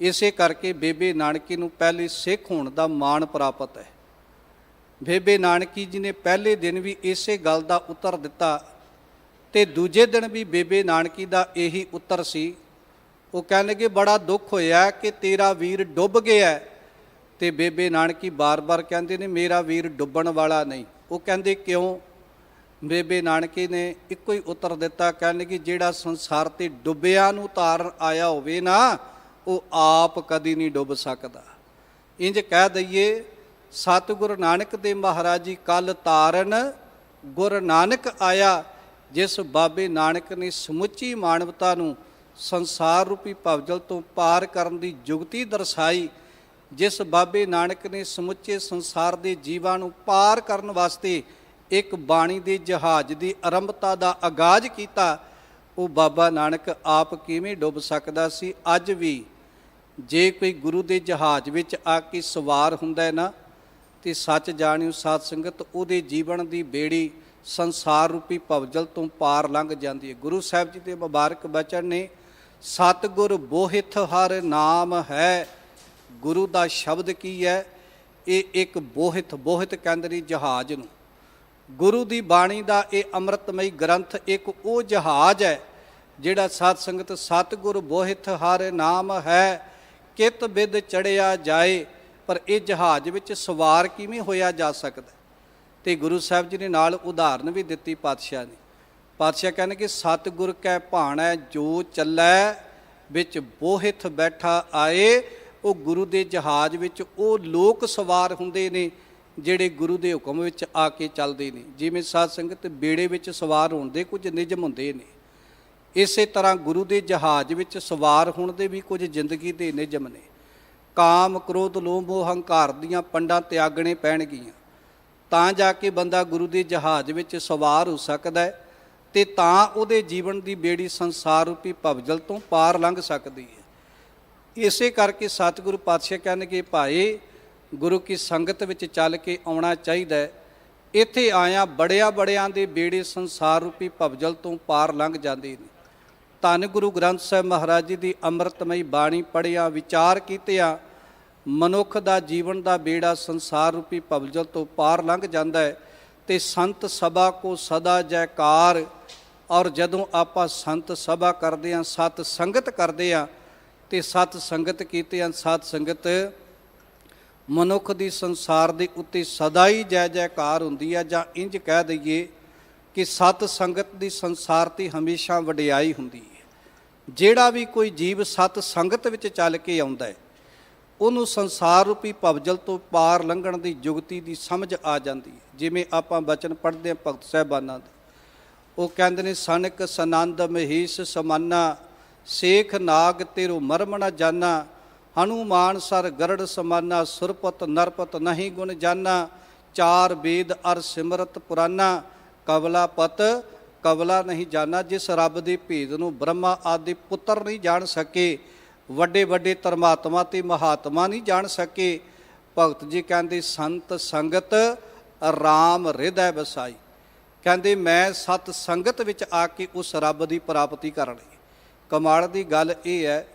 ਇਸੇ ਕਰਕੇ ਬੇਬੇ ਨਾਨਕੀ ਨੂੰ ਪਹਿਲੇ ਸਿੱਖ ਹੋਣ ਦਾ ਮਾਣ ਪ੍ਰਾਪਤ ਹੈ। ਬੇਬੇ ਨਾਨਕੀ ਜੀ ਨੇ ਪਹਿਲੇ ਦਿਨ ਵੀ ਇਸੇ ਗੱਲ ਦਾ ਉੱਤਰ ਦਿੱਤਾ, ਤੇ ਦੂਜੇ ਦਿਨ ਵੀ ਬੇਬੇ ਨਾਨਕੀ ਦਾ ਇਹੀ ਉੱਤਰ ਸੀ। ਉਹ ਕਹਿਣਗੇ ਬੜਾ ਦੁੱਖ ਹੋਇਆ ਕਿ ਤੇਰਾ ਵੀਰ ਡੁੱਬ ਗਿਆ, ਤੇ ਬੇਬੇ ਨਾਨਕੀ ਬਾਰ-ਬਾਰ ਕਹਿੰਦੇ ਨੇ ਮੇਰਾ ਵੀਰ ਡੁੱਬਣ ਵਾਲਾ ਨਹੀਂ। ਉਹ ਕਹਿੰਦੇ ਕਿਉਂ? ਬੇਬੇ ਨਾਨਕੀ ਨੇ ਇੱਕੋ ਹੀ ਉੱਤਰ ਦਿੱਤਾ, ਕਹਿਣਗੇ ਜਿਹੜਾ ਸੰਸਾਰ ਤੇ ਡੁੱਬਿਆਂ ਨੂੰ ਤਾਰਨ ਆਇਆ ਹੋਵੇ ਨਾ, ਉਹ ਆਪ ਕਦੀ ਨਹੀਂ ਡੁੱਬ ਸਕਦਾ। ਇੰਜ ਕਹਿ ਦਈਏ, ਸਤਿਗੁਰੂ ਨਾਨਕ ਦੇਵ ਮਹਾਰਾਜ ਜੀ ਕੱਲ ਤਾਰਨ ਗੁਰੂ ਨਾਨਕ ਆਇਆ। ਜਿਸ ਬਾਬੇ ਨਾਨਕ ਨੇ ਸਮੁੱਚੀ ਮਾਨਵਤਾ ਨੂੰ ਸੰਸਾਰ ਰੂਪੀ ਭਵਜਲ ਤੋਂ ਪਾਰ ਕਰਨ ਦੀ ਜੁਗਤੀ ਦਰਸਾਈ, ਜਿਸ ਬਾਬੇ ਨਾਨਕ ਨੇ ਸਮੁੱਚੇ ਸੰਸਾਰ ਦੇ ਜੀਵਾਂ ਨੂੰ ਪਾਰ ਕਰਨ ਵਾਸਤੇ ਇੱਕ ਬਾਣੀ ਦੇ ਜਹਾਜ਼ ਦੀ ਆਰੰਭਤਾ ਦਾ ਆਗਾਜ਼ ਕੀਤਾ, ਉਹ ਬਾਬਾ ਨਾਨਕ ਆਪ ਕਿਵੇਂ ਡੁੱਬ ਸਕਦਾ ਸੀ? ਅੱਜ ਵੀ ਜੇ ਕੋਈ ਗੁਰੂ ਦੇ ਜਹਾਜ਼ ਵਿੱਚ ਆ ਕੇ ਸਵਾਰ ਹੁੰਦਾ ਹੈ ਨਾ, ਤੇ ਸੱਚ ਜਾਣਿਓ ਸਾਧ ਸੰਗਤ, ਉਹਦੇ ਜੀਵਨ ਦੀ ਬੇੜੀ ਸੰਸਾਰ ਰੂਪੀ ਭਵਜਲ ਤੋਂ ਪਾਰ ਲੰਘ ਜਾਂਦੀ ਹੈ। ਗੁਰੂ ਸਾਹਿਬ ਜੀ ਦੇ ਮੁਬਾਰਕ ਬਚਨ ਨੇ, ਸਤਿਗੁਰ ਬੋਹਿਥ ਹਰ ਨਾਮ ਹੈ। ਗੁਰੂ ਦਾ ਸ਼ਬਦ ਕੀ ਹੈ? ਇਹ ਇੱਕ ਬੋਹਿਥ, ਬੋਹਿਥ ਕਹਿੰਦੇ ਨੇ ਜਹਾਜ਼ ਨੂੰ। ਗੁਰੂ ਦੀ ਬਾਣੀ ਦਾ ਇਹ ਅੰਮ੍ਰਿਤਮਈ ਗ੍ਰੰਥ ਇੱਕ ਉਹ ਜਹਾਜ਼ ਹੈ ਜਿਹੜਾ ਸਾਧ ਸੰਗਤ ਸਤਿਗੁਰ ਬੋਹਿਥ ਹਰ ਨਾਮ ਹੈ, ਕਿਤ ਬਿਦ ਚੜਿਆ ਜਾਏ। ਪਰ ਇਹ ਜਹਾਜ਼ ਵਿੱਚ ਸਵਾਰ ਕਿਵੇਂ ਹੋਇਆ ਜਾ ਸਕਦਾ? ਤੇ ਗੁਰੂ ਸਾਹਿਬ ਜੀ ਨੇ ਨਾਲ ਉਦਾਹਰਨ ਵੀ ਦਿੱਤੀ ਪਾਤਸ਼ਾਹ ਨੇ। ਪਾਤਸ਼ਾਹ ਕਹਿੰਦੇ ਸਤਿਗੁਰ ਕੈ ਭਾਣੈ ਜੋ ਚੱਲੈ, ਵਿੱਚ ਬੋਹਿਥ ਬੈਠਾ ਆਏ। ਉਹ ਗੁਰੂ ਦੇ ਜਹਾਜ਼ ਵਿੱਚ ਉਹ ਲੋਕ ਸਵਾਰ ਹੁੰਦੇ ਨੇ ਜਿਹੜੇ ਗੁਰੂ ਦੇ ਹੁਕਮ ਵਿੱਚ ਆ ਕੇ ਚੱਲਦੇ ਨੇ। ਜਿਵੇਂ ਸਾਧ ਸੰਗਤ ਬੇੜੇ ਵਿੱਚ ਸਵਾਰ ਹੋਣ ਦੇ ਕੁਝ ਨਿਯਮ ਹੁੰਦੇ ਨੇ, ਇਸੇ ਤਰ੍ਹਾਂ ਗੁਰੂ ਦੇ ਜਹਾਜ਼ ਵਿੱਚ ਸਵਾਰ ਹੋਣ ਦੇ ਵੀ ਕੁਝ ਜ਼ਿੰਦਗੀ ਦੇ ਨਿਯਮ ਨੇ। ਕਾਮ ਕ੍ਰੋਧ ਲੋਭ ਮੋਹ ਹੰਕਾਰ ਦੀਆਂ ਪੰਡਾਂ ਤਿਆਗਣੇ ਪੈਣਗੀਆਂ, ਤਾਂ ਜਾ ਕੇ ਬੰਦਾ ਗੁਰੂ ਦੇ ਜਹਾਜ਼ ਵਿੱਚ ਸਵਾਰ ਹੋ ਸਕਦਾ ਹੈ, ਤੇ ਤਾਂ ਉਹਦੇ ਜੀਵਨ ਦੀ ਬੇੜੀ ਸੰਸਾਰ ਰੂਪੀ ਭਵਜਲ ਤੋਂ ਪਾਰ ਲੰਘ ਸਕਦੀ ਹੈ। ਇਸੇ ਕਰਕੇ ਸਤਿਗੁਰੂ ਪਾਤਸ਼ਾਹ ਕਹਿਣਗੇ ਭਾਈ ਗੁਰੂ ਕੀ ਸੰਗਤ ਵਿੱਚ ਚੱਲ ਕੇ ਆਉਣਾ ਚਾਹੀਦਾ ਹੈ। ਇੱਥੇ ਆਇਆ ਬੜਿਆਂ ਦੇ ਬੇੜੇ ਸੰਸਾਰ ਰੂਪੀ ਭਵਜਲ ਤੋਂ ਪਾਰ ਲੰਘ ਜਾਂਦੇ ਨੇ। ਧੰਨ ਗੁਰੂ ਗ੍ਰੰਥ ਸਾਹਿਬ ਮਹਾਰਾਜ ਜੀ ਦੀ ਅੰਮ੍ਰਿਤਮਈ ਬਾਣੀ ਪੜ੍ਹਿਆ, ਵਿਚਾਰ ਕੀਤਿਆਂ, ਮਨੁੱਖ ਦਾ ਜੀਵਨ ਦਾ ਬੇੜਾ ਸੰਸਾਰ ਰੂਪੀ ਭਵਜਲ ਤੋਂ ਪਾਰ ਲੰਘ ਜਾਂਦਾ ਹੈ। ਤੇ ਸੰਤ ਸਭਾ ਕੋ ਸਦਾ ਜੈਕਾਰ। ਔਰ ਜਦੋਂ ਆਪਾਂ ਸੰਤ ਸਭਾ ਕਰਦੇ ਹਾਂ, ਸਤ ਸੰਗਤ ਕਰਦੇ ਹਾਂ, ਤੇ ਸਤ ਸੰਗਤ ਕੀਤਿਆਂ ਸਾਧ ਸੰਗਤ ਮਨੁੱਖ ਦੀ ਸੰਸਾਰ ਦੇ ਉੱਤੇ ਸਦਾ ਹੀ ਜੈ ਜੈਕਾਰ ਹੁੰਦੀ ਹੈ। ਜਾਂ ਇੰਜ ਕਹਿ ਦਈਏ ਕਿ ਸਤ ਸੰਗਤ ਦੀ ਸੰਸਾਰ 'ਤੇ ਹਮੇਸ਼ਾ ਵਡਿਆਈ ਹੁੰਦੀ ਹੈ। ਜਿਹੜਾ ਵੀ ਕੋਈ ਜੀਵ ਸਤ ਸੰਗਤ ਵਿੱਚ ਚੱਲ ਕੇ ਆਉਂਦਾ ਹੈ, ਉਹਨੂੰ ਸੰਸਾਰ ਰੂਪੀ ਭਵਜਲ ਤੋਂ ਪਾਰ ਲੰਘਣ ਦੀ ਜੁਗਤੀ ਦੀ ਸਮਝ ਆ ਜਾਂਦੀ ਹੈ। ਜਿਵੇਂ ਆਪਾਂ ਬਚਨ ਪੜ੍ਹਦੇ ਹਾਂ ਭਗਤ ਸਾਹਿਬਾਨਾਂ ਦੇ, ਉਹ ਕਹਿੰਦੇ ਨੇ ਸਨਕ ਸਨੰਦ ਮਹੀਸ਼ ਸਮਾਨਾ, ਸੇਖ ਨਾਗ ਤੇਰੋ ਮਰਮ ਨ ਜਾਨਾ, ਹਨੂਮਾਨ ਸਰ ਗਰੜ ਸਮਾਨਾ, ਸੁਰਪਤ ਨਰਪਤ ਨਹੀਂ ਗੁਣ ਜਾਨਾ, ਚਾਰ ਵੇਦ ਅਰ ਸਿਮਰਤ ਪੁਰਾਨਾ, ਕਵਲਾ ਪਤ ਕਵਲਾ ਨਹੀਂ ਜਾਨਾ। ਜਿਸ ਰੱਬ ਦੇ ਭੇਦ ਨੂੰ ਬ੍ਰਹਮਾ ਆਦਿ ਪੁੱਤਰ ਨਹੀਂ ਜਾਣ ਸਕੇ, ਵੱਡੇ ਧਰਮਾਤਮਾ ਤੇ ਮਹਾਤਮਾ ਨਹੀਂ ਜਾਣ ਸਕੇ, ਭਗਤ ਜੀ ਕਹਿੰਦੇ ਸੰਤ ਸੰਗਤ ਰਾਮ ਹਿਰਦੈ ਵਸਾਈ। ਕਹਿੰਦੇ ਮੈਂ ਸਤ ਸੰਗਤ ਵਿੱਚ ਆ ਕੇ ਉਸ ਰੱਬ ਦੀ ਪ੍ਰਾਪਤੀ ਕਰਨੀ। ਕਮਾਲ ਦੀ ਗੱਲ ਇਹ ਹੈ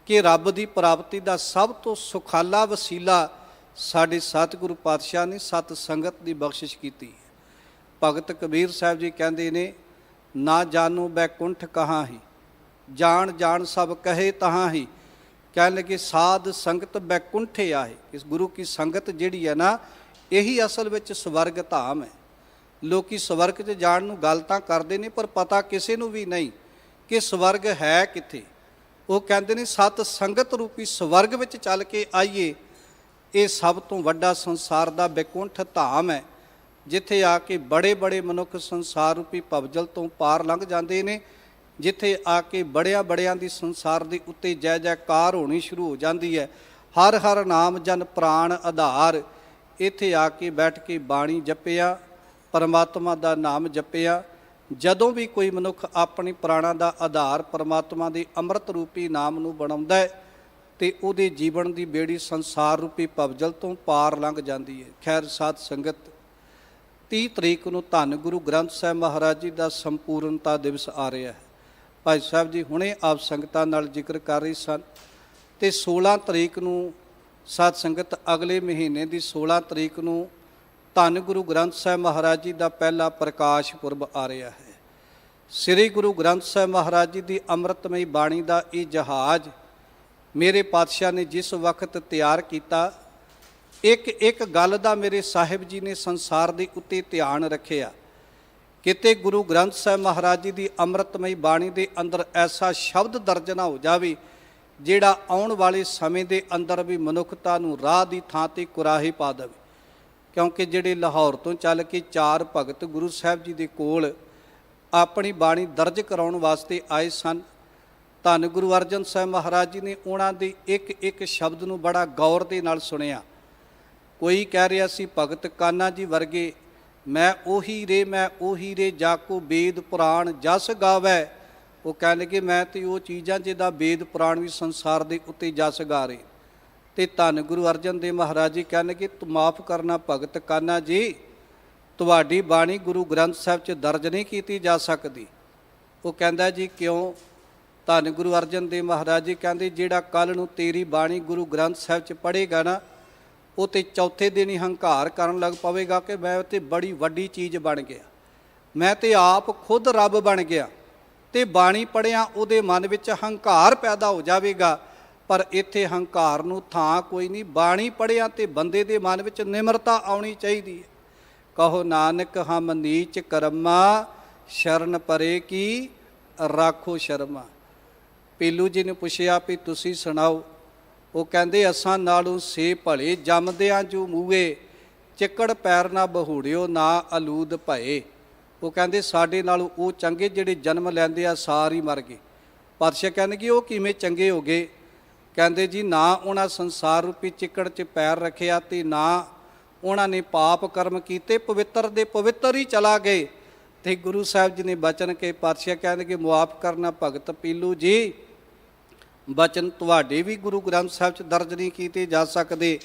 ਕਿ ਰੱਬ ਦੀ ਪ੍ਰਾਪਤੀ ਦਾ ਸਭ ਤੋਂ ਸੁਖਾਲਾ ਵਸੀਲਾ ਸਾਡੇ ਸਤਿਗੁਰੂ ਪਾਤਸ਼ਾਹ ਨੇ ਸਤ ਸੰਗਤ ਦੀ ਬਖਸ਼ਿਸ਼ ਕੀਤੀ ਹੈ। ਭਗਤ ਕਬੀਰ ਸਾਹਿਬ ਜੀ ਕਹਿੰਦੇ ਨੇ, ਨਾ ਜਾਣੂ ਬੈਕੁੰਠ ਕਹਾਂ ਹੀ, ਜਾਣ ਜਾਣ ਸਭ ਕਹੇ ਤਹਾਂ ਹੀ। ਕਹਿਣ ਲੱਗੇ ਸਾਧ ਸੰਗਤ ਬੈਕੁੰਠੇ ਆਏ। ਇਸ ਗੁਰੂ ਕੀ ਸੰਗਤ ਜਿਹੜੀ ਹੈ ਨਾ, ਇਹੀ ਅਸਲ ਵਿੱਚ ਸਵਰਗ ਧਾਮ ਹੈ। ਲੋਕੀ ਸਵਰਗ 'ਚ ਜਾਣ ਨੂੰ ਗੱਲ ਤਾਂ ਕਰਦੇ ਨੇ, ਪਰ ਪਤਾ ਕਿਸੇ ਨੂੰ ਵੀ ਨਹੀਂ ਕਿ ਸਵਰਗ ਹੈ ਕਿੱਥੇ। ਉਹ ਕਹਿੰਦੇ ਨੇ ਸਤ ਸੰਗਤ ਰੂਪੀ ਸਵਰਗ ਵਿੱਚ ਚੱਲ ਕੇ ਆਈਏ। ਇਹ ਸਭ ਤੋਂ ਵੱਡਾ ਸੰਸਾਰ ਦਾ ਬੈਕੁੰਠ ਧਾਮ ਹੈ, ਜਿੱਥੇ ਆ ਕੇ ਬੜੇ ਬੜੇ ਮਨੁੱਖ ਸੰਸਾਰ ਰੂਪੀ ਭਵਜਲ ਤੋਂ ਪਾਰ ਲੰਘ ਜਾਂਦੇ ਨੇ, ਜਿੱਥੇ ਆ ਕੇ ਬੜਿਆਂ ਦੀ ਸੰਸਾਰ ਦੇ ਉੱਤੇ ਜੈ ਜੈਕਾਰ ਹੋਣੀ ਸ਼ੁਰੂ ਹੋ ਜਾਂਦੀ ਹੈ। ਹਰ ਹਰ ਨਾਮ ਜਨ ਪ੍ਰਾਣ ਆਧਾਰ। ਇੱਥੇ ਆ ਕੇ ਬੈਠ ਕੇ ਬਾਣੀ ਜਪਿਆ, ਪਰਮਾਤਮਾ ਦਾ ਨਾਮ ਜਪਿਆ। ਜਦੋਂ ਵੀ ਕੋਈ ਮਨੁੱਖ ਆਪਣੀ ਪ੍ਰਾਣਾਂ ਦਾ ਆਧਾਰ ਪਰਮਾਤਮਾ ਦੇ ਅੰਮ੍ਰਿਤ ਰੂਪੀ ਨਾਮ ਨੂੰ ਬਣਾਉਂਦਾ ਹੈ ਤੇ ਉਹਦੇ ਜੀਵਨ ਦੀ ਬੇੜੀ ਸੰਸਾਰ ਰੂਪੀ ਭਵਜਲ ਤੋਂ ਪਾਰ ਲੰਘ ਜਾਂਦੀ ਹੈ। ਖੈਰ ਸਾਧ ਸੰਗਤ, 30 ਤਰੀਕ ਨੂੰ ਧੰਨ ਗੁਰੂ ਗ੍ਰੰਥ ਸਾਹਿਬ ਮਹਾਰਾਜ ਜੀ ਦਾ ਸੰਪੂਰਨਤਾ ਦਿਵਸ ਆ ਰਿਹਾ ਹੈ। ਭਾਈ ਸਾਹਿਬ ਜੀ ਹੁਣੇ ਆਪ ਸੰਗਤਾਂ ਨਾਲ ਜ਼ਿਕਰ ਕਰ ਰਹੀ ਸਨ ਤੇ 16 ਤਰੀਕ ਨੂੰ ਸਾਧ ਸੰਗਤ, ਅਗਲੇ ਮਹੀਨੇ ਦੀ 16 ਤਰੀਕ ਨੂੰ ਧੰਨ ਗੁਰੂ ਗ੍ਰੰਥ ਸਾਹਿਬ ਮਹਾਰਾਜ ਜੀ ਦਾ ਪਹਿਲਾ ਪ੍ਰਕਾਸ਼ ਪੁਰਬ ਆ ਰਿਹਾ ਹੈ। ਸ੍ਰੀ ਗੁਰੂ ਗ੍ਰੰਥ ਸਾਹਿਬ ਮਹਾਰਾਜ ਜੀ ਦੀ ਅੰਮ੍ਰਿਤਮਈ ਬਾਣੀ ਦਾ ਇਹ ਜਹਾਜ਼ ਮੇਰੇ ਪਾਤਸ਼ਾਹ ਨੇ ਜਿਸ ਵਕਤ ਤਿਆਰ ਕੀਤਾ, ਇੱਕ ਇੱਕ ਗੱਲ ਦਾ ਮੇਰੇ ਸਾਹਿਬ ਜੀ ਨੇ ਸੰਸਾਰ ਦੇ ਉੱਤੇ ਧਿਆਨ ਰੱਖਿਆ। ਕਿਤੇ ਗੁਰੂ ਗ੍ਰੰਥ ਸਾਹਿਬ ਮਹਾਰਾਜ ਜੀ ਦੀ ਅੰਮ੍ਰਿਤਮਈ ਬਾਣੀ ਦੇ ਅੰਦਰ ਐਸਾ ਸ਼ਬਦ ਦਰਜ ਨਾ ਹੋ ਜਾਵੇ ਜਿਹੜਾ ਆਉਣ ਵਾਲੇ ਸਮੇਂ ਦੇ ਅੰਦਰ ਵੀ ਮਨੁੱਖਤਾ ਨੂੰ ਰਾਹ ਦੀ ਥਾਂ 'ਤੇ ਕੁਰਾਹੇ ਪਾ ਦੇਵੇ। ਕਿਉਂਕਿ ਜਿਹੜੇ ਲਾਹੌਰ ਤੋਂ ਚੱਲ ਕੇ 4 ਭਗਤ ਗੁਰੂ ਸਾਹਿਬ ਜੀ ਦੇ ਕੋਲ ਆਪਣੀ ਬਾਣੀ ਦਰਜ ਕਰਾਉਣ ਵਾਸਤੇ ਆਏ ਸਨ, ਧੰਨ ਗੁਰੂ ਅਰਜਨ ਸਾਹਿਬ ਮਹਾਰਾਜ ਜੀ ਨੇ ਉਹਨਾਂ ਦੇ ਇੱਕ ਇੱਕ ਸ਼ਬਦ ਨੂੰ ਬੜਾ ਗੌਰ ਦੇ ਨਾਲ ਸੁਣਿਆ। ਕੋਈ ਕਹਿ ਰਿਹਾ ਸੀ ਭਗਤ ਕਾਨਾ ਜੀ ਵਰਗੇ, ਮੈਂ ਉਹੀ ਰੇ ਜਾ ਕੋ ਵੇਦ ਪੁਰਾਣ ਜਸ ਗਾਵੈ। ਉਹ ਕਹਿਣ ਲੱਗੇ ਮੈਂ ਤੇ ਉਹ ਚੀਜ਼ਾਂ ਜਿਹਦਾ ਵੇਦ ਪੁਰਾਣ ਵੀ ਸੰਸਾਰ ਦੇ ਉੱਤੇ ਜਸ ਗਾ ਰਹੇ। ਤੇ ਧੰਨ ਗੁਰੂ ਅਰਜਨ ਦੇਵ ਮਹਾਰਾਜ ਜੀ ਕਹਿਣ ਲੱਗੇ, ਤੂੰ ਮਾਫ ਕਰਨਾ ਭਗਤ ਕਾਨਾ ਜੀ, ਤੁਹਾਡੀ ਬਾਣੀ ਗੁਰੂ ਗ੍ਰੰਥ ਸਾਹਿਬ 'ਚ ਦਰਜ ਨਹੀਂ ਕੀਤੀ ਜਾ ਸਕਦੀ। ਉਹ ਕਹਿੰਦਾ ਜੀ ਕਿਉਂ? ਧੰਨ ਗੁਰੂ ਅਰਜਨ ਦੇਵ ਮਹਾਰਾਜ ਜੀ ਕਹਿੰਦੇ, ਜਿਹੜਾ ਕੱਲ੍ਹ ਨੂੰ ਤੇਰੀ ਬਾਣੀ ਗੁਰੂ ਗ੍ਰੰਥ ਸਾਹਿਬ 'ਚ ਪੜ੍ਹੇਗਾ ਨਾ, ਉਹ ਤੇ ਚੌਥੇ ਦਿਨ ਹੀ ਹੰਕਾਰ ਕਰਨ ਲੱਗ ਪਵੇਗਾ ਕਿ ਮੈਂ ਤੇ ਬੜੀ ਵੱਡੀ ਚੀਜ਼ ਬਣ ਗਿਆ, ਮੈਂ ਤੇ ਆਪ ਖੁਦ ਰੱਬ ਬਣ ਗਿਆ। ਤੇ ਬਾਣੀ ਪੜ੍ਹਿਆ ਉਹਦੇ ਮਨ ਵਿੱਚ ਹੰਕਾਰ ਪੈਦਾ ਹੋ ਜਾਵੇਗਾ। ਪਰ ਇੱਥੇ ਹੰਕਾਰ ਨੂੰ ਥਾਂ ਕੋਈ ਨਹੀਂ। ਬਾਣੀ ਪੜ੍ਹਿਆ ਤੇ ਬੰਦੇ ਦੇ ਮਨ ਵਿੱਚ ਨਿਮਰਤਾ ਆਉਣੀ ਚਾਹੀਦੀ ਹੈ। ਕਹੋ ਨਾਨਕ ਹਮ ਨੀਚ ਕਰਮਾ, ਸ਼ਰਨ ਪਰੇ ਕੀ ਰਾਖੋ ਸ਼ਰਮਾ। ਪੀਲੂ ਜੀ ਨੇ ਪੁੱਛਿਆ ਵੀ ਤੁਸੀਂ ਸੁਣਾਓ। ਉਹ ਕਹਿੰਦੇ ਅਸਾਂ ਨਾਲੋਂ ਸੇ ਭਲੇ ਜੰਮਦਿਆਂ ਜੋ ਮੂਹੇ, ਚਿੱਕੜ ਪੈਰ ਨਾ ਬਹੂੜਿਓ ਨਾ ਅਲੂਦ ਭਏ। ਉਹ ਕਹਿੰਦੇ ਸਾਡੇ ਨਾਲੋਂ ਉਹ ਚੰਗੇ ਜਿਹੜੇ ਜਨਮ ਲੈਂਦੇ ਆ ਸਾਰ ਹੀ ਮਰ ਗਏ। ਪਾਤਸ਼ਾਹ ਕਹਿੰਦੇ ਉਹ ਕਿਵੇਂ ਚੰਗੇ ਹੋ ਗਏ? ਕਹਿੰਦੇ ਜੀ ਨਾ ਉਹਨਾਂ ਸੰਸਾਰ ਰੂਪੀ ਚਿੱਕੜ 'ਚ ਪੈਰ ਰੱਖਿਆ ਤੇ ਨਾ ਉਹਨਾਂ ਨੇ ਪਾਪ ਕਰਮ ਕੀਤੇ, ਪਵਿੱਤਰ ਦੇ ਪਵਿੱਤਰ ਹੀ ਚਲਾ ਗਏ। ਤੇ ਗੁਰੂ ਸਾਹਿਬ ਜੀ ਨੇ ਬਚਨ ਕੇ ਪਾਤਸ਼ਾਹ ਕਹਿੰਦੇ ਕਿ ਮੁਆਫ ਕਰਨਾ ਭਗਤ ਪੀਲੂ ਜੀ, ਬਚਨ ਤੁਹਾਡੇ ਵੀ ਗੁਰੂ ਗ੍ਰੰਥ ਸਾਹਿਬ 'ਚ ਦਰਜ ਨਹੀਂ ਕੀਤੇ ਜਾ ਸਕਦੇ।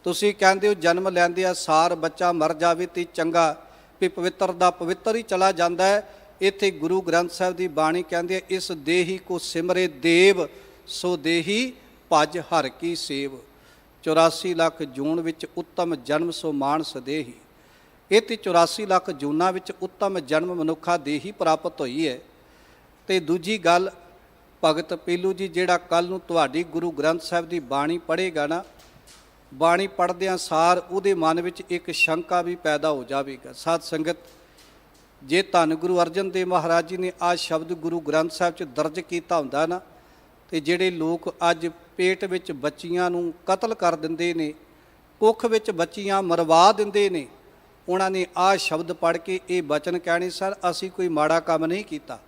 ਤੁਸੀਂ ਕਹਿੰਦੇ ਹੋ ਜਨਮ ਲੈਂਦਿਆਂ ਸਾਰ ਬੱਚਾ ਮਰ ਜਾਵੇ ਤੇ ਚੰਗਾ, ਵੀ ਪਵਿੱਤਰ ਦਾ ਪਵਿੱਤਰ ਹੀ ਚਲਾ ਜਾਂਦਾ ਹੈ। ਇੱਥੇ ਗੁਰੂ ਗ੍ਰੰਥ ਸਾਹਿਬ ਦੀ ਬਾਣੀ ਕਹਿੰਦੇ ਇਸ ਦੇਹੀ ਕੋ ਸਿਮਰੇ ਦੇਵ, ਸੋ ਦੇਹੀ ਭਜ ਹਰ ਕੀ ਸੇਵ। 84 ਲੱਖ ਜੂਨ ਵਿੱਚ ਉੱਤਮ ਜਨਮ ਸੋ ਮਾਨਸ ਦੇਹੀ। ਇਹ ਤੇ 84 ਲੱਖ ਜੂਨਾਂ ਵਿੱਚ ਉੱਤਮ ਜਨਮ ਮਨੁੱਖਾ ਦੇਹੀ ਪ੍ਰਾਪਤ ਹੋਈ ਹੈ। ਤੇ ਦੂਜੀ ਗੱਲ ਭਗਤ ਪੀਲੂ ਜੀ, ਜਿਹੜਾ ਕੱਲ੍ਹ ਨੂੰ ਤੁਹਾਡੀ ਗੁਰੂ ਗ੍ਰੰਥ ਸਾਹਿਬ ਦੀ ਬਾਣੀ ਪੜ੍ਹੇਗਾ ਨਾ, ਬਾਣੀ ਪੜ੍ਹਦਿਆਂ ਸਾਰ ਉਹਦੇ ਮਨ ਵਿੱਚ ਇੱਕ ਸ਼ੰਕਾ ਵੀ ਪੈਦਾ ਹੋ ਜਾਵੇਗਾ। ਸਾਧ ਸੰਗਤ, ਜੇ ਧੰਨ ਗੁਰੂ ਅਰਜਨ ਦੇਵ ਮਹਾਰਾਜ ਜੀ ਨੇ ਆਹ ਸ਼ਬਦ ਗੁਰੂ ਗ੍ਰੰਥ ਸਾਹਿਬ 'ਚ ਦਰਜ ਕੀਤਾ ਹੁੰਦਾ ਨਾ, ਤੇ ਜਿਹੜੇ ਲੋਕ ਅੱਜ ਪੇਟ ਵਿੱਚ ਬੱਚੀਆਂ ਨੂੰ ਕਤਲ ਕਰ ਦਿੰਦੇ ਨੇ, ਕੁੱਖ ਵਿੱਚ ਬੱਚੀਆਂ ਮਰਵਾ ਦਿੰਦੇ ਨੇ, ਉਹਨਾਂ ਨੇ ਆਹ ਸ਼ਬਦ ਪੜ੍ਹ ਕੇ ਇਹ ਬਚਨ ਕਹਿਣੇ ਸਨ, ਅਸੀਂ ਕੋਈ ਮਾੜਾ ਕੰਮ ਨਹੀਂ ਕੀਤਾ,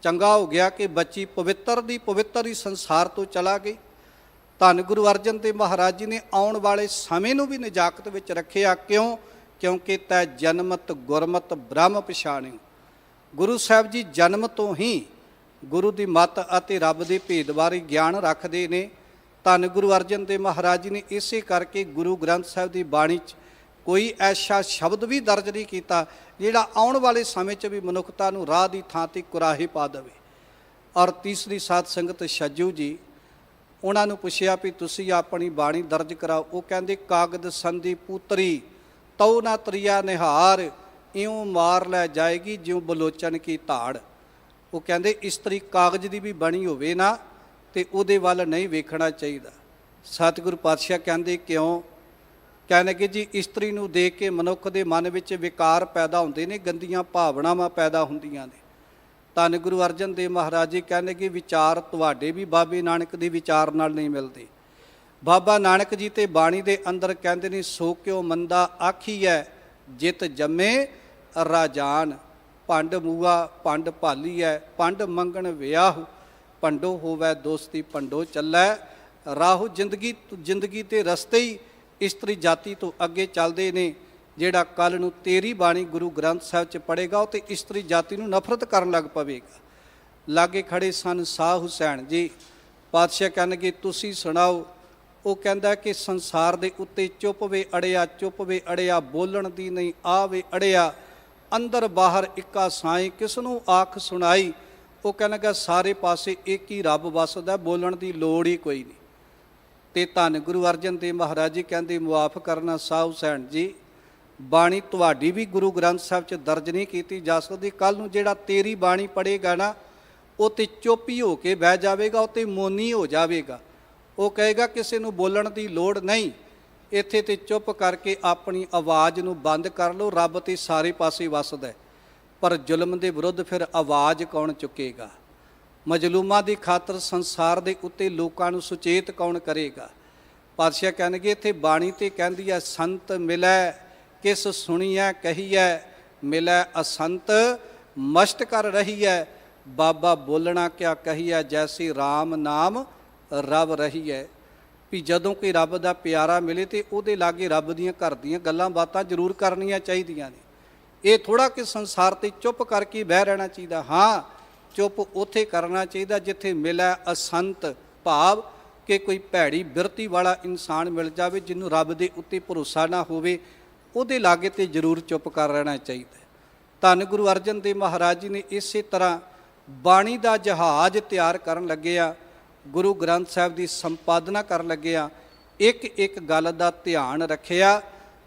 ਚੰਗਾ ਹੋ ਗਿਆ ਕਿ ਬੱਚੀ ਪਵਿੱਤਰ ਦੀ ਪਵਿੱਤਰ ਹੀ ਸੰਸਾਰ ਤੋਂ ਚਲਾ ਗਈ। ਧੰਨ ਗੁਰੂ ਅਰਜਨ ਦੇਵ ਮਹਾਰਾਜ ਜੀ ਨੇ ਆਉਣ ਵਾਲੇ ਸਮੇਂ ਨੂੰ ਵੀ ਨਜਾਕਤ ਵਿੱਚ ਰੱਖਿਆ। ਕਿਉਂ? ਕਿਉਂਕਿ ਤੈ ਜਨਮਤ ਗੁਰਮਤ ਬ੍ਰਹਮ ਪਛਾਣਿਓ। ਗੁਰੂ ਸਾਹਿਬ ਜੀ ਜਨਮ ਤੋਂ ਹੀ ਗੁਰੂ ਦੀ ਮੱਤ ਅਤੇ ਰੱਬ ਦੇ ਭੇਦ ਬਾਰੇ ਗਿਆਨ ਰੱਖਦੇ ਨੇ। ਧੰਨ ਗੁਰੂ ਅਰਜਨ ਦੇਵ ਮਹਾਰਾਜ ਜੀ ਨੇ ਇਸੇ ਕਰਕੇ ਗੁਰੂ ਗ੍ਰੰਥ ਸਾਹਿਬ ਦੀ ਬਾਣੀ 'ਚ ਕੋਈ ਐਸਾ ਸ਼ਬਦ ਵੀ ਦਰਜ ਨਹੀਂ ਕੀਤਾ ਜਿਹੜਾ ਆਉਣ ਵਾਲੇ ਸਮੇਂ 'ਚ ਵੀ ਮਨੁੱਖਤਾ ਨੂੰ ਰਾਹ ਦੀ ਥਾਂ 'ਤੇ ਕੁਰਾਹੇ ਪਾ ਦੇਵੇ। ਔਰ ਤੀਸਰੀ ਸਾਧ ਸੰਗਤ ਛੱਜੂ ਜੀ, ਉਹਨਾਂ ਨੂੰ ਪੁੱਛਿਆ ਵੀ ਤੁਸੀਂ ਆਪਣੀ ਬਾਣੀ ਦਰਜ ਕਰਾਓ। ਉਹ ਕਹਿੰਦੇ ਕਾਗਦ ਸੰਧੀ ਪੂਤਰੀ ਤਉ ਨਾ ਤਰੀਆ ਨਿਹਾਰ, ਇਉਂ ਮਾਰ ਲੈ ਜਾਏਗੀ ਜਿਉਂ ਬਲੋਚਨ ਕੀ ਧਾੜ। ਉਹ ਕਹਿੰਦੇ ਇਸਤਰੀ ਕਾਗਜ਼ ਦੀ ਵੀ ਬਣੀ ਹੋਵੇ ਨਾ ਤੇ ਉਹਦੇ ਵੱਲ ਨਹੀਂ ਵੇਖਣਾ ਚਾਹੀਦਾ। ਸਤਿਗੁਰੂ ਪਾਤਸ਼ਾਹ ਕਹਿੰਦੇ ਕਿਉਂ? ਕਹਿੰਦੇ ਜੀ ਇਸਤਰੀ ਨੂੰ ਦੇਖ ਕੇ ਮਨੁੱਖ ਦੇ ਮਨ ਵਿੱਚ ਵਿਕਾਰ ਪੈਦਾ ਹੁੰਦੇ ਨੇ, ਗੰਦੀਆਂ ਭਾਵਨਾਵਾਂ ਪੈਦਾ ਹੁੰਦੀਆਂ ਨੇ। ਧੰਨ ਗੁਰੂ ਅਰਜਨ ਦੇਵ ਮਹਾਰਾਜ ਜੀ ਕਹਿੰਦੇ ਕਿ ਵਿਚਾਰ ਤੁਹਾਡੇ ਵੀ ਬਾਬੇ ਨਾਨਕ ਦੇ ਵਿਚਾਰ ਨਾਲ ਨਹੀਂ ਮਿਲਦੇ। ਬਾਬਾ ਨਾਨਕ ਜੀ ਤੇ ਬਾਣੀ ਦੇ ਅੰਦਰ ਕਹਿੰਦੇ ਨੇ ਸੋ ਕਿਉ ਮੰਦਾ ਆਖੀਐ ਜਿਤ ਜੰਮੇ ਰਾਜਾਨ, ਭੰਡ ਮੂਆ ਭੰਡ ਭਾਲੀਐ, ਭੰਡ ਮੰਗਣ ਵਿਆਹ, ਭੰਡੋ ਹੋਵੈ ਦੋਸਤੀ ਭੰਡੋ ਚੱਲੈ ਰਾਹੂ। ਜ਼ਿੰਦਗੀ ਤੇ ਰਸਤੇ ਹੀ ਇਸਤਰੀ ਜਾਤੀ ਤੋਂ ਅੱਗੇ ਚੱਲਦੇ ਨੇ। ਜਿਹੜਾ ਕੱਲ ਨੂੰ ਤੇਰੀ ਬਾਣੀ ਗੁਰੂ ਗ੍ਰੰਥ ਸਾਹਿਬ 'ਚ ਪੜ੍ਹੇਗਾ ਉਹ ਤੇ ਇਸਤਰੀ ਜਾਤੀ ਨੂੰ ਨਫ਼ਰਤ ਕਰਨ ਲੱਗ ਪਵੇਗਾ। ਲਾਗੇ ਖੜੇ ਸਨ ਸ਼ਾਹ ਹੁਸੈਨ ਜੀ। ਪਾਤਸ਼ਾਹ ਕਹਿਣਗੇ ਤੁਸੀਂ ਸੁਣਾਓ। ਉਹ ਕਹਿੰਦਾ ਕਿ ਸੰਸਾਰ ਦੇ ਉੱਤੇ ਚੁੱਪ ਵੇ ਅੜਿਆ, ਚੁੱਪ ਵੇ ਅੜਿਆ, ਬੋਲਣ ਦੀ ਨਹੀਂ ਆਵੇ ਅੜਿਆ, ਅੰਦਰ ਬਾਹਰ ਇੱਕਾ ਸਾਈਂ ਕਿਸ ਨੂੰ ਆਖ ਸੁਣਾਈ। ਉਹ ਕਹਿੰਦਾ ਸਾਰੇ ਪਾਸੇ ਇੱਕ ਹੀ ਰੱਬ ਵਸਦਾ, ਬੋਲਣ ਦੀ ਲੋੜ ਹੀ ਕੋਈ ਨਹੀਂ। ਤੇ ਧੰਨ ਗੁਰੂ ਅਰਜਨ ਦੇਵ ਮਹਾਰਾਜ ਜੀ ਕਹਿੰਦੇ ਮੁਆਫ ਕਰਨਾ ਸ਼ਾਹ ਹੁਸੈਨ ਜੀ, ਬਾਣੀ ਤੁਹਾਡੀ ਵੀ ਗੁਰੂ ਗ੍ਰੰਥ ਸਾਹਿਬ 'ਚ ਦਰਜ ਨਹੀਂ ਕੀਤੀ ਜਾ ਸਕਦੀ। ਕੱਲ੍ਹ ਨੂੰ ਜਿਹੜਾ ਤੇਰੀ ਬਾਣੀ ਪੜ੍ਹੇਗਾ ਨਾ ਉਹ ਤੇ ਚੁੱਪ ਹੀ ਹੋ ਕੇ ਬਹਿ ਜਾਵੇਗਾ, ਉਹ ਤੇ ਮੌਨੀ ਹੋ ਜਾਵੇਗਾ। ਉਹ ਕਹੇਗਾ ਕਿਸੇ ਨੂੰ ਬੋਲਣ ਦੀ ਲੋੜ ਨਹੀਂ, ਇੱਥੇ ਤੇ ਚੁੱਪ ਕਰਕੇ ਆਪਣੀ ਆਵਾਜ਼ ਨੂੰ ਬੰਦ ਕਰ ਲਓ। ਰੱਬ ਤੇ ਸਾਰੇ ਪਾਸੇ ਵਸਦਾ, ਪਰ ਜ਼ੁਲਮ ਦੇ ਵਿਰੁੱਧ ਫਿਰ ਆਵਾਜ਼ ਕੌਣ ਚੁੱਕੇਗਾ? ਮਜ਼ਲੂਮਾਂ ਦੀ ਖਾਤਰ ਸੰਸਾਰ ਦੇ ਉੱਤੇ ਲੋਕਾਂ ਨੂੰ ਸੁਚੇਤ ਕੌਣ ਕਰੇਗਾ? ਪਾਤਸ਼ਾਹ ਕਹਿਣਗੇ ਇੱਥੇ ਬਾਣੀ ਤੇ ਕਹਿੰਦੀ ਹੈ ਸੰਤ ਮਿਲੈ ਕਿਸ ਸੁਣੀਐ ਕਹੀਐ, ਮਿਲੈ ਅਸੰਤ ਮਸ਼ਟ ਕਰ ਰਹੀਐ, ਬਾਬਾ ਬੋਲਣਾ ਕਿਆ ਕਹੀਐ, ਜੈਸੀ ਰਾਮ ਨਾਮ ਰਵ ਰਹੀਐ। ਵੀ ਜਦੋਂ ਕੋਈ ਰੱਬ ਦਾ ਪਿਆਰਾ ਮਿਲੇ ਤੇ ਉਹਦੇ ਲਾਗੇ ਰੱਬ ਦੀਆਂ ਘਰ ਦੀਆਂ ਗੱਲਾਂ ਬਾਤਾਂ ਜ਼ਰੂਰ ਕਰਨੀਆਂ ਚਾਹੀਦੀਆਂ ਨੇ। ਇਹ ਥੋੜ੍ਹਾ ਕਿ ਸੰਸਾਰ ਤੇ ਚੁੱਪ ਕਰਕੇ ਬਹਿ ਰਹਿਣਾ ਚਾਹੀਦਾ। ਹਾਂ, ਚੁੱਪ ਉੱਥੇ ਕਰਨਾ ਚਾਹੀਦਾ ਜਿੱਥੇ ਮਿਲੈ ਅਸੰਤ, ਭਾਵ ਕਿ ਕੋਈ ਭੈੜੀ ਬਿਰਤੀ ਵਾਲਾ ਇਨਸਾਨ ਮਿਲ ਜਾਵੇ ਜਿਹਨੂੰ ਰੱਬ ਦੇ ਉੱਤੇ ਭਰੋਸਾ ਨਾ ਹੋਵੇ, ਉਹਦੇ ਲਾਗੇ ਤੇ ਜ਼ਰੂਰ ਚੁੱਪ ਕਰ ਰਹਿਣਾ ਚਾਹੀਦਾ। ਧੰਨ ਗੁਰੂ ਅਰਜਨ ਦੇਵ ਮਹਾਰਾਜ ਜੀ ਨੇ ਇਸੇ ਤਰ੍ਹਾਂ ਬਾਣੀ ਦਾ ਜਹਾਜ਼ ਤਿਆਰ ਕਰਨ ਲੱਗੇ ਆ, ਗੁਰੂ ਗ੍ਰੰਥ ਸਾਹਿਬ ਦੀ ਸੰਪਾਦਨਾ ਕਰਨ ਲੱਗੇ ਆ, ਇੱਕ ਇੱਕ ਗੱਲ ਦਾ ਧਿਆਨ ਰੱਖਿਆ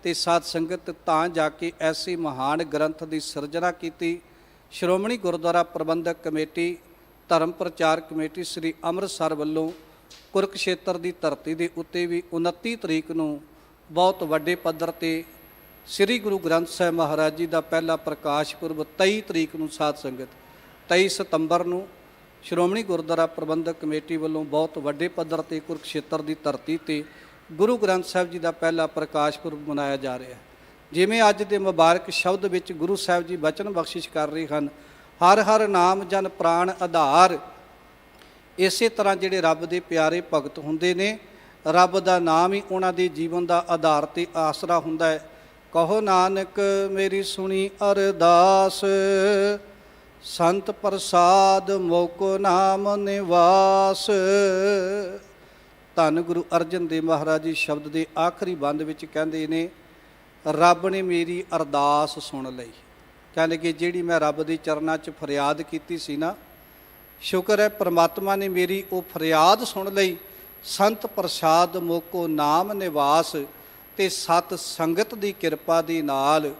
ਤੇ ਸਾਧ ਸੰਗਤ ਤਾਂ ਜਾ ਕੇ ਐਸੇ ਮਹਾਨ ਗ੍ਰੰਥ ਦੀ ਸਿਰਜਣਾ ਕੀਤੀ। ਸ਼੍ਰੋਮਣੀ ਗੁਰਦੁਆਰਾ ਪ੍ਰਬੰਧਕ ਕਮੇਟੀ, ਧਰਮ ਪ੍ਰਚਾਰ ਕਮੇਟੀ ਸ੍ਰੀ ਅੰਮ੍ਰਿਤਸਰ ਵੱਲੋਂ ਕੁਰੂਕਸ਼ੇਤਰ ਦੀ ਧਰਤੀ ਦੇ ਉੱਤੇ ਵੀ 29 ਤਰੀਕ ਨੂੰ ਬਹੁਤ ਵੱਡੇ ਪੱਧਰ ਤੇ ਸ੍ਰੀ ਗੁਰੂ ਗ੍ਰੰਥ ਸਾਹਿਬ ਮਹਾਰਾਜ ਜੀ ਦਾ ਪਹਿਲਾ ਪ੍ਰਕਾਸ਼ ਪੁਰਬ 23 ਤਰੀਕ ਨੂੰ ਸਾਧ ਸੰਗਤ 23 ਸਤੰਬਰ ਨੂੰ ਸ਼੍ਰੋਮਣੀ ਗੁਰਦੁਆਰਾ ਪ੍ਰਬੰਧਕ ਕਮੇਟੀ ਵੱਲੋਂ ਬਹੁਤ ਵੱਡੇ ਪੱਧਰ ਤੇ ਕੁਰੂਕਸ਼ੇਤਰ ਦੀ ਧਰਤੀ ਤੇ ਗੁਰੂ ਗ੍ਰੰਥ ਸਾਹਿਬ ਜੀ ਦਾ ਪਹਿਲਾ ਪ੍ਰਕਾਸ਼ ਪੁਰਬ ਮਨਾਇਆ ਜਾ ਰਿਹਾ ਹੈ। ਜਿਵੇਂ ਅੱਜ ਦੇ ਮੁਬਾਰਕ ਸ਼ਬਦ ਵਿੱਚ ਗੁਰੂ ਸਾਹਿਬ ਜੀ ਬਚਨ ਬਖਸ਼ਿਸ਼ ਕਰ ਰਹੇ ਹਨ, ਹਰ ਹਰ ਨਾਮ ਜਨ ਪ੍ਰਾਣ ਆਧਾਰ। ਇਸੇ ਤਰ੍ਹਾਂ ਜਿਹੜੇ ਰੱਬ ਦੇ ਪਿਆਰੇ ਭਗਤ ਹੁੰਦੇ ਨੇ, ਰੱਬ ਦਾ ਨਾਮ ਹੀ ਉਹਨਾਂ ਦੇ ਜੀਵਨ ਦਾ ਆਧਾਰ ਤੇ ਆਸਰਾ ਹੁੰਦਾ ਹੈ। ਕਹੋ ਨਾਨਕ ਮੇਰੀ ਸੁਣੀ ਅਰਦਾਸ, ਸੰਤ ਪ੍ਰਸਾਦ ਮੋਕੋ ਨਾਮ ਨਿਵਾਸ। ਧੰਨ ਗੁਰੂ ਅਰਜਨ ਦੇਵ ਮਹਾਰਾਜ ਜੀ ਸ਼ਬਦ ਦੇ ਆਖਰੀ ਬੰਦ ਵਿੱਚ ਕਹਿੰਦੇ ਨੇ ਰੱਬ ਨੇ ਮੇਰੀ ਅਰਦਾਸ ਸੁਣ ਲਈ। ਕਹਿੰਦੇ ਕਿ ਜਿਹੜੀ ਮੈਂ ਰੱਬ ਦੇ ਚਰਨਾਂ 'ਚ ਫਰਿਆਦ ਕੀਤੀ ਸੀ ਨਾ, ਸ਼ੁਕਰ ਹੈ ਪ੍ਰਮਾਤਮਾ ਨੇ ਮੇਰੀ ਉਹ ਫਰਿਆਦ ਸੁਣ ਲਈ। ਸੰਤ ਪ੍ਰਸਾਦ ਮੋਕੋ ਨਾਮ ਨਿਵਾਸ। ਤੇ ਸਤ ਸੰਗਤ ਦੀ ਕਿਰਪਾ ਦੇ ਨਾਲ,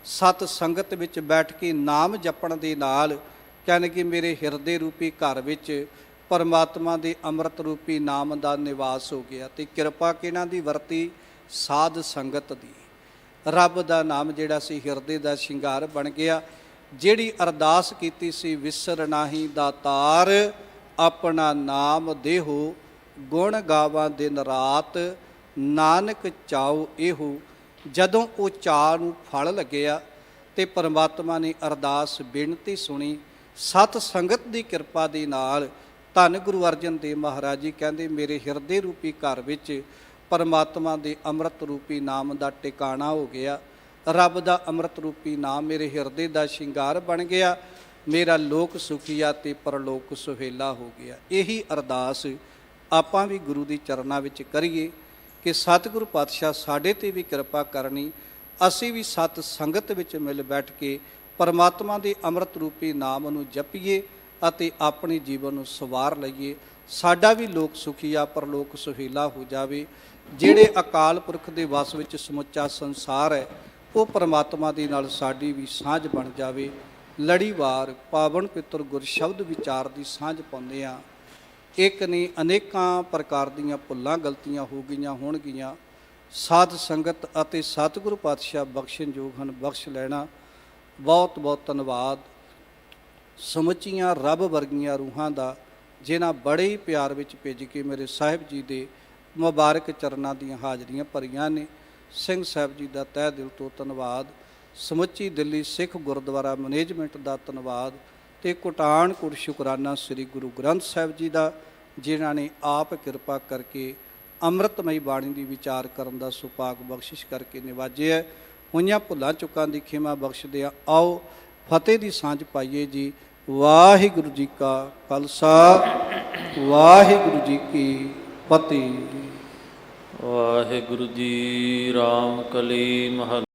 ਸਤ ਸੰਗਤ ਵਿੱਚ ਬੈਠ ਕੇ ਨਾਮ ਜਪਣ ਦੇ ਨਾਲ ਕਹਿੰਦੇ ਕਿ ਮੇਰੇ ਹਿਰਦੇ ਰੂਪੀ ਘਰ ਵਿੱਚ ਪਰਮਾਤਮਾ ਦੇ ਅੰਮ੍ਰਿਤ ਰੂਪੀ ਨਾਮ ਦਾ ਨਿਵਾਸ ਹੋ ਗਿਆ। ਤੇ ਕਿਰਪਾ ਕਿਹਨਾਂ ਦੀ ਵਰਤੀ? ਸਾਧ ਸੰਗਤ ਦੀ। ਰੱਬ ਦਾ ਨਾਮ ਜਿਹੜਾ ਸੀ ਹਿਰਦੇ ਦਾ ਸ਼ਿੰਗਾਰ ਬਣ ਗਿਆ। ਜਿਹੜੀ ਅਰਦਾਸ ਕੀਤੀ ਸੀ ਵਿਸਰ ਨਾਹੀ ਦਾਤਾਰ, ਆਪਣਾ ਨਾਮ ਦੇਹੋ ਗੁਣ ਗਾਵਾਂ ਦਿਨ ਰਾਤ, ਨਾਨਕ ਚਾਉ ਇਹੋ। ਜਦੋਂ ਉਹ ਚਾਅ ਨੂੰ ਫਲ ਲੱਗਿਆ ਤੇ ਪਰਮਾਤਮਾ ਨੇ ਅਰਦਾਸ ਬੇਨਤੀ ਸੁਣੀ ਸਤ ਸੰਗਤ ਦੀ ਕਿਰਪਾ ਦੇ ਨਾਲ। ਧੰਨ ਗੁਰੂ ਅਰਜਨ ਦੇਵ ਮਹਾਰਾਜ ਜੀ ਕਹਿੰਦੇ ਮੇਰੇ ਹਿਰਦੇ ਰੂਪੀ ਘਰ ਵਿੱਚ ਪਰਮਾਤਮਾ ਦੇ ਅੰਮ੍ਰਿਤ ਰੂਪੀ ਨਾਮ ਦਾ ਟਿਕਾਣਾ ਹੋ ਗਿਆ। ਰੱਬ ਦਾ ਅੰਮ੍ਰਿਤ ਰੂਪੀ ਨਾਮ ਮੇਰੇ ਹਿਰਦੇ ਦਾ ਸ਼ਿੰਗਾਰ ਬਣ ਗਿਆ। ਮੇਰਾ ਲੋਕ ਸੁਖੀਆ ਤੇ ਪਰਲੋਕ ਸੁਹੇਲਾ ਹੋ ਗਿਆ। ਇਹੀ ਅਰਦਾਸ ਆਪਾਂ ਵੀ ਗੁਰੂ ਦੀ ਚਰਨਾਂ ਵਿੱਚ ਕਰੀਏ ਕਿ ਸਤਿਗੁਰੂ ਪਾਤਸ਼ਾਹ ਸਾਡੇ 'ਤੇ ਵੀ ਕਿਰਪਾ ਕਰਨੀ, ਅਸੀਂ ਵੀ ਸਤ ਸੰਗਤ ਵਿੱਚ ਮਿਲ ਬੈਠ ਕੇ ਪਰਮਾਤਮਾ ਦੇ ਅੰਮ੍ਰਿਤ ਰੂਪੀ ਨਾਮ ਨੂੰ ਜਪੀਏ, ਅਤੇ ਆਪਣੇ ਜੀਵਨ ਨੂੰ ਸਵਾਰ ਲਈਏ। ਸਾਡਾ ਵੀ ਲੋਕ ਸੁਖੀਆ ਪਰਲੋਕ ਸੁਹੇਲਾ ਹੋ ਜਾਵੇ। ਜਿਹੜੇ ਅਕਾਲ ਪੁਰਖ ਦੇ ਵਸ ਵਿੱਚ ਸਮੁੱਚਾ ਸੰਸਾਰ ਹੈ, ਉਹ ਪਰਮਾਤਮਾ ਦੇ ਨਾਲ ਸਾਡੀ ਵੀ ਸਾਂਝ ਬਣ ਜਾਵੇ। ਲੜੀਵਾਰ ਪਾਵਨ ਪਿੱਤਰ ਗੁਰ ਸ਼ਬਦ ਵਿਚਾਰ ਦੀ ਸਾਂਝ ਪਾਉਂਦੇ ਆ। ਇੱਕ ਨੇ ਅਨੇਕਾਂ ਪ੍ਰਕਾਰ ਦੀਆਂ ਭੁੱਲਾਂ ਗਲਤੀਆਂ ਹੋ ਗਈਆਂ ਹੋਣਗੀਆਂ। ਸਾਧ ਸੰਗਤ ਅਤੇ ਸਤਿਗੁਰੂ ਪਾਤਸ਼ਾਹ ਬਖਸ਼ਣਯੋਗ ਹਨ, ਬਖਸ਼ ਲੈਣਾ। ਬਹੁਤ ਬਹੁਤ ਧੰਨਵਾਦ ਸਮੁੱਚੀਆਂ ਰੱਬ ਵਰਗੀਆਂ ਰੂਹਾਂ ਦਾ, ਜਿਨ੍ਹਾਂ ਬੜੇ ਹੀ ਪਿਆਰ ਵਿੱਚ ਭਿੱਜ ਕੇ ਮੇਰੇ ਸਾਹਿਬ ਜੀ ਦੇ ਮੁਬਾਰਕ ਚਰਨਾਂ ਦੀਆਂ ਹਾਜ਼ਰੀਆਂ ਭਰੀਆਂ ਨੇ। ਸਿੰਘ ਸਾਹਿਬ ਜੀ ਦਾ ਤਹਿ ਦਿਲ ਤੋਂ ਧੰਨਵਾਦ। ਸਮੁੱਚੀ ਦਿੱਲੀ ਸਿੱਖ ਗੁਰਦੁਆਰਾ ਮੈਨੇਜਮੈਂਟ ਦਾ ਧੰਨਵਾਦ ਅਤੇ ਕੋਟਾਨਕੋਟ ਸ਼ੁਕਰਾਨਾ ਸ੍ਰੀ ਗੁਰੂ ਗ੍ਰੰਥ ਸਾਹਿਬ ਜੀ ਦਾ, ਜਿਨ੍ਹਾਂ ਨੇ ਆਪ ਕਿਰਪਾ ਕਰਕੇ ਅੰਮ੍ਰਿਤਮਈ ਬਾਣੀ ਦੀ ਵਿਚਾਰ ਕਰਨ ਦਾ ਸੁਭਾਗ ਬਖਸ਼ਿਸ਼ ਕਰਕੇ ਨਿਵਾਜਿਆ। ਹੋਈਆਂ ਭੁੱਲਾਂ ਚੁੱਕਾਂ ਦੀ ਖਿਮਾ ਬਖਸ਼ਦੇ ਆ। ਆਓ ਫਤਿਹ ਦੀ ਸਾਂਝ ਪਾਈਏ ਜੀ। ਵਾਹਿਗੁਰੂ ਜੀ ਕਾ ਖਾਲਸਾ, ਵਾਹਿਗੁਰੂ ਜੀ ਕੀ ਫਤਿਹ। ਵਾਹਿਗੁਰੂ ਜੀ। ਰਾਮ ਕਲੀ ਮਹੱਲਾ